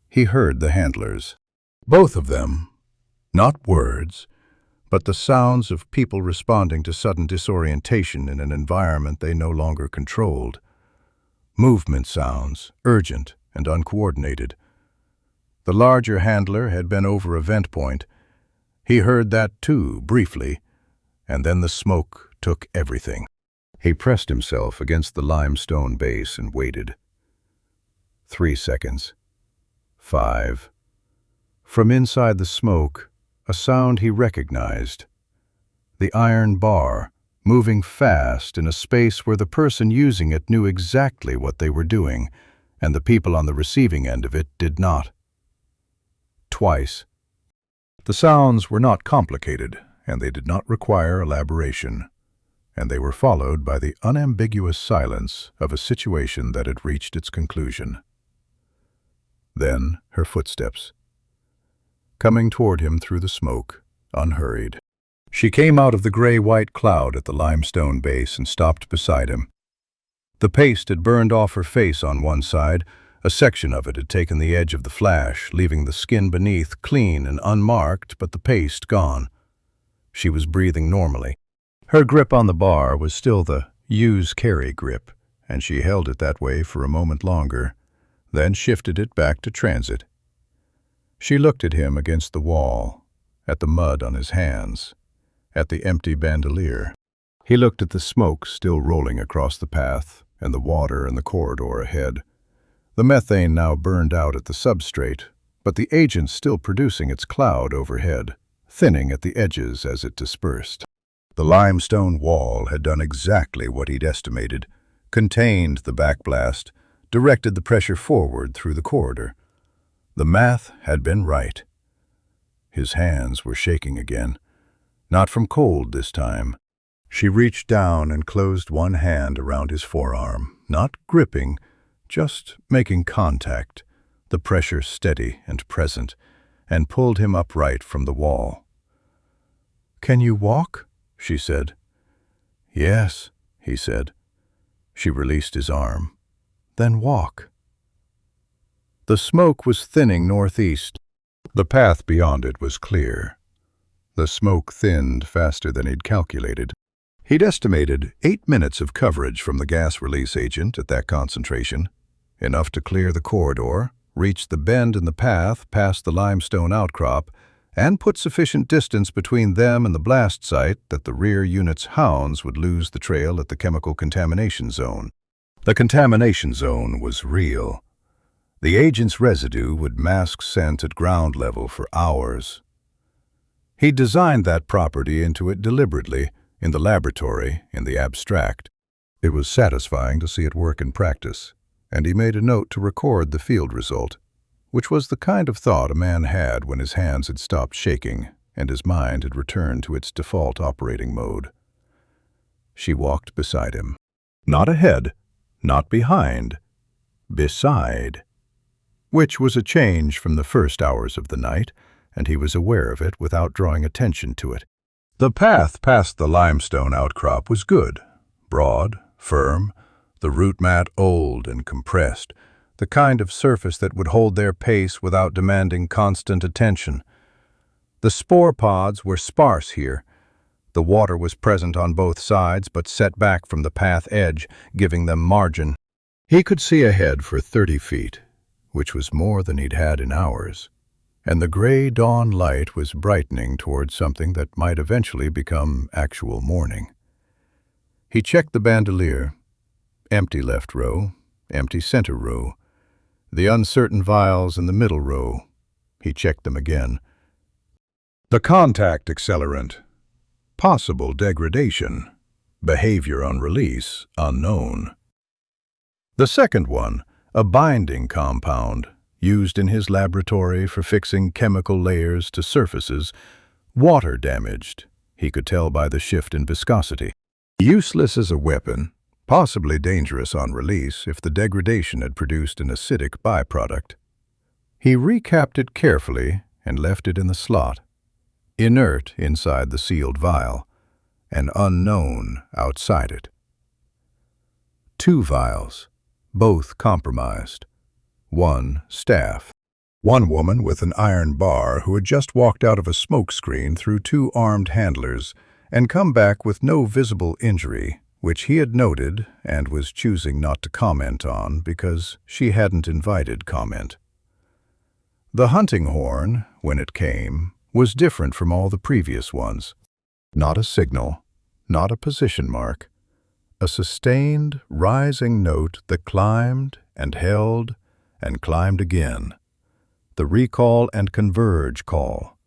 He heard the handlers. Both of them, not words, but the sounds of people responding to sudden disorientation in an environment they no longer controlled. Movement sounds, urgent and uncoordinated. The larger handler had been over a vent point. He heard that too, briefly, and then the smoke took everything. He pressed himself against the limestone base and waited. 3 seconds. 5. From inside the smoke, a sound he recognized. The iron bar, moving fast in a space where the person using it knew exactly what they were doing, and the people on the receiving end of it did not. Twice. The sounds were not complicated, and they did not require elaboration, and they were followed by the unambiguous silence of a situation that had reached its conclusion. Then her footsteps, coming toward him through the smoke, unhurried. She came out of the gray-white cloud at the limestone base and stopped beside him. The paste had burned off her face on one side. A section of it had taken the edge of the flash, leaving the skin beneath clean and unmarked, but the paste gone. She was breathing normally. Her grip on the bar was still the use-carry grip, and she held it that way for a moment longer, then shifted it back to transit. She looked at him against the wall, at the mud on his hands, at the empty bandolier. He looked at the smoke still rolling across the path and the water in the corridor ahead. The methane now burned out at the substrate, but the agent still producing its cloud overhead, thinning at the edges as it dispersed. The limestone wall had done exactly what he'd estimated, contained the backblast, directed the pressure forward through the corridor. The math had been right. His hands were shaking again, not from cold this time. She reached down and closed one hand around his forearm, not gripping, just making contact, the pressure steady and present, and pulled him upright from the wall. "Can you walk?" she said. "Yes," he said. She released his arm. "Then walk." The smoke was thinning northeast. The path beyond it was clear. The smoke thinned faster than he'd calculated. He'd estimated 8 minutes of coverage from the gas release agent at that concentration, enough to clear the corridor, reach the bend in the path past the limestone outcrop, and put sufficient distance between them and the blast site that the rear unit's hounds would lose the trail at the chemical contamination zone. The contamination zone was real. The agent's residue would mask scent at ground level for hours. He designed that property into it deliberately, in the laboratory, in the abstract. It was satisfying to see it work in practice, and he made a note to record the field result, which was the kind of thought a man had when his hands had stopped shaking and his mind had returned to its default operating mode. She walked beside him. Not ahead, not behind, beside. Which was a change from the first hours of the night, and he was aware of it without drawing attention to it. The path past the limestone outcrop was good, broad, firm, the root mat old and compressed, the kind of surface that would hold their pace without demanding constant attention. The spore pods were sparse here. The water was present on both sides but set back from the path edge, giving them margin. He could see ahead for 30 feet, which was more than he'd had in hours, and the gray dawn light was brightening towards something that might eventually become actual morning. He checked the bandolier. Empty left row, empty center row. The uncertain vials in the middle row. He checked them again. The contact accelerant. Possible degradation. Behavior on release unknown. The second one, a binding compound, used in his laboratory for fixing chemical layers to surfaces, water damaged. He could tell by the shift in viscosity. Useless as a weapon, possibly dangerous on release if the degradation had produced an acidic byproduct. He recapped it carefully and left it in the slot, inert inside the sealed vial, and unknown outside it. 2 vials, both compromised. 1 staff. One woman with an iron bar who had just walked out of a smoke screen through 2 armed handlers and come back with no visible injury, which he had noted and was choosing not to comment on because she hadn't invited comment. The hunting horn, when it came, was different from all the previous ones. Not a signal, not a position mark. A sustained, rising note that climbed and held and climbed again. The recall and converge call.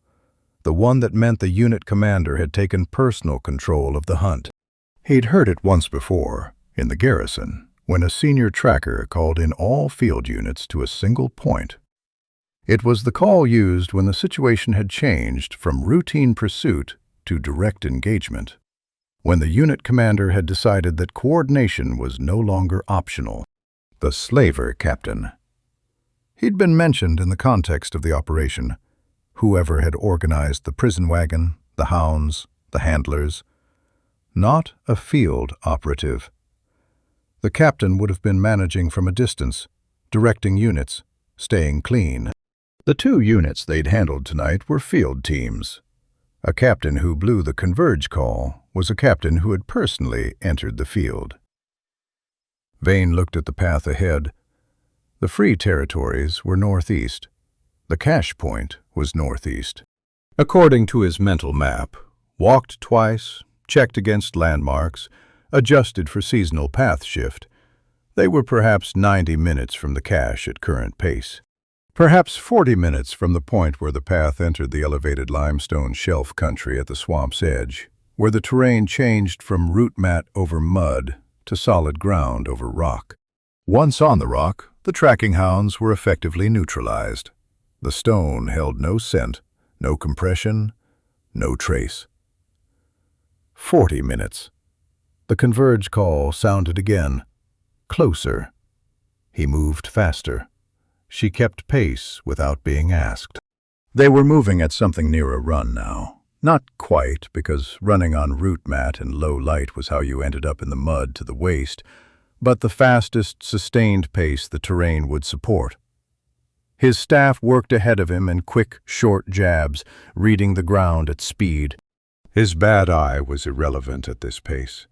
The one that meant the unit commander had taken personal control of the hunt. He'd heard it once before, in the garrison, when a senior tracker called in all field units to a single point. It was the call used when the situation had changed from routine pursuit to direct engagement, when the unit commander had decided that coordination was no longer optional. The slaver captain. He'd been mentioned in the context of the operation. Whoever had organized the prison wagon, the hounds, the handlers. Not a field operative. The captain would have been managing from a distance, directing units, staying clean. The 2 units they'd handled tonight were field teams. A captain who blew the converge call was a captain who had personally entered the field. Vane looked at the path ahead. The free territories were northeast. The cache point was northeast. According to his mental map, walked twice, checked against landmarks, adjusted for seasonal path shift, they were perhaps 90 minutes from the cache at current pace. Perhaps 40 minutes from the point where the path entered the elevated limestone shelf country at the swamp's edge, where the terrain changed from root mat over mud to solid ground over rock. Once on the rock, the tracking hounds were effectively neutralized. The stone held no scent, no compression, no trace. 40 minutes. The converge call sounded again. Closer. He moved faster. She kept pace without being asked. They were moving at something near a run now. Not quite, because running on root mat in low light was how you ended up in the mud to the waist, but the fastest, sustained pace the terrain would support. His staff worked ahead of him in quick, short jabs, reading the ground at speed. His bad eye was irrelevant at this pace.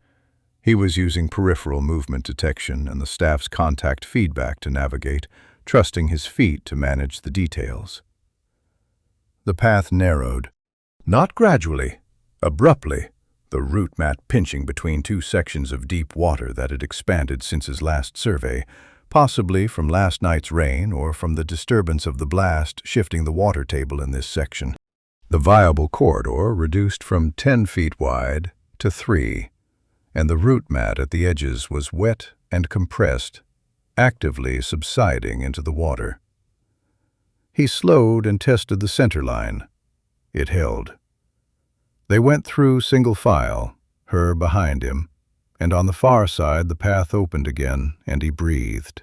He was using peripheral movement detection and the staff's contact feedback to navigate, trusting his feet to manage the details. The path narrowed. Not gradually, abruptly, the root mat pinching between 2 sections of deep water that had expanded since his last survey, possibly from last night's rain or from the disturbance of the blast shifting the water table in this section. The viable corridor reduced from 10 feet wide to 3, and the root mat at the edges was wet and compressed, actively subsiding into the water. He slowed and tested the center line. It held. They went through single file, her behind him, and on the far side the path opened again, and he breathed.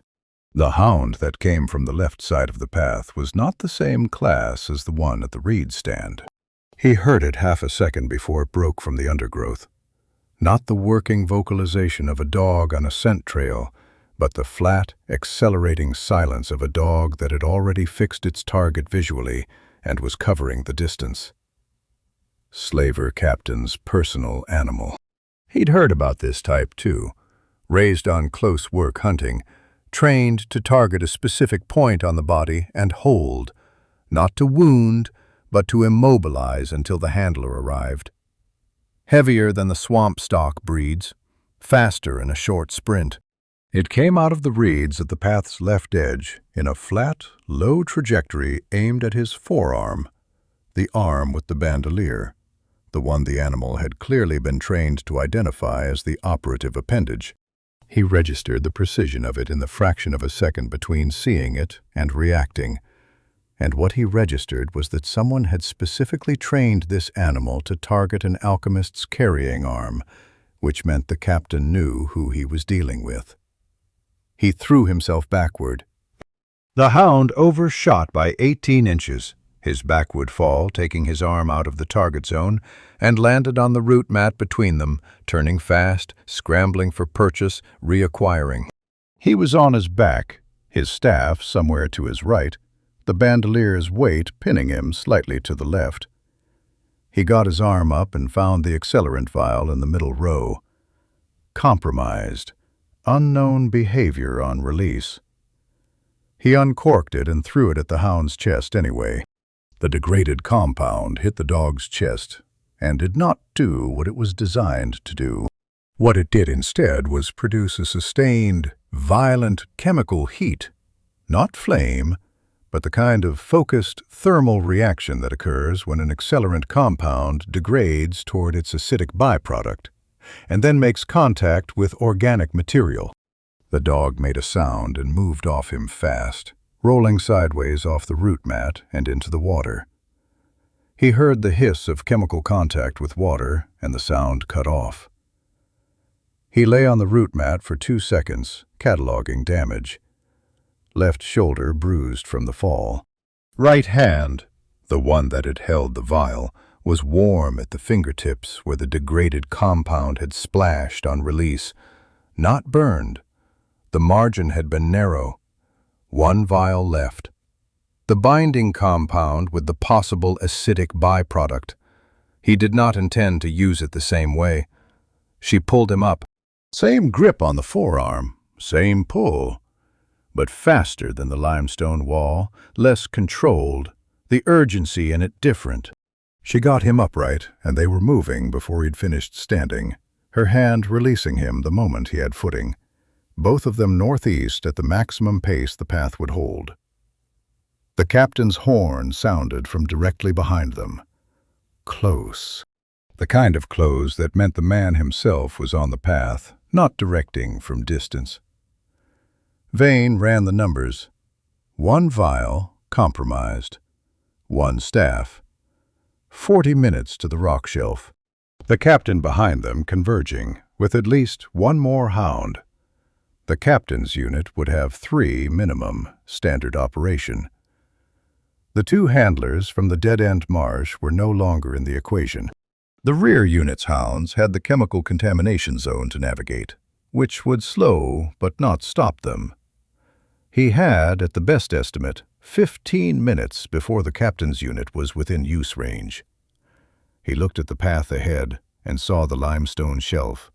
The hound that came from the left side of the path was not the same class as the one at the reed stand. He heard it half a second before it broke from the undergrowth. Not the working vocalization of a dog on a scent trail, but the flat, accelerating silence of a dog that had already fixed its target visually and was covering the distance. Slaver captain's personal animal. He'd heard about this type too, raised on close work hunting, trained to target a specific point on the body and hold, not to wound, but to immobilize until the handler arrived. Heavier than the swamp stock breeds, faster in a short sprint. It came out of the reeds at the path's left edge in a flat, low trajectory aimed at his forearm, the arm with the bandolier, the one the animal had clearly been trained to identify as the operative appendage. He registered the precision of it in the fraction of a second between seeing it and reacting. And what he registered was that someone had specifically trained this animal to target an alchemist's carrying arm, which meant the captain knew who he was dealing with. He threw himself backward. The hound overshot by 18 inches, his backward fall taking his arm out of the target zone, and landed on the root mat between them, turning fast, scrambling for purchase, reacquiring. He was on his back, his staff somewhere to his right, the bandoleer's weight pinning him slightly to the left. He got his arm up and found the accelerant vial in the middle row. Compromised. Unknown behavior on release. He uncorked it and threw it at the hound's chest anyway. The degraded compound hit the dog's chest and did not do what it was designed to do. What it did instead was produce a sustained, violent chemical heat. Not flame, but the kind of focused thermal reaction that occurs when an accelerant compound degrades toward its acidic byproduct and then makes contact with organic material. The dog made a sound and moved off him fast, rolling sideways off the root mat and into the water. He heard the hiss of chemical contact with water, and the sound cut off. He lay on the root mat for 2 seconds, cataloging damage. Left shoulder bruised from the fall. Right hand, the one that had held the vial, was warm at the fingertips where the degraded compound had splashed on release. Not burned. The margin had been narrow. 1 vial left. The binding compound with the possible acidic byproduct. He did not intend to use it the same way. She pulled him up. Same grip on the forearm, same pull, but faster than the limestone wall, less controlled, the urgency in it different. She got him upright, and they were moving before he'd finished standing, her hand releasing him the moment he had footing. Both of them northeast at the maximum pace the path would hold. The captain's horn sounded from directly behind them. Close. The kind of close that meant the man himself was on the path, not directing from distance. Vane ran the numbers. 1 vial, compromised. 1 staff. 40 minutes to the rock shelf. The captain behind them converging, with at least 1 more hound. The captain's unit would have 3 minimum, standard operation. The 2 handlers from the dead-end marsh were no longer in the equation. The rear unit's hounds had the chemical contamination zone to navigate, which would slow but not stop them. He had, at the best estimate, 15 minutes before the captain's unit was within use range. He looked at the path ahead and saw the limestone shelf.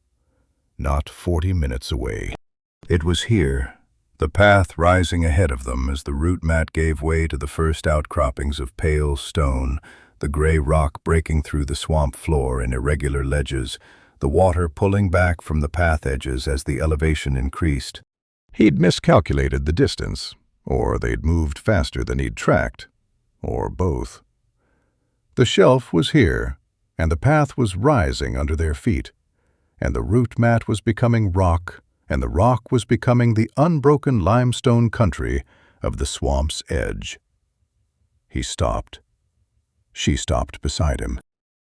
Not 40 minutes away. It was here, the path rising ahead of them as the root mat gave way to the first outcroppings of pale stone, the gray rock breaking through the swamp floor in irregular ledges, the water pulling back from the path edges as the elevation increased. He'd miscalculated the distance, or they'd moved faster than he'd tracked, or both. The shelf was here, and the path was rising under their feet, and the root mat was becoming rock, and the rock was becoming the unbroken limestone country of the swamp's edge. He stopped. She stopped beside him.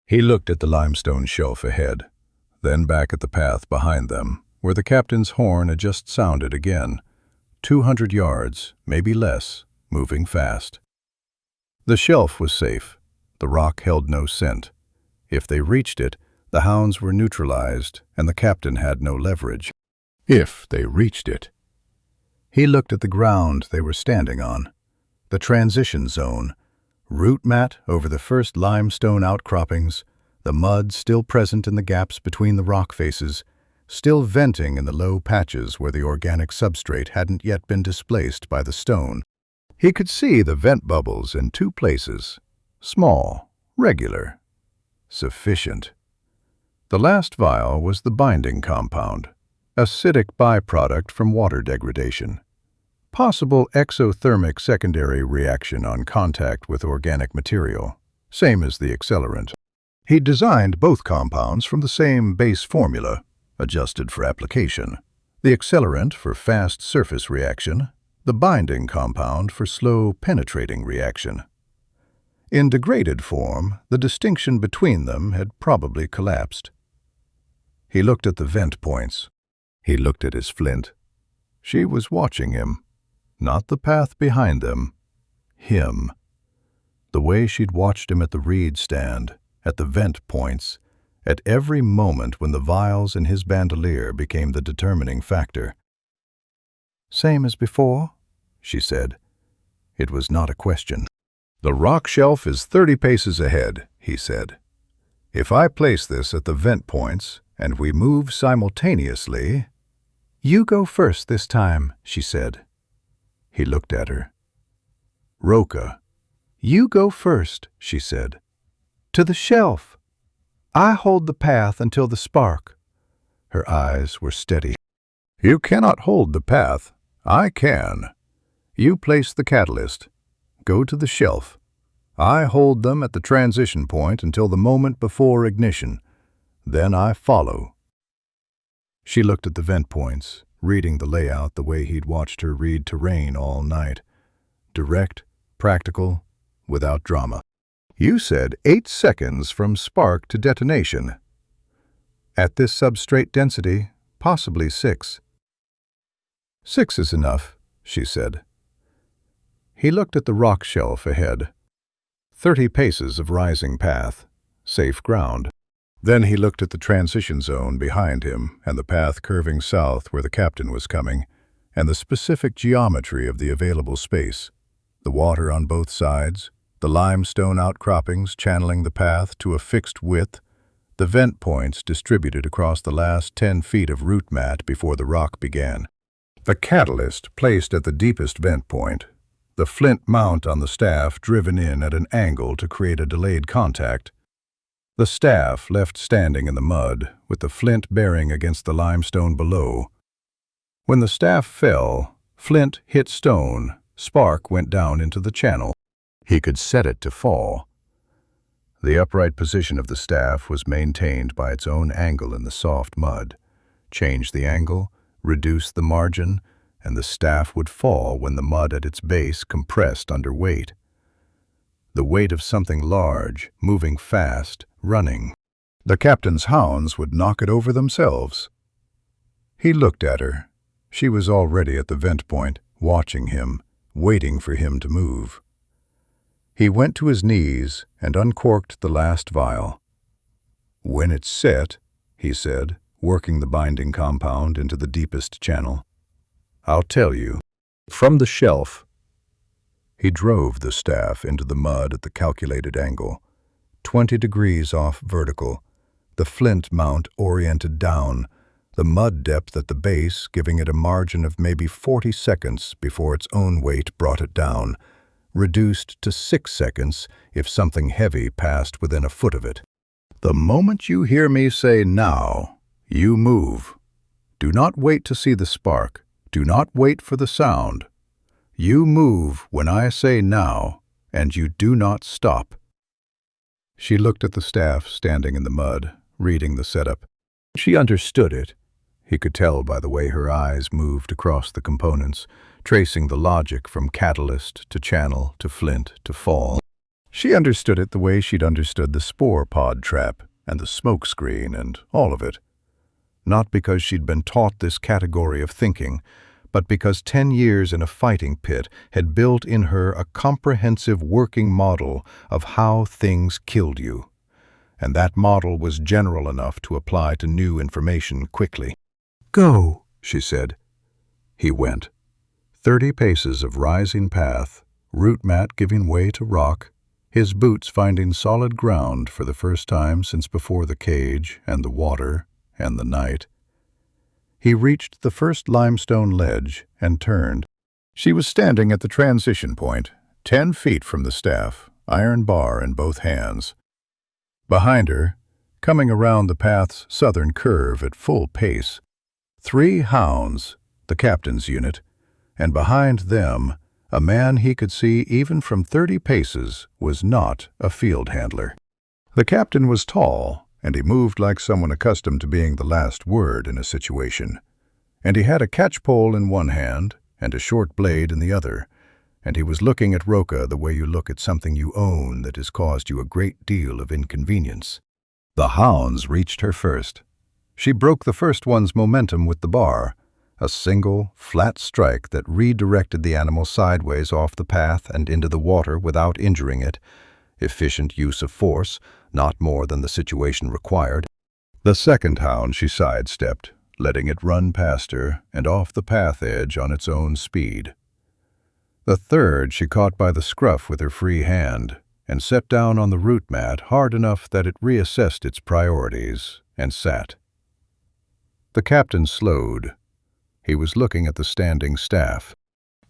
He looked at the limestone shelf ahead, then back at the path behind them, where the captain's horn had just sounded again. 200 yards, maybe less, moving fast. The shelf was safe. The rock held no scent. If they reached it, the hounds were neutralized, and the captain had no leverage. If they reached it. He looked at the ground they were standing on. The transition zone. Root mat over the first limestone outcroppings, the mud still present in the gaps between the rock faces, still venting in the low patches where the organic substrate hadn't yet been displaced by the stone. He could see the vent bubbles in 2 places. Small, regular, sufficient. The last vial was the binding compound, acidic byproduct from water degradation. Possible exothermic secondary reaction on contact with organic material, same as the accelerant. He designed both compounds from the same base formula, adjusted for application. The accelerant for fast surface reaction, the binding compound for slow penetrating reaction. In degraded form, the distinction between them had probably collapsed. He looked at the vent points. He looked at his flint. She was watching him, not the path behind them, him. The way she'd watched him at the reed stand, at the vent points, at every moment when the vials in his bandolier became the determining factor. "Same as before?" she said. It was not a question. "The rock shelf is 30 paces ahead," he said. "If I place this at the vent points and we move simultaneously—" "You go first this time," she said. He looked at her. "Roka." "You go first," she said. "To the shelf. I hold the path until the spark." Her eyes were steady. "You cannot hold the path. I can. You place the catalyst. Go to the shelf. I hold them at the transition point until the moment before ignition. Then I follow." She looked at the vent points, reading the layout the way he'd watched her read terrain all night. Direct, practical, without drama. "You said 8 seconds from spark to detonation. At this substrate density, possibly 6. 6 is enough," she said. He looked at the rock shelf ahead. 30 paces of rising path, safe ground. Then he looked at the transition zone behind him and the path curving south where the captain was coming, and the specific geometry of the available space. The water on both sides, the limestone outcroppings channeling the path to a fixed width, the vent points distributed across the last 10 feet of route mat before the rock began. The catalyst placed at the deepest vent point, the flint mount on the staff driven in at an angle to create a delayed contact, the staff left standing in the mud with the flint bearing against the limestone below. When the staff fell, flint hit stone, spark went down into the channel. He could set it to fall. The upright position of the staff was maintained by its own angle in the soft mud. Change the angle, reduce the margin, and the staff would fall when the mud at its base compressed under weight. The weight of something large, moving fast, running. The captain's hounds would knock it over themselves. He looked at her. She was already at the vent point, watching him, waiting for him to move. He went to his knees and uncorked the last vial. "When it's set," he said, working the binding compound into the deepest channel, "I'll tell you." From the shelf, he drove the staff into the mud at the calculated angle, 20 degrees off vertical, the flint mount oriented down, the mud depth at the base giving it a margin of maybe 40 seconds before its own weight brought it down, reduced to 6 seconds if something heavy passed within a foot of it. "The moment you hear me say now, you move. Do not wait to see the spark. Do not wait for the sound. You move when I say now, and you do not stop." She looked at the staff standing in the mud, reading the setup. She understood it. He could tell by the way her eyes moved across the components, tracing the logic from catalyst to channel to flint to fall. She understood it the way she'd understood the spore pod trap and the smoke screen and all of it. Not because she'd been taught this category of thinking, but because 10 years in a fighting pit had built in her a comprehensive working model of how things killed you. And that model was general enough to apply to new information quickly. "Go," she said. He went. 30 paces of rising path, route mat giving way to rock, his boots finding solid ground for the first time since before the cage and the water and the night. He reached the first limestone ledge and turned. She was standing at the transition point, 10 feet from the staff, iron bar in both hands. Behind her, coming around the path's southern curve at full pace, 3 hounds, the captain's unit, and behind them, a man he could see even from 30 paces was not a field handler. The captain was tall, and he moved like someone accustomed to being the last word in a situation. And he had a catchpole in one hand and a short blade in the other, and he was looking at Roca the way you look at something you own that has caused you a great deal of inconvenience. The hounds reached her first. She broke the first one's momentum with the bar, a single, flat strike that redirected the animal sideways off the path and into the water without injuring it. Efficient use of force, not more than the situation required. The second hound she sidestepped, letting it run past her and off the path edge on its own speed. The third she caught by the scruff with her free hand and set down on the root mat hard enough that it reassessed its priorities and sat. The captain slowed. He was looking at the standing staff.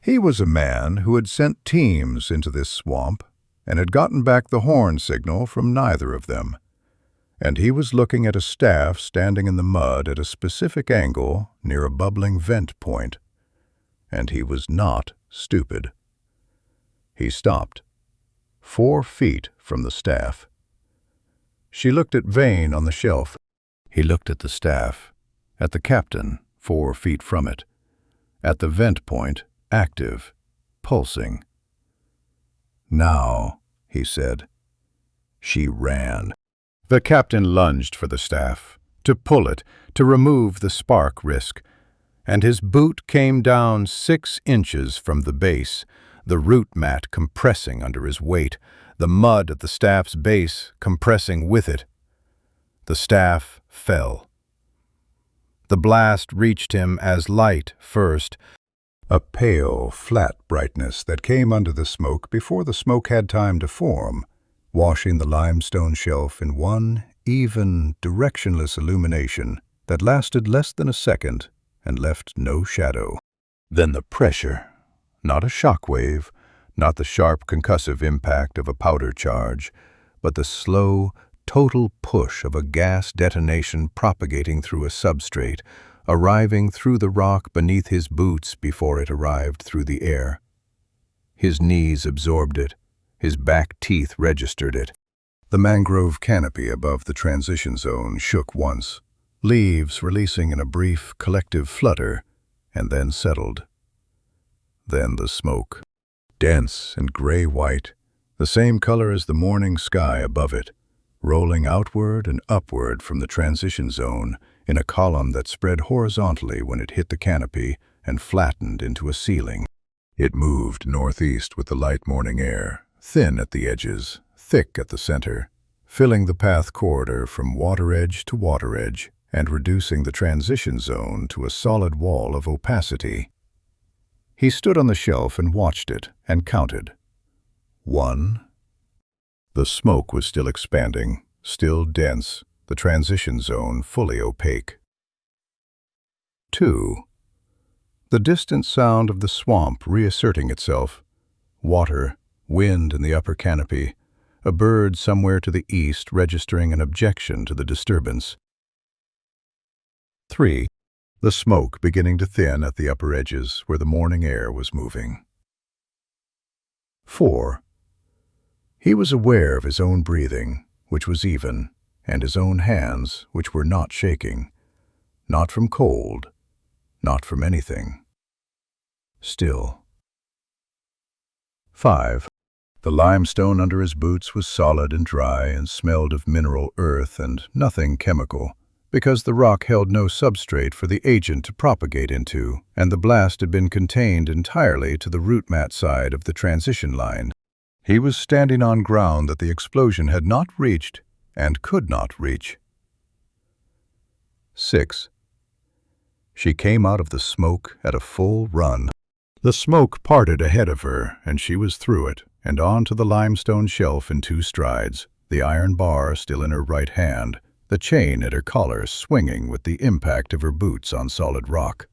He was a man who had sent teams into this swamp and had gotten back the horn signal from neither of them. And he was looking at a staff standing in the mud at a specific angle near a bubbling vent point. And he was not stupid. He stopped, 4 feet from the staff. She looked at Vane on the shelf. He looked at the staff, at the captain, 4 feet from it, at the vent point, active, pulsing. "Now," he said. She ran. The captain lunged for the staff, to pull it, to remove the spark risk, and his boot came down 6 inches from the base, the root mat compressing under his weight, the mud at the staff's base compressing with it. The staff fell. The blast reached him as light first, a pale, flat brightness that came under the smoke before the smoke had time to form, washing the limestone shelf in one even, directionless illumination that lasted less than a second and left no shadow. Then the pressure, not a shock wave, not the sharp concussive impact of a powder charge, but the slow, total push of a gas detonation propagating through a substrate, arriving through the rock beneath his boots before it arrived through the air. His knees absorbed it. His back teeth registered it. The mangrove canopy above the transition zone shook once, leaves releasing in a brief, collective flutter, and then settled. Then the smoke, dense and gray-white, the same color as the morning sky above it, rolling outward and upward from the transition zone in a column that spread horizontally when it hit the canopy and flattened into a ceiling. It moved northeast with the light morning air, thin at the edges, thick at the center, filling the path corridor from water edge to water edge and reducing the transition zone to a solid wall of opacity. He stood on the shelf and watched it and counted. 1. The smoke was still expanding, still dense, the transition zone fully opaque. 2. The distant sound of the swamp reasserting itself, water, wind in the upper canopy, a bird somewhere to the east registering an objection to the disturbance. 3. The smoke beginning to thin at the upper edges where the morning air was moving. 4. He was aware of his own breathing, which was even, and his own hands, which were not shaking, not from cold, not from anything. Still. 5. The limestone under his boots was solid and dry and smelled of mineral earth and nothing chemical, because the rock held no substrate for the agent to propagate into, and the blast had been contained entirely to the root mat side of the transition line. He was standing on ground that the explosion had not reached and could not reach. 6. She came out of the smoke at a full run. The smoke parted ahead of her, and she was through it, and onto the limestone shelf in 2 strides, the iron bar still in her right hand, the chain at her collar swinging with the impact of her boots on solid rock.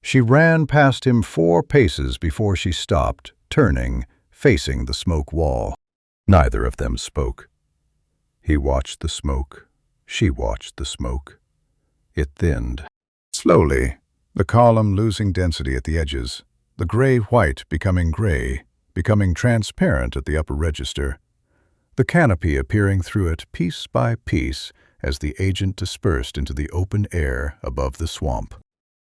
She ran past him 4 paces before she stopped, turning, facing the smoke wall. Neither of them spoke. He watched the smoke. She watched the smoke. It thinned. Slowly, the column losing density at the edges, the gray-white becoming gray, becoming transparent at the upper register. the canopy appearing through it piece by piece as the agent dispersed into the open air above the swamp.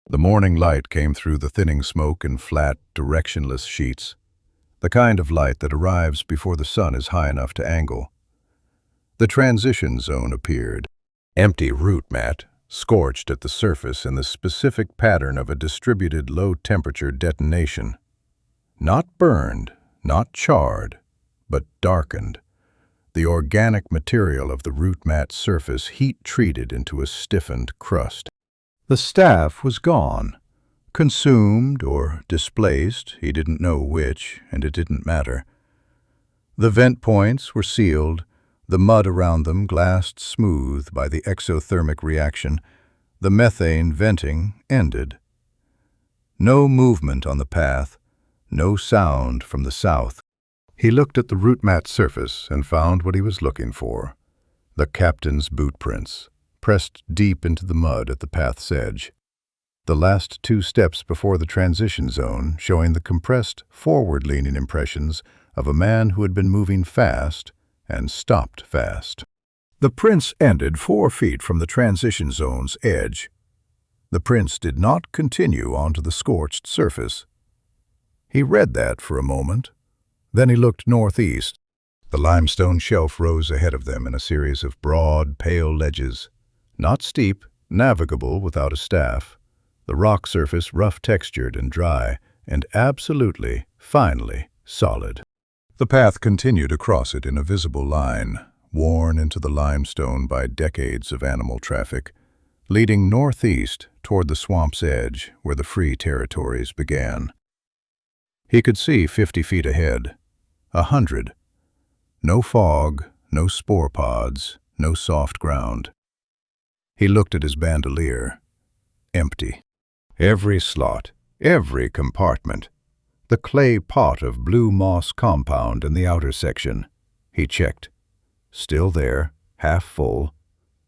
The morning light came through the thinning smoke in flat, directionless sheets, the kind of light that arrives before the sun is high enough to angle. The transition zone appeared. Empty root mat, scorched at the surface in the specific pattern of a distributed low-temperature detonation. Not burned, not charred, but darkened. The organic material of the root mat's surface heat-treated into a stiffened crust. The staff was gone. Consumed or displaced, he didn't know which, and it didn't matter. The vent points were sealed, the mud around them glassed smooth by the exothermic reaction. The methane venting ended. No movement on the path, no sound from the south. He looked at the root mat surface and found what he was looking for. The captain's boot prints, pressed deep into the mud at the path's edge. The last 2 steps before the transition zone, showing the compressed, forward-leaning impressions of a man who had been moving fast and stopped fast. The prints ended 4 feet from the transition zone's edge. The prints did not continue onto the scorched surface. He read that for a moment. Then he looked northeast. The limestone shelf rose ahead of them in a series of broad, pale ledges. Not steep, navigable without a staff. The rock surface rough-textured and dry, and absolutely, finally, solid. The path continued across it in a visible line, worn into the limestone by decades of animal traffic, leading northeast toward the swamp's edge where the free territories began. He could see 50 feet ahead, 100. No fog, no spore pods, no soft ground. He looked at his bandolier. Empty. Every slot, every compartment. The clay pot of blue moss compound in the outer section. He checked. Still there, half full,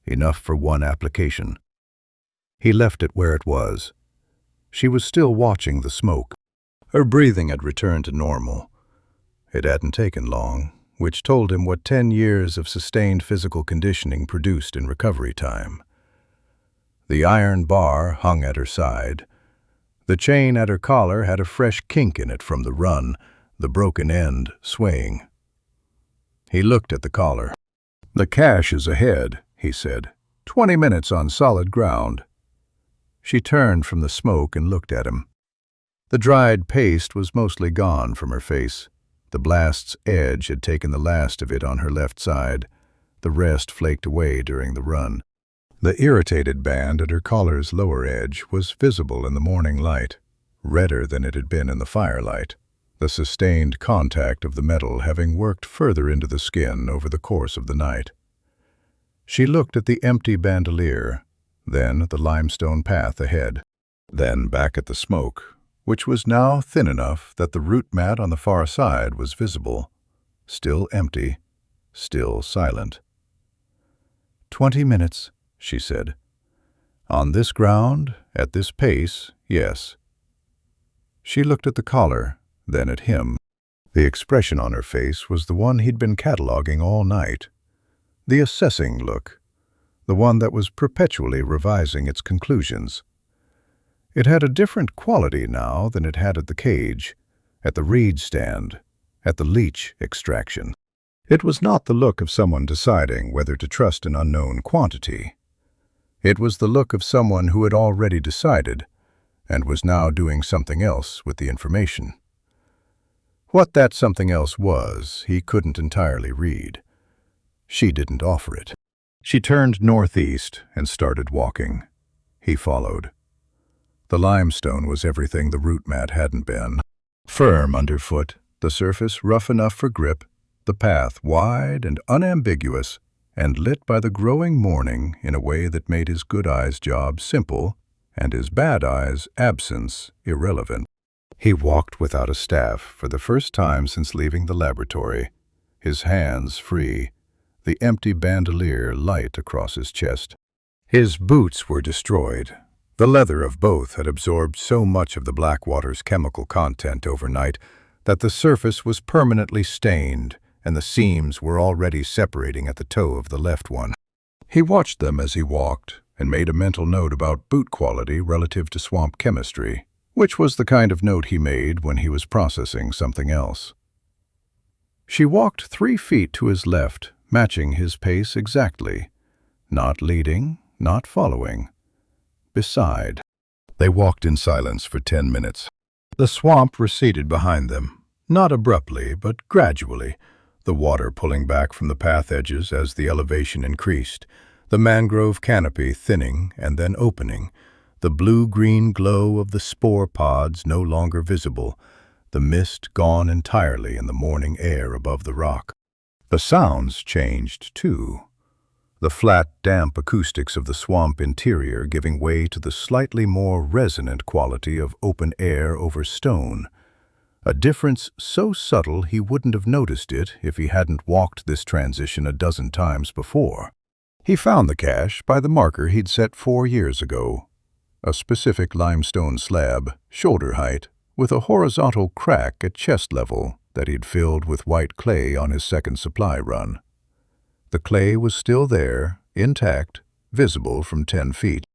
enough for 1 application. He left it where it was. She was still watching the smoke. Her breathing had returned to normal. It hadn't taken long, which told him what 10 years of sustained physical conditioning produced in recovery time. The iron bar hung at her side. The chain at her collar had a fresh kink in it from the run, the broken end swaying. He looked at the collar. "The cache is ahead," he said. 20 minutes on solid ground." She turned from the smoke and looked at him. The dried paste was mostly gone from her face. The blast's edge had taken the last of it on her left side. The rest flaked away during the run. The irritated band at her collar's lower edge was visible in the morning light, redder than it had been in the firelight, the sustained contact of the metal having worked further into the skin over the course of the night. She looked at the empty bandolier, then at the limestone path ahead, then back at the smoke, which was now thin enough that the root mat on the far side was visible, still empty, still silent. 20 minutes, she said. On this ground, at this pace, yes. She looked at the collar, then at him. The expression on her face was the one he'd been cataloging all night. The assessing look, the one that was perpetually revising its conclusions. It had a different quality now than it had at the cage, at the reed stand, at the leech extraction. It was not the look of someone deciding whether to trust an unknown quantity. It was the look of someone who had already decided and was now doing something else with the information. What that something else was, he couldn't entirely read. She didn't offer it. She turned northeast and started walking. He followed. The limestone was everything the root mat hadn't been. Firm underfoot, the surface rough enough for grip, the path wide and unambiguous, and lit by the growing morning in a way that made his good eye's job simple and his bad eye's absence irrelevant. He walked without a staff for the first time since leaving the laboratory, his hands free, the empty bandolier light across his chest. His boots were destroyed. The leather of both had absorbed so much of the Blackwater's chemical content overnight that the surface was permanently stained and the seams were already separating at the toe of the left one. He watched them as he walked and made a mental note about boot quality relative to swamp chemistry, which was the kind of note he made when he was processing something else. She walked 3 feet to his left, matching his pace exactly, not leading, not following. Beside. They walked in silence for 10 minutes. The swamp receded behind them, not abruptly, but gradually, the water pulling back from the path edges as the elevation increased, the mangrove canopy thinning and then opening, the blue-green glow of the spore pods no longer visible, the mist gone entirely in the morning air above the rock. The sounds changed, too. The flat, damp acoustics of the swamp interior giving way to the slightly more resonant quality of open air over stone. A difference so subtle he wouldn't have noticed it if he hadn't walked this transition a dozen times before. He found the cache by the marker he'd set 4 years ago. A specific limestone slab, shoulder height, with a horizontal crack at chest level that he'd filled with white clay on his second supply run. The clay was still there, intact, visible from 10 feet.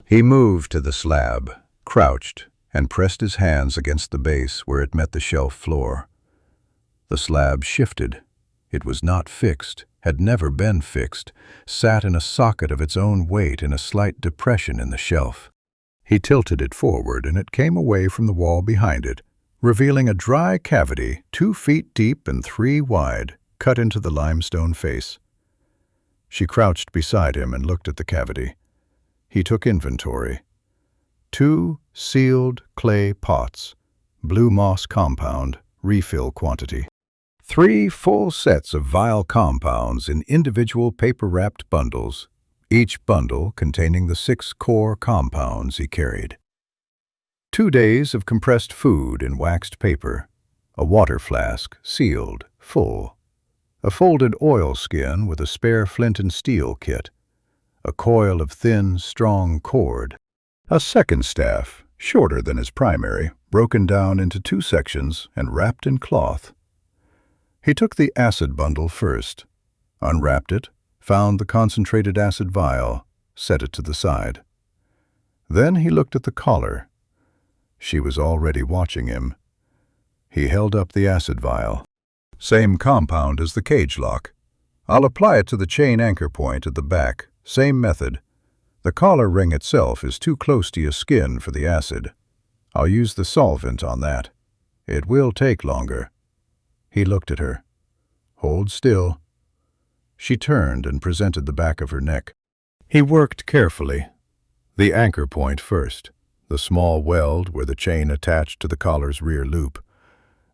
He moved to the slab, crouched, and pressed his hands against the base where it met the shelf floor. The slab shifted. It was not fixed, had never been fixed, sat in a socket of its own weight in a slight depression in the shelf. He tilted it forward and it came away from the wall behind it, revealing a dry cavity 2 feet deep and 3 wide, cut into the limestone face. She crouched beside him and looked at the cavity. He took inventory. 2 sealed clay pots, blue moss compound, refill quantity. 3 full sets of vial compounds in individual paper-wrapped bundles, each bundle containing the 6 core compounds he carried. 2 days of compressed food in waxed paper, a water flask, sealed, full, a folded oilskin with a spare flint and steel kit, a coil of thin, strong cord, a second staff, shorter than his primary, broken down into 2 sections and wrapped in cloth. He took the acid bundle first, unwrapped it, found the concentrated acid vial, set it to the side. Then he looked at the collar. She was already watching him. He held up the acid vial. Same compound as the cage lock. I'll apply it to the chain anchor point at the back. Same method. The collar ring itself is too close to your skin for the acid. I'll use the solvent on that. It will take longer. He looked at her. Hold still. She turned and presented the back of her neck. He worked carefully. The anchor point first, the small weld where the chain attached to the collar's rear loop.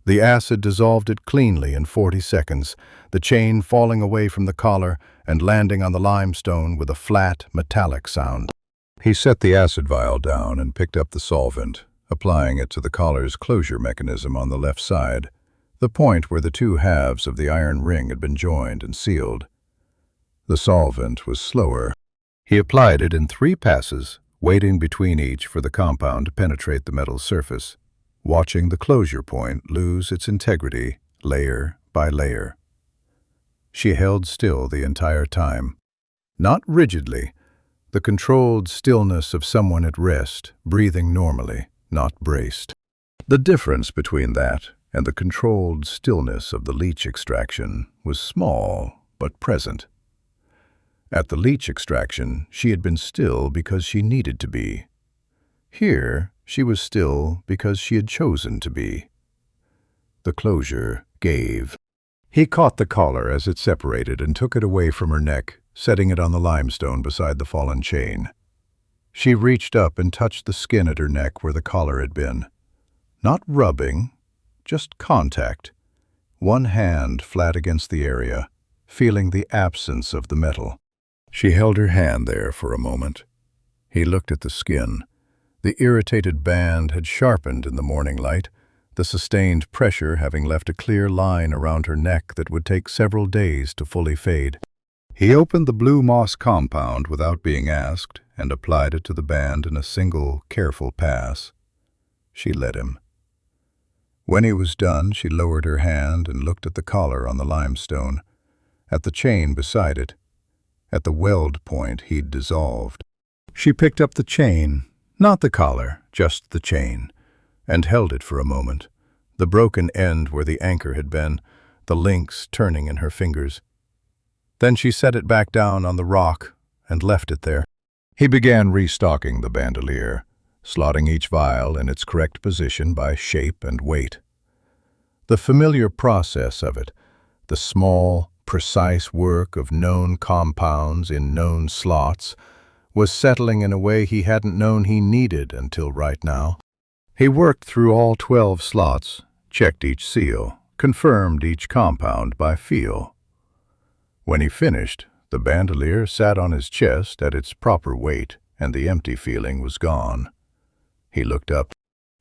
The acid dissolved it cleanly in 40 seconds, the chain falling away from the collar and landing on the limestone with a flat, metallic sound. He set the acid vial down and picked up the solvent, applying it to the collar's closure mechanism on the left side, the point where the 2 halves of the iron ring had been joined and sealed. The solvent was slower. He applied it in 3 passes, waiting between each for the compound to penetrate the metal surface, watching the closure point lose its integrity layer by layer. She held still the entire time. Not rigidly, the controlled stillness of someone at rest, breathing normally, not braced. The difference between that and the controlled stillness of the leech extraction was small but present. At the leech extraction, she had been still because she needed to be. Here, she was still because she had chosen to be. The closure gave. He caught the collar as it separated and took it away from her neck, setting it on the limestone beside the fallen chain. She reached up and touched the skin at her neck where the collar had been. Not rubbing, just contact. One hand flat against the area, feeling the absence of the metal. She held her hand there for a moment. He looked at the skin. The irritated band had sharpened in the morning light, the sustained pressure having left a clear line around her neck that would take several days to fully fade. He opened the blue moss compound without being asked and applied it to the band in a single, careful pass. She let him. When he was done, she lowered her hand and looked at the collar on the limestone, at the chain beside it, at the weld point he'd dissolved. She picked up the chain, not the collar, just the chain, and held it for a moment, the broken end where the anchor had been, the links turning in her fingers. Then she set it back down on the rock and left it there. He began restocking the bandolier, slotting each vial in its correct position by shape and weight. The familiar process of it, the small, precise work of known compounds in known slots, was settling in a way he hadn't known he needed until right now. He worked through all 12 slots, checked each seal, confirmed each compound by feel. When he finished, the bandolier sat on his chest at its proper weight, and the empty feeling was gone. He looked up.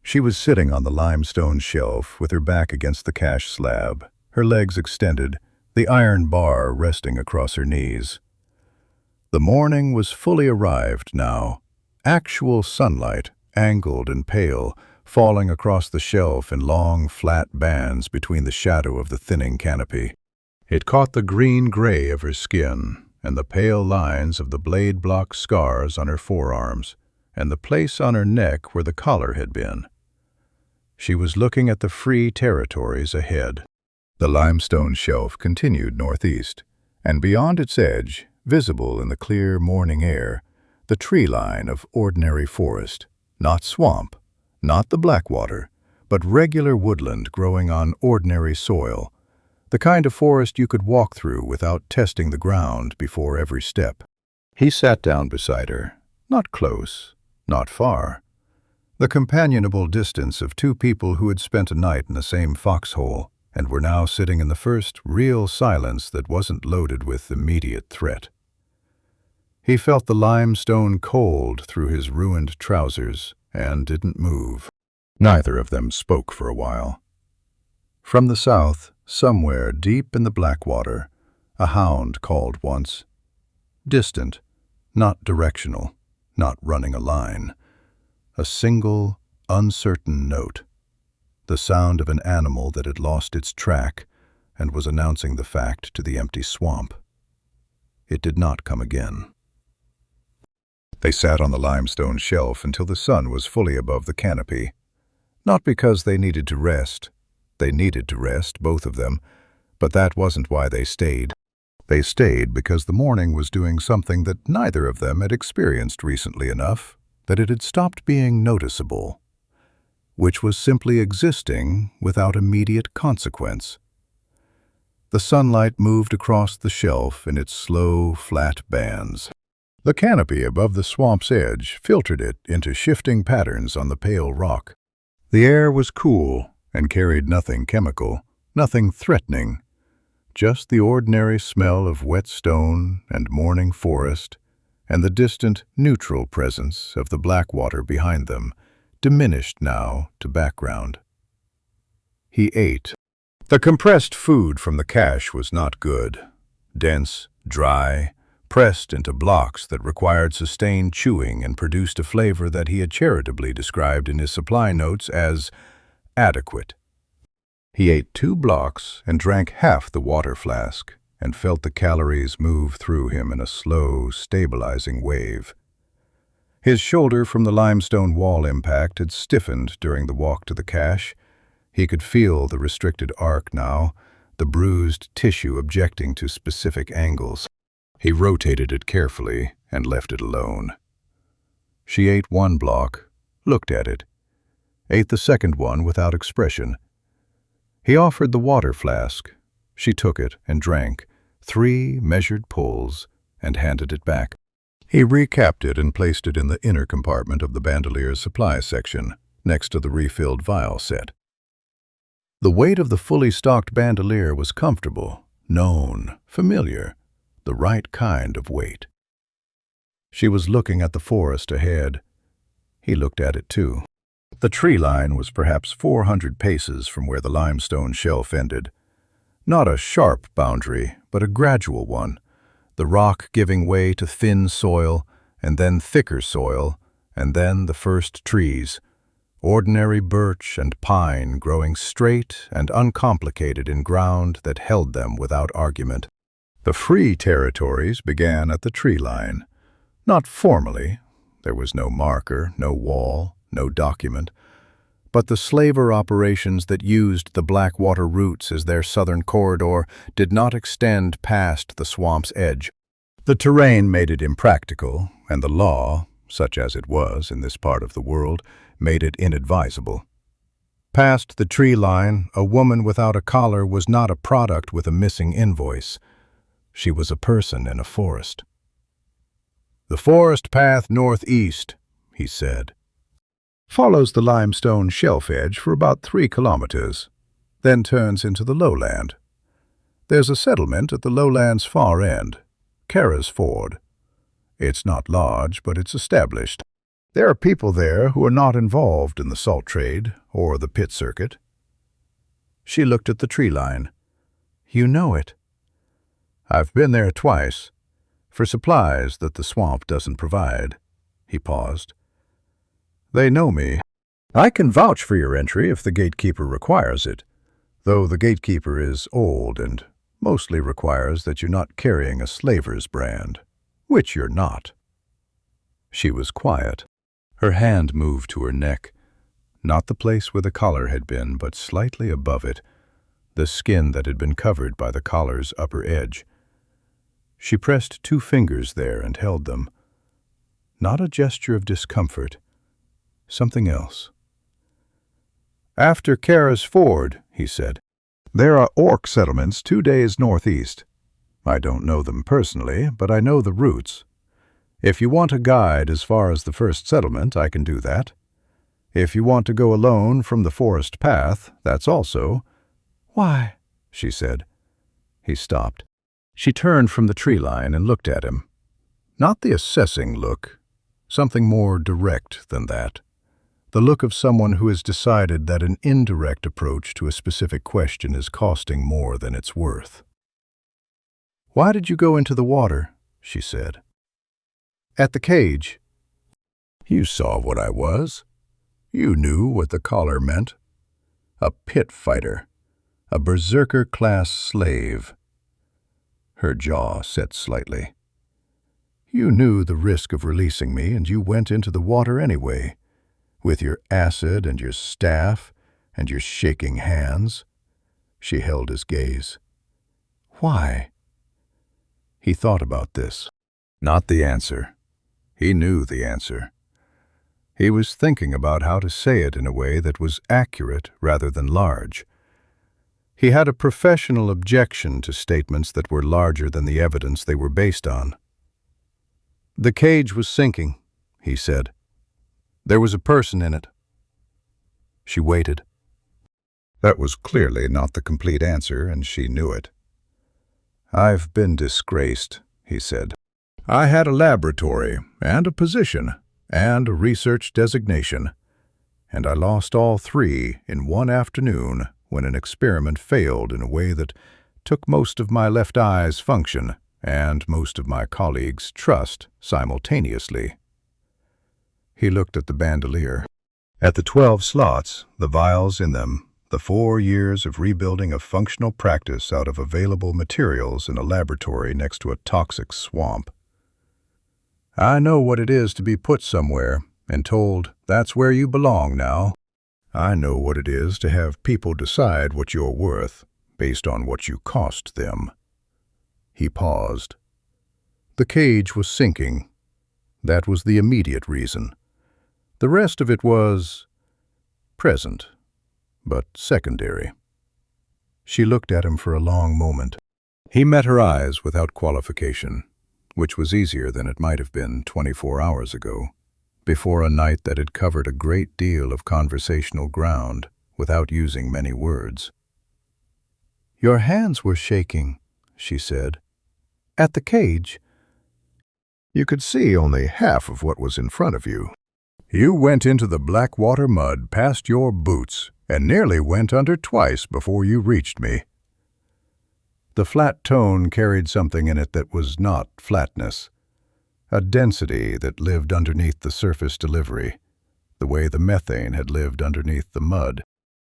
She was sitting on the limestone shelf with her back against the cache slab, her legs extended, the iron bar resting across her knees. The morning was fully arrived now, actual sunlight, angled and pale, falling across the shelf in long, flat bands between the shadow of the thinning canopy. It caught the green-gray of her skin and the pale lines of the blade-block scars on her forearms and the place on her neck where the collar had been. She was looking at the free territories ahead. The limestone shelf continued northeast, and beyond its edge, visible in the clear morning air, the tree line of ordinary forest, not swamp, not the Blackwater, but regular woodland growing on ordinary soil, the kind of forest you could walk through without testing the ground before every step. He sat down beside her, not close, not far, the companionable distance of two people who had spent a night in the same foxhole and were now sitting in the first real silence that wasn't loaded with immediate threat. He felt the limestone cold through his ruined trousers and didn't move. Neither of them spoke for a while. From the south, somewhere deep in the Blackwater, a hound called once. Distant, not directional, not running a line. A single, uncertain note. The sound of an animal that had lost its track and was announcing the fact to the empty swamp. It did not come again. They sat on the limestone shelf until the sun was fully above the canopy. Not because they needed to rest. They needed to rest, both of them, but that wasn't why they stayed. They stayed because the morning was doing something that neither of them had experienced recently enough that it had stopped being noticeable, which was simply existing without immediate consequence. The sunlight moved across the shelf in its slow, flat bands. The canopy above the swamp's edge filtered it into shifting patterns on the pale rock. The air was cool and carried nothing chemical, nothing threatening, just the ordinary smell of wet stone and morning forest, and the distant, neutral presence of the Blackwater behind them, diminished now to background. He ate. The compressed food from the cache was not good. Dense, dry, pressed into blocks that required sustained chewing and produced a flavor that he had charitably described in his supply notes as adequate. He ate 2 blocks and drank half the water flask, and felt the calories move through him in a slow, stabilizing wave. His shoulder from the limestone wall impact had stiffened during the walk to the cache. He could feel the restricted arc now, the bruised tissue objecting to specific angles. He rotated it carefully and left it alone. She ate 1 block, looked at it, ate the second one without expression. He offered the water flask. She took it and drank 3 measured pulls and handed it back. He recapped it and placed it in the inner compartment of the bandolier's supply section, next to the refilled vial set. The weight of the fully stocked bandolier was comfortable, known, familiar, the right kind of weight. She was looking at the forest ahead. He looked at it too. The tree line was perhaps 400 paces from where the limestone shelf ended. Not a sharp boundary, but a gradual one, the rock giving way to thin soil, and then thicker soil, and then the first trees, ordinary birch and pine growing straight and uncomplicated in ground that held them without argument. The free territories began at the tree line. Not formally. There was no marker, no wall, no document. But the slaver operations that used the Blackwater routes as their southern corridor did not extend past the swamp's edge. The terrain made it impractical, and the law, such as it was in this part of the world, made it inadvisable. Past the tree line, a woman without a collar was not a product with a missing invoice. She was a person in a forest. "The forest path northeast," he said, "follows the limestone shelf edge for about 3 kilometers, then turns into the lowland. There's a settlement at the lowland's far end, Kara's Ford. It's not large, but it's established. There are people there who are not involved in the salt trade or the pit circuit." She looked at the tree line. "You know it." "I've been there twice, for supplies that the swamp doesn't provide." He paused. "They know me. I can vouch for your entry if the gatekeeper requires it, though the gatekeeper is old and mostly requires that you're not carrying a slaver's brand, which you're not." She was quiet. Her hand moved to her neck, not the place where the collar had been, but slightly above it, the skin that had been covered by the collar's upper edge. She pressed 2 fingers there and held them. Not a gesture of discomfort. Something else. "After Kara's Ford," he said, "there are orc settlements 2 days northeast. I don't know them personally, but I know the routes. If you want a guide as far as the first settlement, I can do that. If you want to go alone from the forest path, that's also—" "Why?" she said. He stopped. She turned from the tree line and looked at him. Not the assessing look, something more direct than that. The look of someone who has decided that an indirect approach to a specific question is costing more than it's worth. "Why did you go into the water?" she said. "At the cage." "You saw what I was. You knew what the collar meant. A pit fighter. A berserker-class slave." Her jaw set slightly. "You knew the risk of releasing me, and you went into the water anyway, with your acid and your staff and your shaking hands." She held his gaze. "Why?" He thought about this. Not the answer. He knew the answer. He was thinking about how to say it in a way that was accurate rather than large. He had a professional objection to statements that were larger than the evidence they were based on. "The cage was sinking," he said. "There was a person in it." She waited. That was clearly not the complete answer, and she knew it. "I've been disgraced," he said. "I had a laboratory, and a position, and a research designation, and I lost all 3 in one afternoon when an experiment failed in a way that took most of my left eye's function and most of my colleagues' trust simultaneously." He looked at the bandolier. At the 12 slots, the vials in them, the 4 years of rebuilding a functional practice out of available materials in a laboratory next to a toxic swamp. "I know what it is to be put somewhere and told, 'That's where you belong now.' I know what it is to have people decide what you're worth based on what you cost them." He paused. The cage was sinking. That was the immediate reason. The rest of it was present, but secondary. She looked at him for a long moment. He met her eyes without qualification, which was easier than it might have been 24 hours ago, before a night that had covered a great deal of conversational ground without using many words. "Your hands were shaking," she said. "At the cage." "You could see only half of what was in front of you. You went into the Blackwater mud past your boots and nearly went under twice before you reached me." The flat tone carried something in it that was not flatness, a density that lived underneath the surface delivery, the way the methane had lived underneath the mud.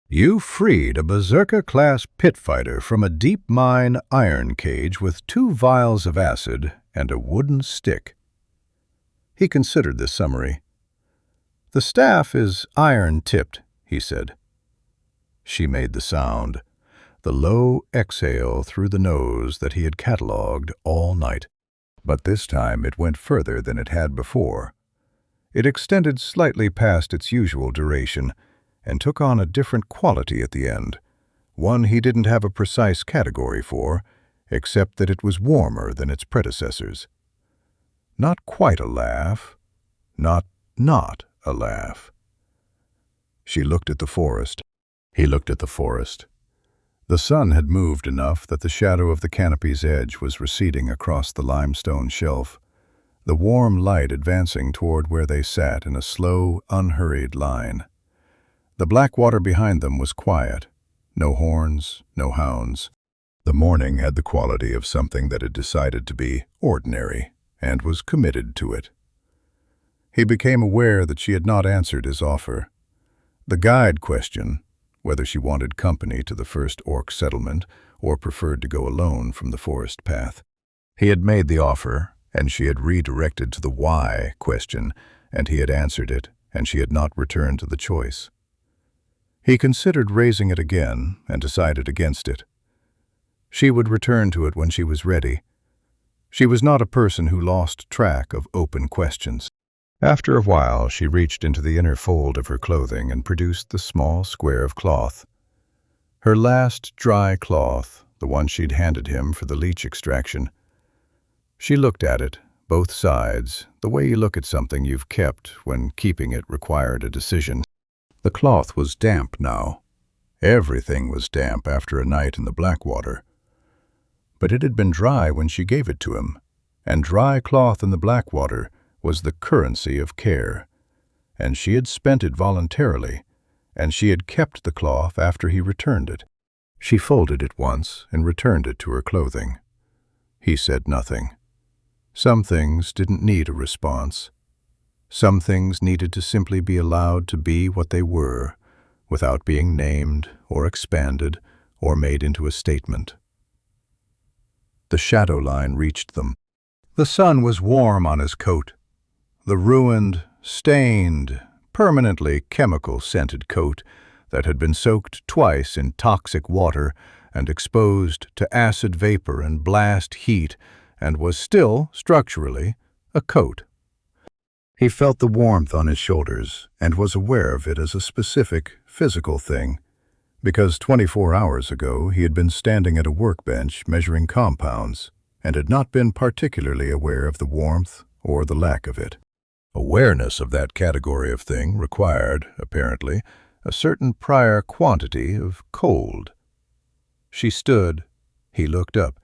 You freed a berserker-class pit fighter from a deep mine iron cage with 2 vials of acid and a wooden stick. He considered this summary. The staff is iron-tipped, he said. She made the sound, the low exhale through the nose that he had catalogued all night. But this time it went further than it had before. It extended slightly past its usual duration and took on a different quality at the end, one he didn't have a precise category for, except that it was warmer than its predecessors. Not quite a laugh, not a laugh. She looked at the forest. He looked at the forest. The sun had moved enough that the shadow of the canopy's edge was receding across the limestone shelf, the warm light advancing toward where they sat in a slow, unhurried line. The black water behind them was quiet. No horns, no hounds. The morning had the quality of something that had decided to be ordinary and was committed to it. He became aware that she had not answered his offer. The guide question, whether she wanted company to the first orc settlement or preferred to go alone from the forest path. He had made the offer, and she had redirected to the why question, and he had answered it, and she had not returned to the choice. He considered raising it again and decided against it. She would return to it when she was ready. She was not a person who lost track of open questions. After a while, she reached into the inner fold of her clothing and produced the small square of cloth. Her last dry cloth, the one she'd handed him for the leech extraction. She looked at it, both sides, the way you look at something you've kept when keeping it required a decision. The cloth was damp now. Everything was damp after a night in the Blackwater. But it had been dry when she gave it to him, and dry cloth in the Blackwater was the currency of care, and she had spent it voluntarily, and she had kept the cloth after he returned it. She folded it once and returned it to her clothing. He said nothing. Some things didn't need a response. Some things needed to simply be allowed to be what they were, without being named or expanded or made into a statement. The shadow line reached them. The sun was warm on his coat. The ruined, stained, permanently chemical-scented coat that had been soaked twice in toxic water and exposed to acid vapor and blast heat and was still, structurally, a coat. He felt the warmth on his shoulders and was aware of it as a specific, physical thing, because 24 hours ago he had been standing at a workbench measuring compounds and had not been particularly aware of the warmth or the lack of it. Awareness of that category of thing required, apparently, a certain prior quantity of cold. She stood. He looked up.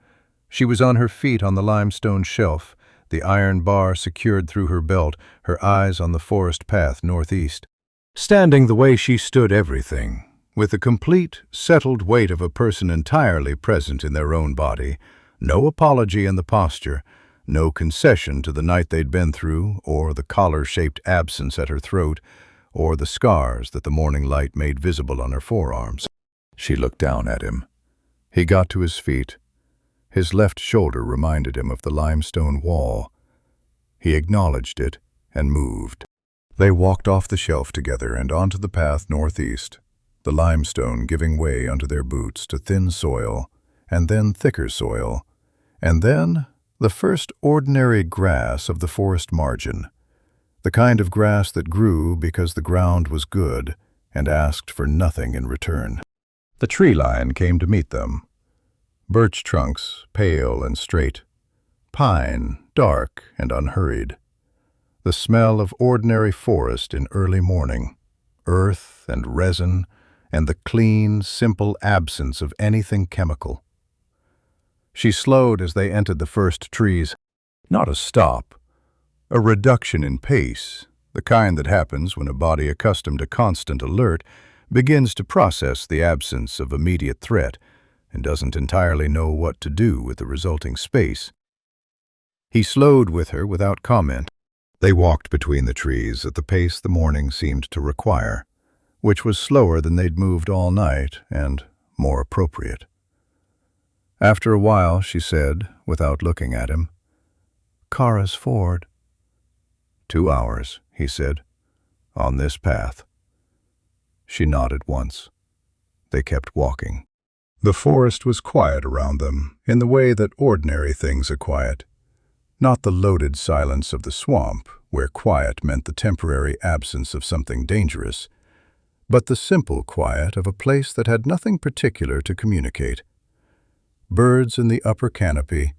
She was on her feet on the limestone shelf, the iron bar secured through her belt, her eyes on the forest path northeast. Standing the way she stood everything, with the complete, settled weight of a person entirely present in their own body, no apology in the posture, no concession to the night they'd been through, or the collar-shaped absence at her throat, or the scars that the morning light made visible on her forearms. She looked down at him. He got to his feet. His left shoulder reminded him of the limestone wall. He acknowledged it and moved. They walked off the shelf together and onto the path northeast, the limestone giving way under their boots to thin soil, and then thicker soil, and then the first ordinary grass of the forest margin, the kind of grass that grew because the ground was good and asked for nothing in return. The tree line came to meet them. Birch trunks, pale and straight. Pine, dark and unhurried. The smell of ordinary forest in early morning, earth and resin, and the clean, simple absence of anything chemical. She slowed as they entered the first trees. Not a stop, a reduction in pace, the kind that happens when a body accustomed to constant alert begins to process the absence of immediate threat and doesn't entirely know what to do with the resulting space. He slowed with her without comment. They walked between the trees at the pace the morning seemed to require, which was slower than they'd moved all night and more appropriate. After a while, she said, without looking at him, "Kara's Ford." 2 hours, he said, "on this path." She nodded once. They kept walking. The forest was quiet around them, in the way that ordinary things are quiet. Not the loaded silence of the swamp, where quiet meant the temporary absence of something dangerous, but the simple quiet of a place that had nothing particular to communicate. Birds in the upper canopy,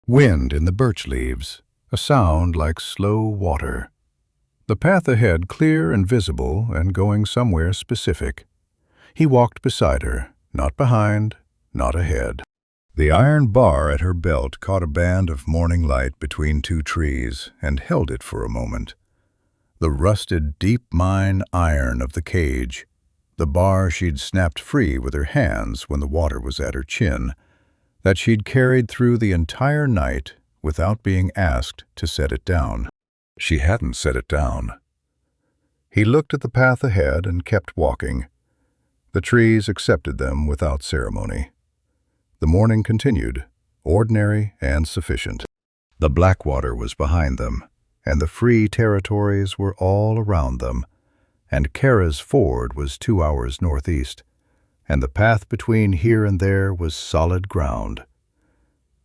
wind in the birch leaves, a sound like slow water. The path ahead clear and visible and going somewhere specific. He walked beside her, not behind, not ahead. The iron bar at her belt caught a band of morning light between two trees and held it for a moment. The rusted deep mine iron of the cage, the bar she'd snapped free with her hands when the water was at her chin, that she'd carried through the entire night without being asked to set it down. She hadn't set it down. He looked at the path ahead and kept walking. The trees accepted them without ceremony. The morning continued, ordinary and sufficient. The Blackwater was behind them, and the free territories were all around them, and Kara's Ford was 2 hours northeast, and the path between here and there was solid ground.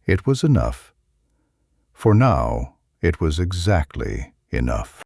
It was enough. For now, it was exactly enough.